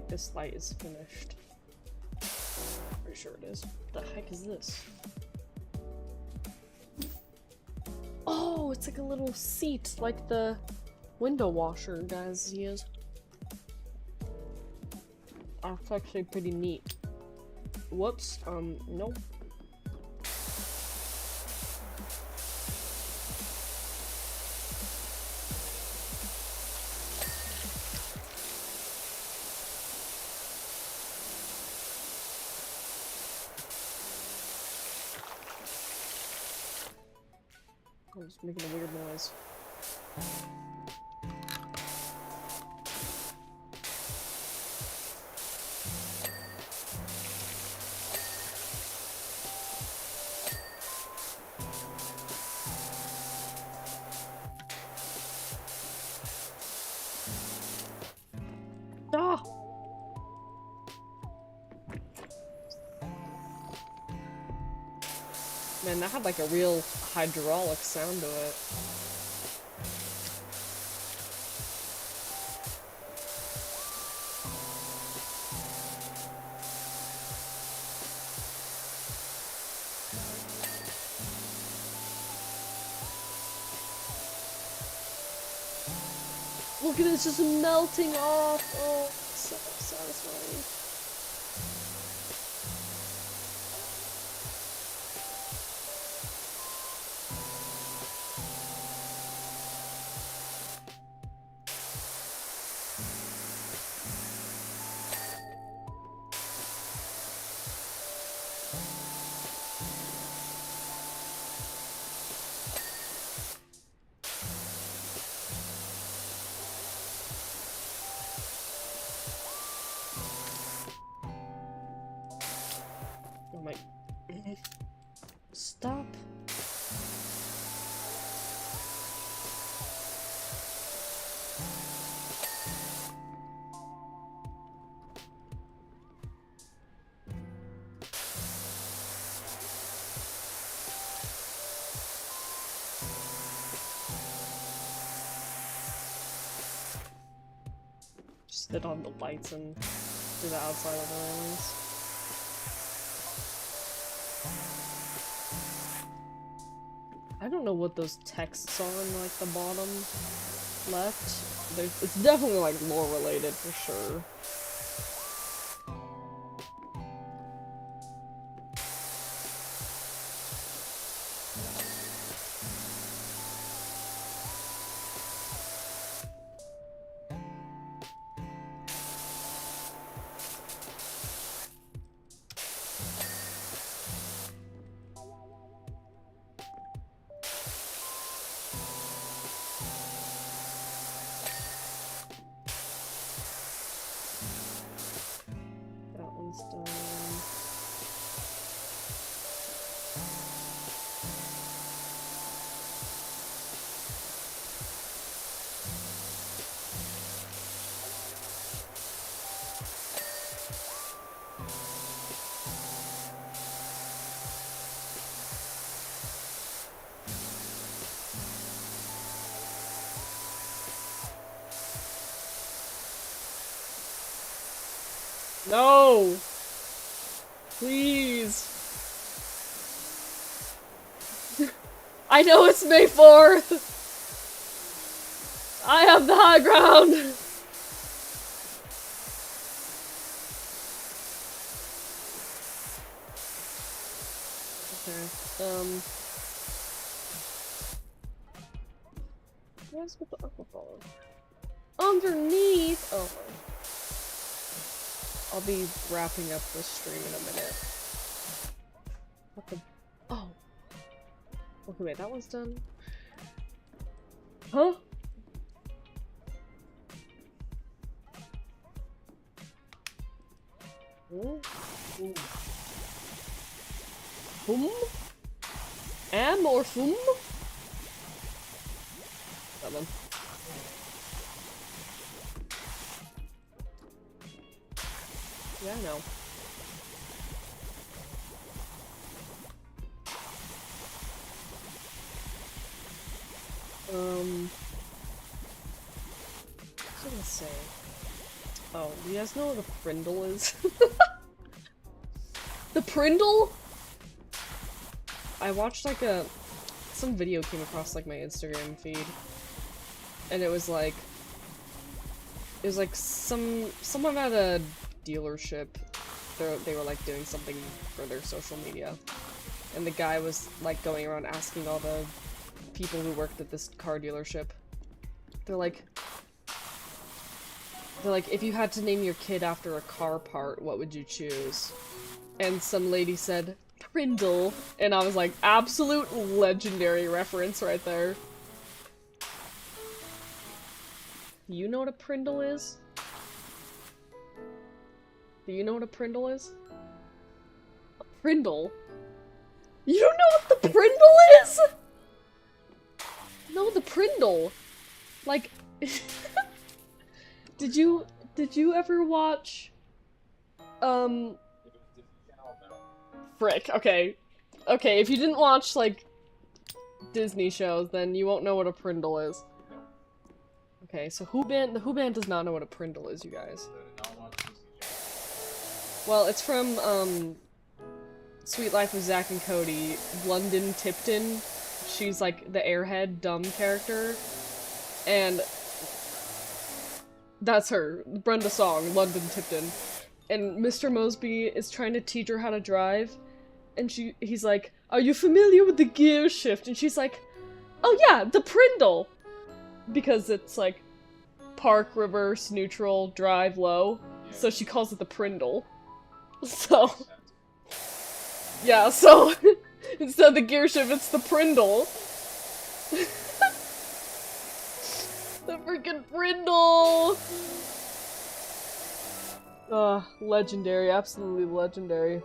this light is finished. Pretty sure it is. What the heck is this? Oh, it's like a little seat, like the window washer guys use. That's actually pretty neat. Whoops, nope. I was making a weird noise. Ah! Man, that had like a real hydraulic sound to it. Look at it, it's just melting off. Oh, it's so satisfying. Oh my. Stop. Just hit on the lights and do the outside of the railings. I don't know what those texts are on like the bottom left. It's definitely like lore related for sure. No! Please! I know it's May 4th! I have the high ground! Okay, what's with the aquaphone? Underneath! Oh. I'll be wrapping up this stream in a minute. What the? Oh. Okay, wait, that one's done. Huh? Ooh. Ooh. Boom? Am or fum? That one. Yeah, I know. What was I gonna say? Oh, do you guys know what a Prindle is? The Prindle? I watched like some video came across like my Instagram feed, and it was like someone at a dealership. They were like doing something for their social media, and the guy was like going around asking all the people who worked at this car dealership. They're like, if you had to name your kid after a car part, what would you choose? And some lady said, Prindle. And I was like, absolute legendary reference right there. You know what a Prindle is? Do you know what a Prindle is? A Prindle? You don't know what the Prindle is? No, the Prindle. Like, did you ever watch, frick, okay. Okay, if you didn't watch, like, Disney shows, then you won't know what a Prindle is. Okay, so who band does not know what a Prindle is, you guys? Well, it's from, Sweet Life of Zack and Cody. London Tipton. She's, like, the airhead dumb character. And that's her. Brenda Song, London Tipton. And Mr. Mosby is trying to teach her how to drive. And he's like, are you familiar with the gear shift? And she's like, oh yeah, the Prindle! Because it's like, park, reverse, neutral, drive, low. Yeah. So she calls it the Prindle. So, yeah, so, instead of the gear shift, it's the Prindle. The freaking Prindle! Legendary, absolutely legendary.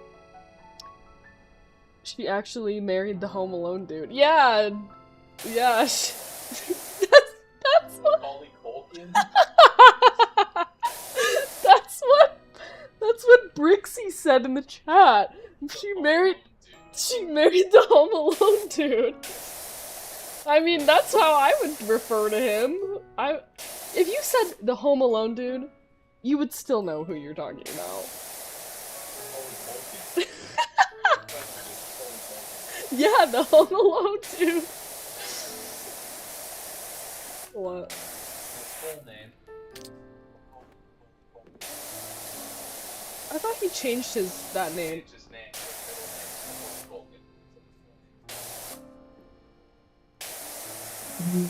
She actually married the Home Alone dude. Yeah! Yeah, that's what- That's what Brixie said in the chat. She married the Home Alone dude. I mean, that's how I would refer to him. If you said the Home Alone dude, you would still know who you're talking about. Yeah, the Home Alone dude. What? His full name. I thought he changed that name. Changed his name to his middle name.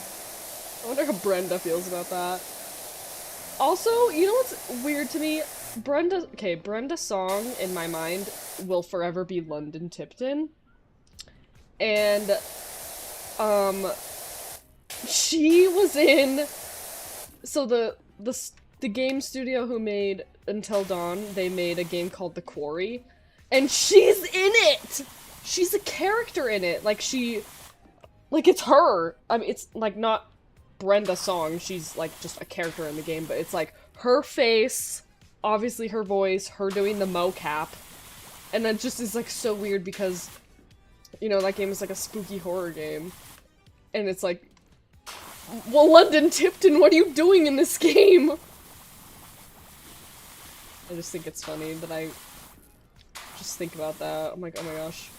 I wonder how Brenda feels about that. Also, you know what's weird to me? Brenda's song, in my mind, will forever be London Tipton. And, she was in... So the game studio who made Until Dawn, they made a game called The Quarry. And she's in it! She's a character in it! Like, it's her! I mean, it's, like, not Brenda Song, she's, like, just a character in the game, but it's, like, her face, obviously her voice, her doing the mocap, and that just is, like, so weird because, you know, that game is, like, a spooky horror game, and it's, like, well, London Tipton, what are you doing in this game? I just think it's funny that I just think about that. I'm like, oh my gosh.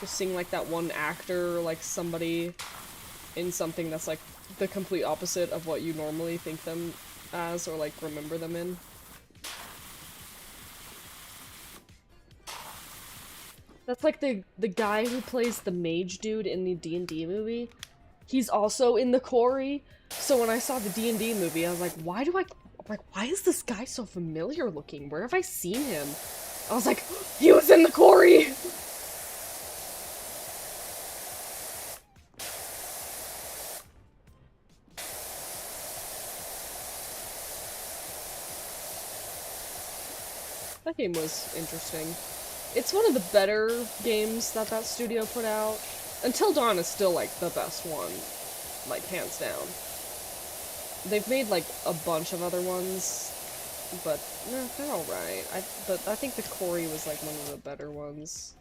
Just seeing, like, that one actor, or, like, somebody in something that's, like, the complete opposite of what you normally think them as, or, like, remember them in. That's, like, the guy who plays the mage dude in the D&D movie. He's also in The Quarry. So when I saw the D&D movie, I was like, why is this guy so familiar looking? Where have I seen him? I was like, he was in The Quarry! That game was interesting. It's one of the better games that studio put out. Until Dawn is still, like, the best one. Like, hands down. They've made, like, a bunch of other ones, but, they're alright. But I think The Quarry was, like, one of the better ones.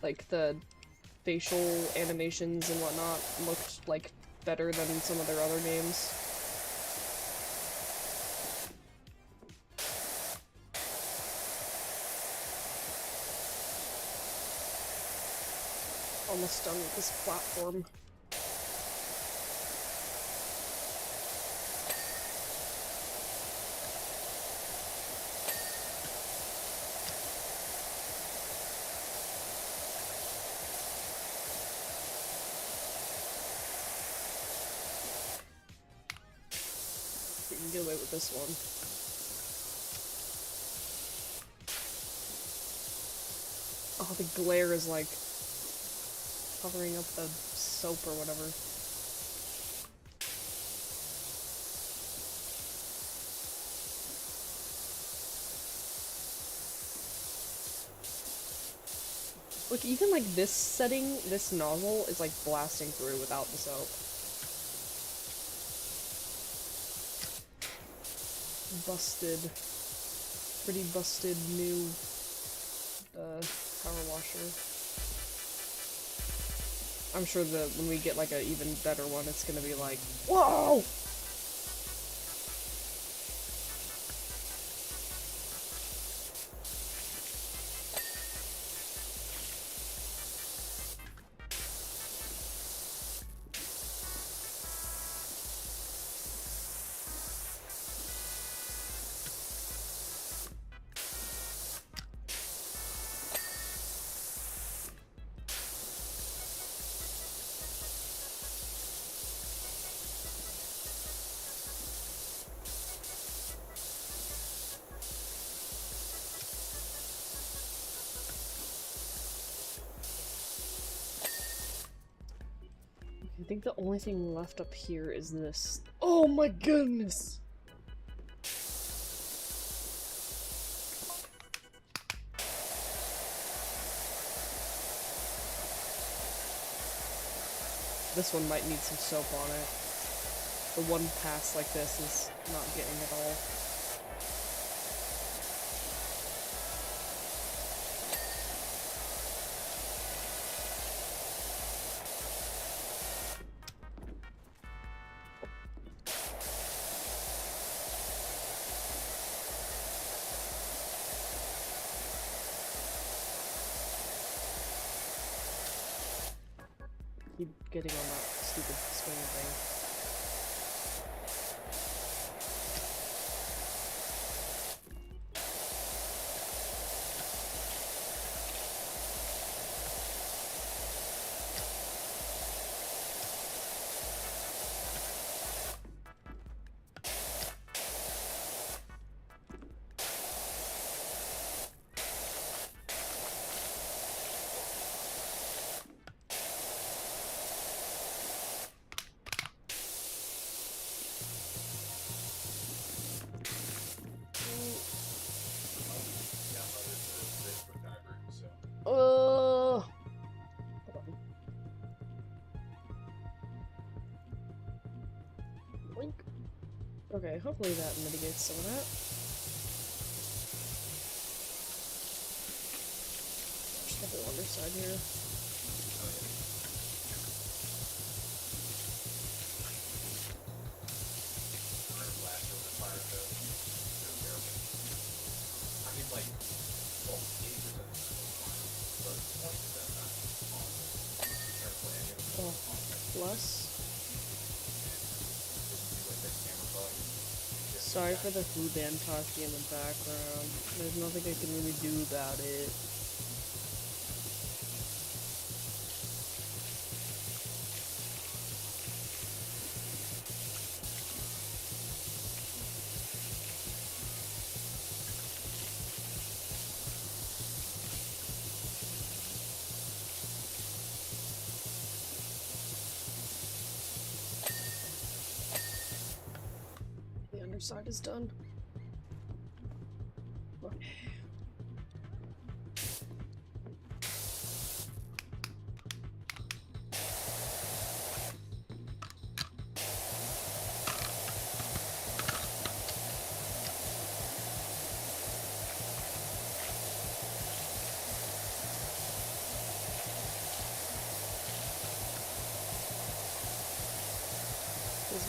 Like, the facial animations and whatnot looked, like, better than some of their other games. Almost done with this platform. You can get away with this one. Oh, the glare is like covering up the soap or whatever. Look, even like this setting, this nozzle is like blasting through without the soap. Busted. Pretty busted new power washer. I'm sure that when we get like an even better one, it's gonna be like, whoa! I think the only thing left up here is this. Oh my goodness! This one might need some soap on it. The one pass like this is not getting at all. Keep getting on that stupid swing thing. Blink. Okay, hopefully that mitigates some of that. Just got the underside here. Oh, plus. Sorry for the food band talking in the background. There's nothing I can really do about it. Side is done. Okay.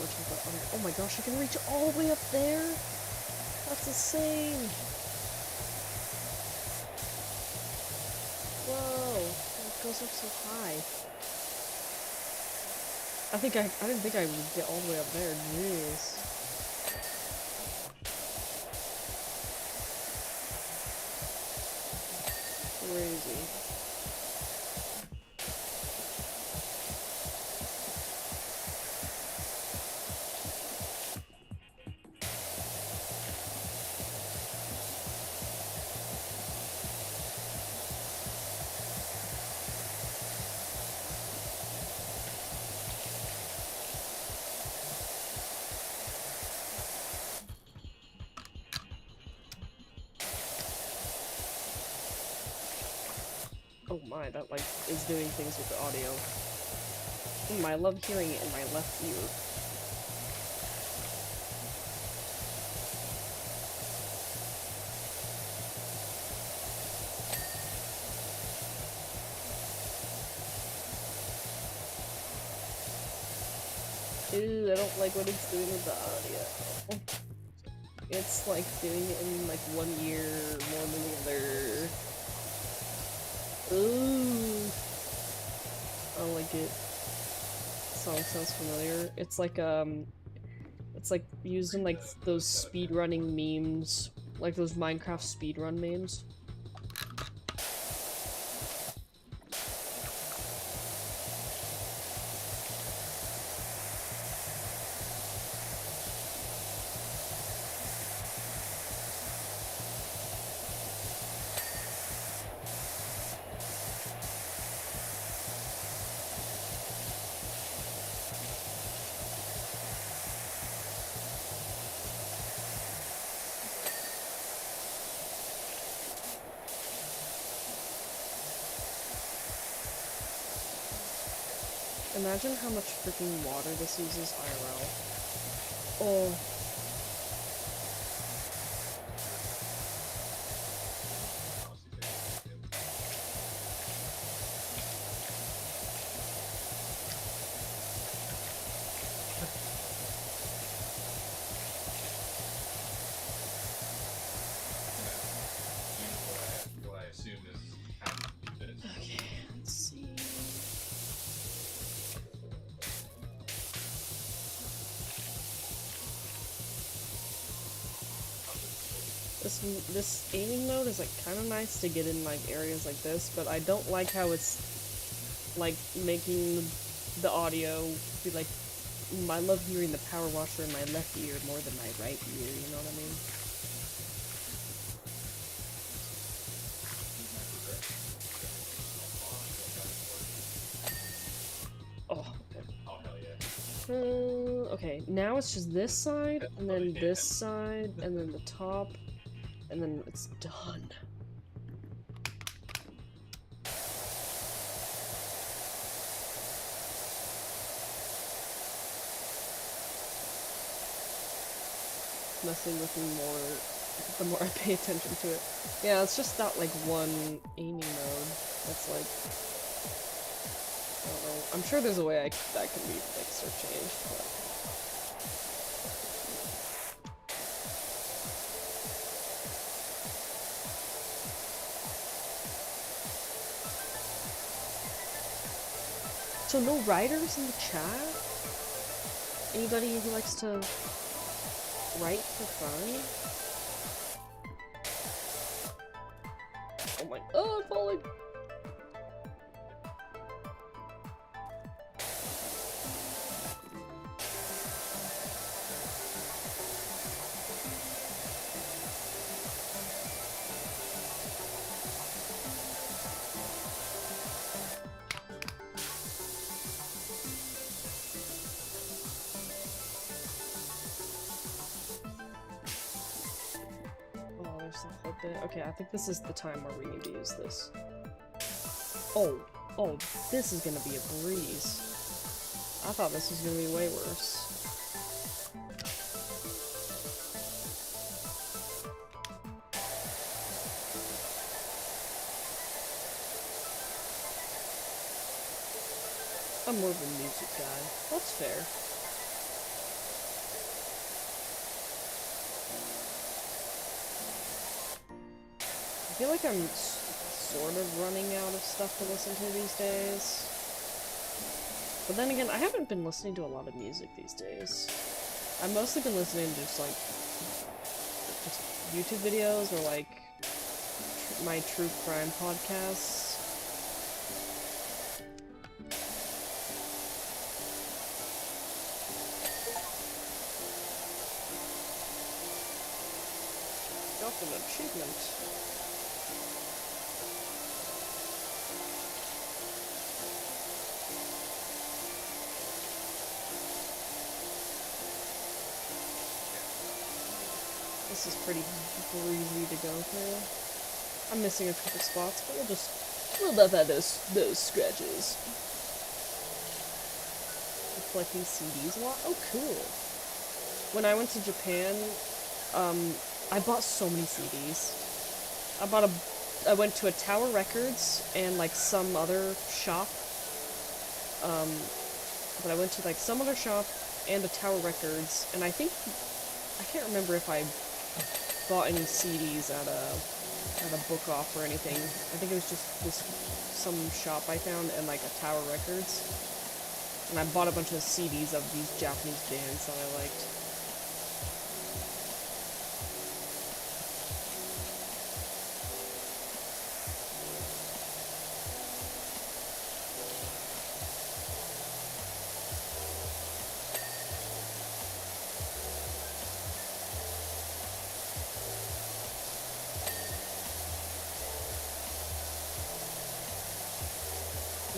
much of the other. Oh my gosh, I can reach all the way up there? That's insane! Whoa! It goes up so high. I didn't think I would get all the way up there. Jeez. Crazy. Oh my, that like is doing things with the audio. I love hearing it in my left ear. Ew, I don't like what it's doing with the audio. It's like doing it in like one ear more than the other. Ooh. I don't like it. Song sounds familiar. It's like used in like those speedrunning memes, like those Minecraft speedrun memes. Imagine how much freaking water this uses IRL. Oh. What I assume is happening. Okay, let's see. This aiming mode is like kind of nice to get in like areas like this, but I don't like how it's like making the audio be like. I love hearing the power washer in my left ear more than my right ear. You know what I mean? Oh. Okay. Oh, hell yeah. Okay, now it's just this side, and then this side, and then the top, and then it's done. Messing with me more, the more I pay attention to it. Yeah, it's just that, like, one aiming mode that's, like, I don't know. I'm sure there's a way that can be fixed or changed, but... So no writers in the chat? Anybody who likes to write for fun? Oh my, oh, I'm falling! Okay, I think this is the time where we need to use this. Oh, this is gonna be a breeze. I thought this was gonna be way worse. I'm more of a music guy. That's fair. feel like I'm sort of running out of stuff to listen to these days. But then again, I haven't been listening to a lot of music these days. I've mostly been listening to just YouTube videos or like my true crime podcasts. Got an achievement. This is pretty breezy to go through. I'm missing a couple spots, but we'll buff out those scratches. I'm collecting CDs a lot. Oh, cool. When I went to Japan, I bought so many CDs. I went to a Tower Records and like some other shop. But I went to like some other shop and a Tower Records, and I can't remember if I bought any CDs at a book off or anything. I think it was just some shop I found and like a Tower Records. And I bought a bunch of CDs of these Japanese bands that I liked.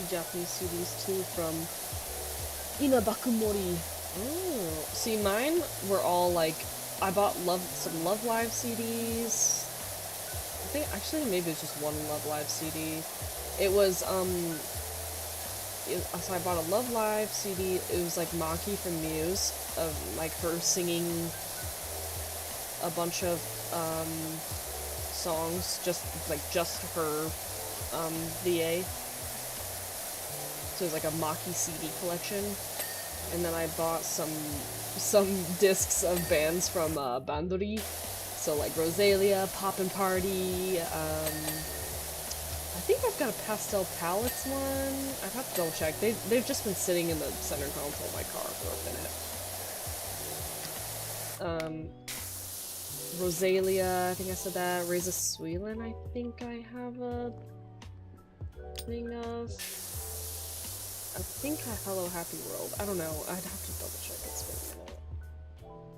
Japanese CDs too from Inabakumori. Oh, see, mine were all like, I bought some Love Live CDs. I think actually maybe it's just one Love Live CD. It was so I bought a Love Live CD. It was like Maki from Muse, of like her singing a bunch of songs, just her VA. So it was like a Maki CD collection, and then I bought some discs of bands from Bandori, so like Rosalia, Poppin' Party. I think I've got a Pastel Palettes one. I'd have to double check. They've just been sitting in the center console of my car for a minute. Rosalia, I think I said that. Reza Swelen, I think I have a thing of. I think Hello Happy World. I don't know. I'd have to double check. It's been a minute.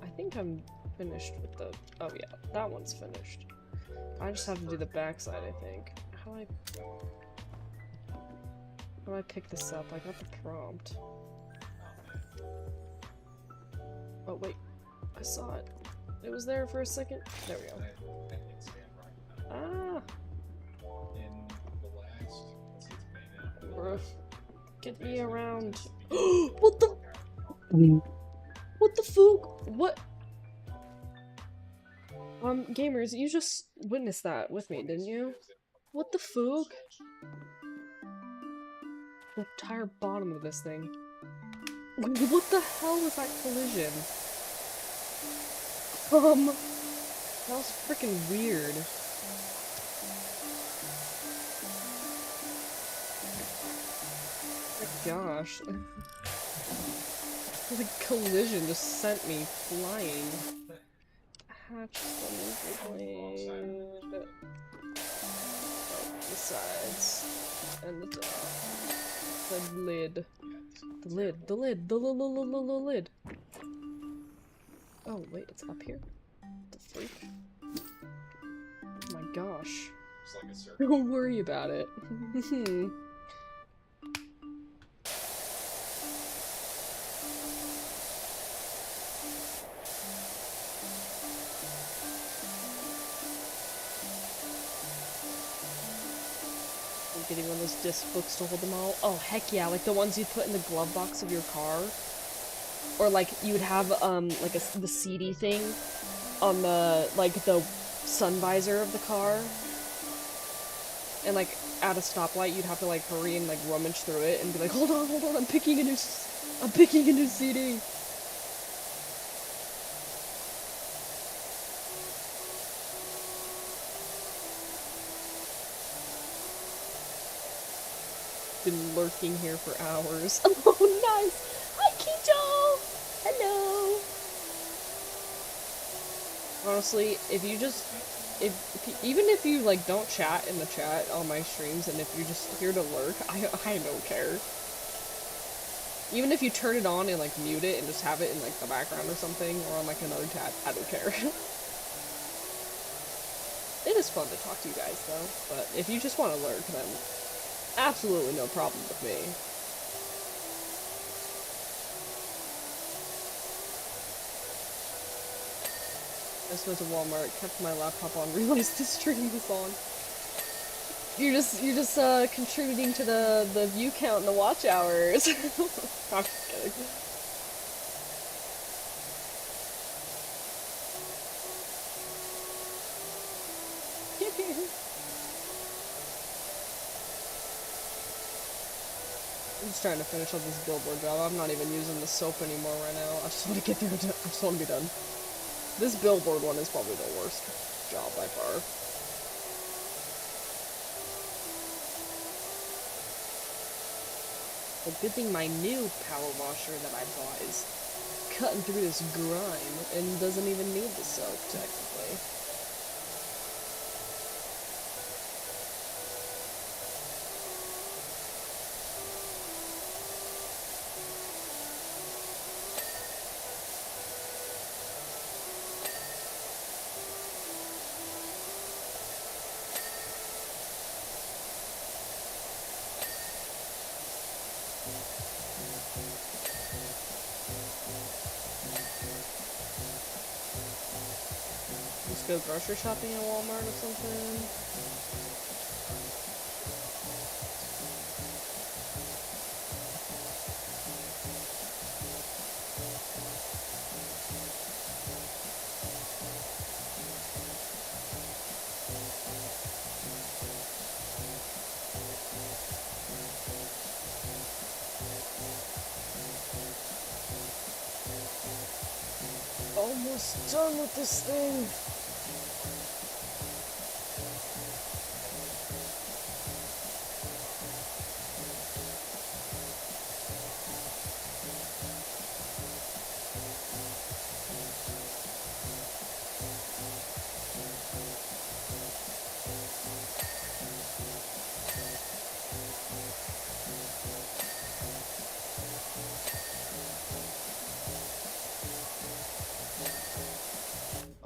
I think I'm finished with the... Oh yeah, that one's finished. I just have to do the backside, I think. How do I pick this up? I got the prompt. Oh wait, I saw it. It was there for a second. There we go. Ah! Bruh. Get me around. What the? What the fuck? What? Gamers, you just witnessed that with me, didn't you? What the fuck? The entire bottom of this thing. What the hell was that collision? That was freaking weird. Gosh. The collision just sent me flying. Hatch blade. The sides. And the top. The lid. The lid. Oh, wait, it's up here? The freak? Oh my gosh. Don't worry about it. Getting one of those disc books to hold them all. Oh heck yeah, like the ones you'd put in the glove box of your car, or like you'd have like the CD thing on the the sun visor of the car, and like at a stoplight you'd have to like hurry and like rummage through it and be like, hold on, I'm picking a new CD. been lurking here for hours. Oh, nice! Hi, Kito! Hello! Honestly, if you just... even if you, like, don't chat in the chat on my streams, and if you're just here to lurk, I don't care. Even if you turn it on and, like, mute it and just have it in, like, the background or something, or on, like, another tab, I don't care. It is fun to talk to you guys, though, but if you just want to lurk, then absolutely no problem with me. I just went to Walmart, kept my laptop on, realized the stream was on. You're just contributing to the view count and the watch hours. I'm just kidding. I'm just trying to finish up this billboard job. I'm not even using the soap anymore right now. I just want to get there. I just want to be done. This billboard one is probably the worst job by far. But good thing my new power washer that I bought is cutting through this grime and doesn't even need the soap, technically. Go grocery shopping at Walmart or something. Almost done with this thing.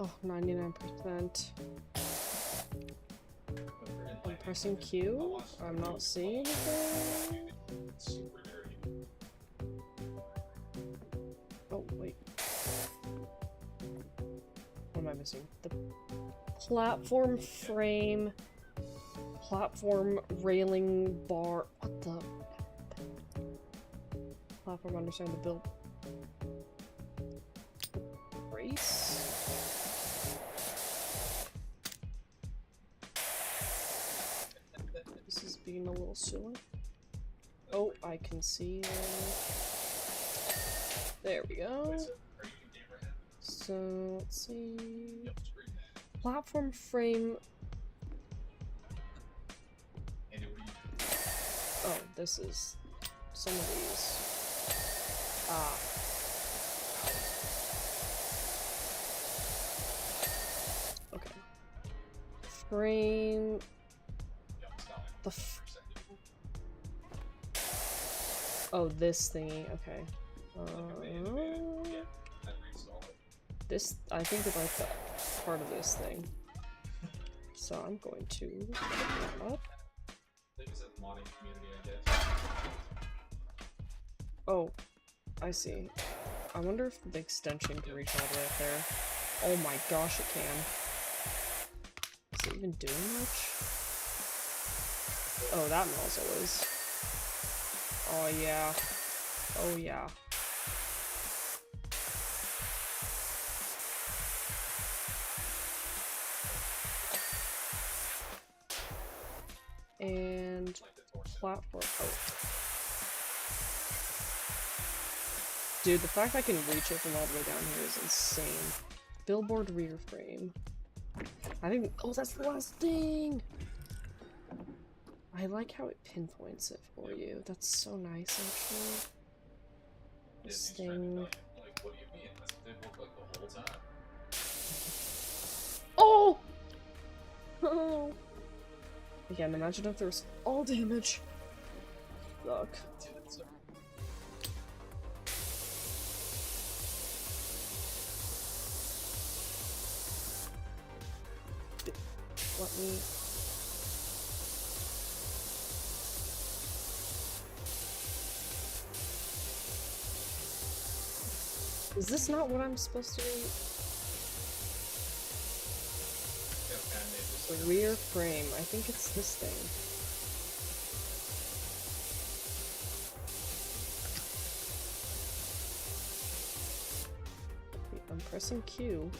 Oh, 99%. I'm pressing Q. I'm not seeing anything. Oh, wait. What am I missing? The platform frame, platform railing bar. What the? Platform understand the build. Brace? This is being a little silly. Oh, I can see. There we go. So, let's see. Platform frame. Oh, this is some of these. Ah. Okay. Frame. The oh, this thingy. Okay. This, I think, is like the part of this thing. So I'm going to look that up. Oh, I see. I wonder if the extension can reach all the way up there. Oh my gosh, it can. Is it even doing much? Oh, that nozzle is. Oh yeah. Oh yeah. And platform. Oh. Dude, the fact I can reach it from all the way down here is insane. Billboard rear frame. I think. Oh, that's the last thing! I I like how it pinpoints it for you. That's so nice, actually. This thing. Like, what do you mean? This didn't look like the whole time. Oh! Oh! Again, imagine if there's all damage. Fuck. Let me... Is this not what I'm supposed to do? The rear frame. I think it's this thing. I'm pressing Q.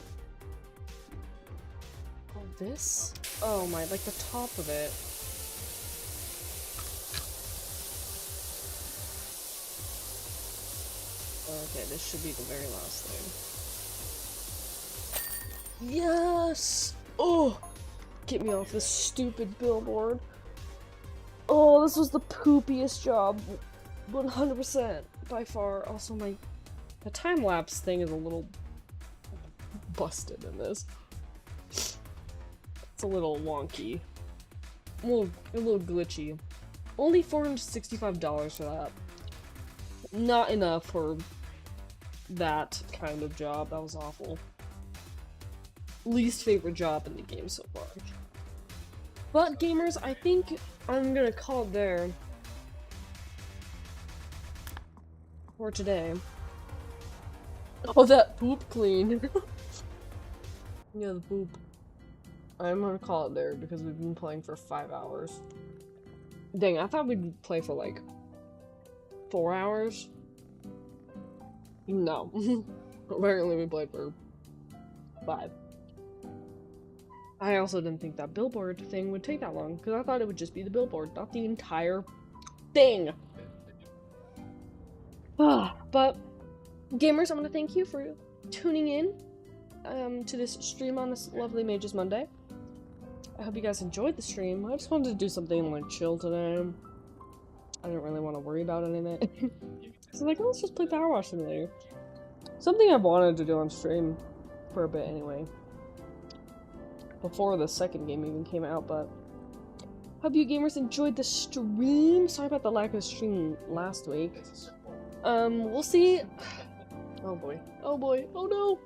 Oh, this? Oh my, like the top of it. Okay, this should be the very last thing. Yes! Oh! Get me off this stupid billboard. Oh, this was the poopiest job. 100% by far. Also, the time-lapse thing is a little busted in this. It's a little wonky. A little glitchy. Only $465 for that. Not enough for that kind of job. That was awful. Least favorite job in the game so far. But gamers, I think I'm gonna call it there for today. Oh, that poop clean. Yeah, the poop. I'm gonna call it there because we've been playing for 5 hours. Dang, I thought we'd play for like 4 hours. No. Apparently we played for 5. I also didn't think that billboard thing would take that long, because I thought it would just be the billboard, not the entire thing. But, gamers, I'm going to thank you for tuning in to this stream on this lovely Mages Monday. I hope you guys enjoyed the stream. I just wanted to do something like chill today. I didn't really want to worry about anything. So like, let's just play PowerWash Simulator. Something I've wanted to do on stream for a bit anyway. Before the second game even came out, but hope you gamers enjoyed the stream. Sorry about the lack of stream last week. We'll see. Oh boy. Oh boy. Oh no!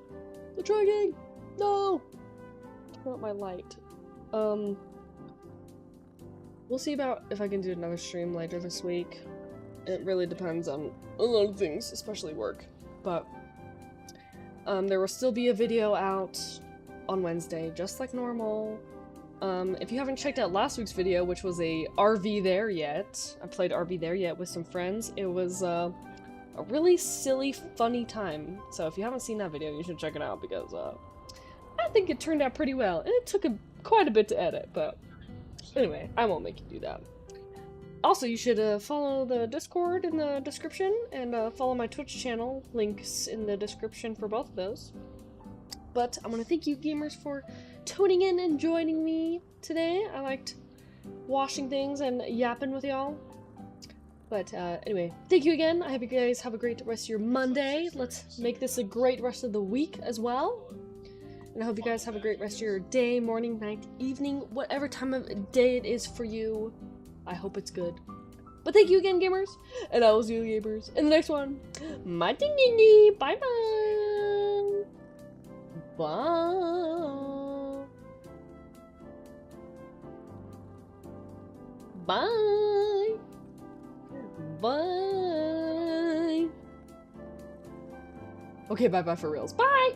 The tracking! No! Turn up my light. We'll see about if I can do another stream later this week. It really depends on a lot of things, especially work. But there will still be a video out on Wednesday, just like normal. If you haven't checked out last week's video, which was a RV There Yet, I played RV There Yet with some friends. It was a really silly, funny time. So if you haven't seen that video, you should check it out because I think it turned out pretty well. And it took quite a bit to edit, but anyway, I won't make you do that. Also, you should follow the Discord in the description, and follow my Twitch channel. Links in the description for both of those. But I want to thank you gamers for tuning in and joining me today. I liked washing things and yapping with y'all. But anyway, thank you again. I hope you guys have a great rest of your Monday. Let's make this a great rest of the week as well. And I hope you guys have a great rest of your day, morning, night, evening, whatever time of day it is for you. I hope it's good. But thank you again, gamers. And I will see you gamers in the next one. Bye bye. Bye. Bye. Bye. Okay, bye-bye for reals. Bye!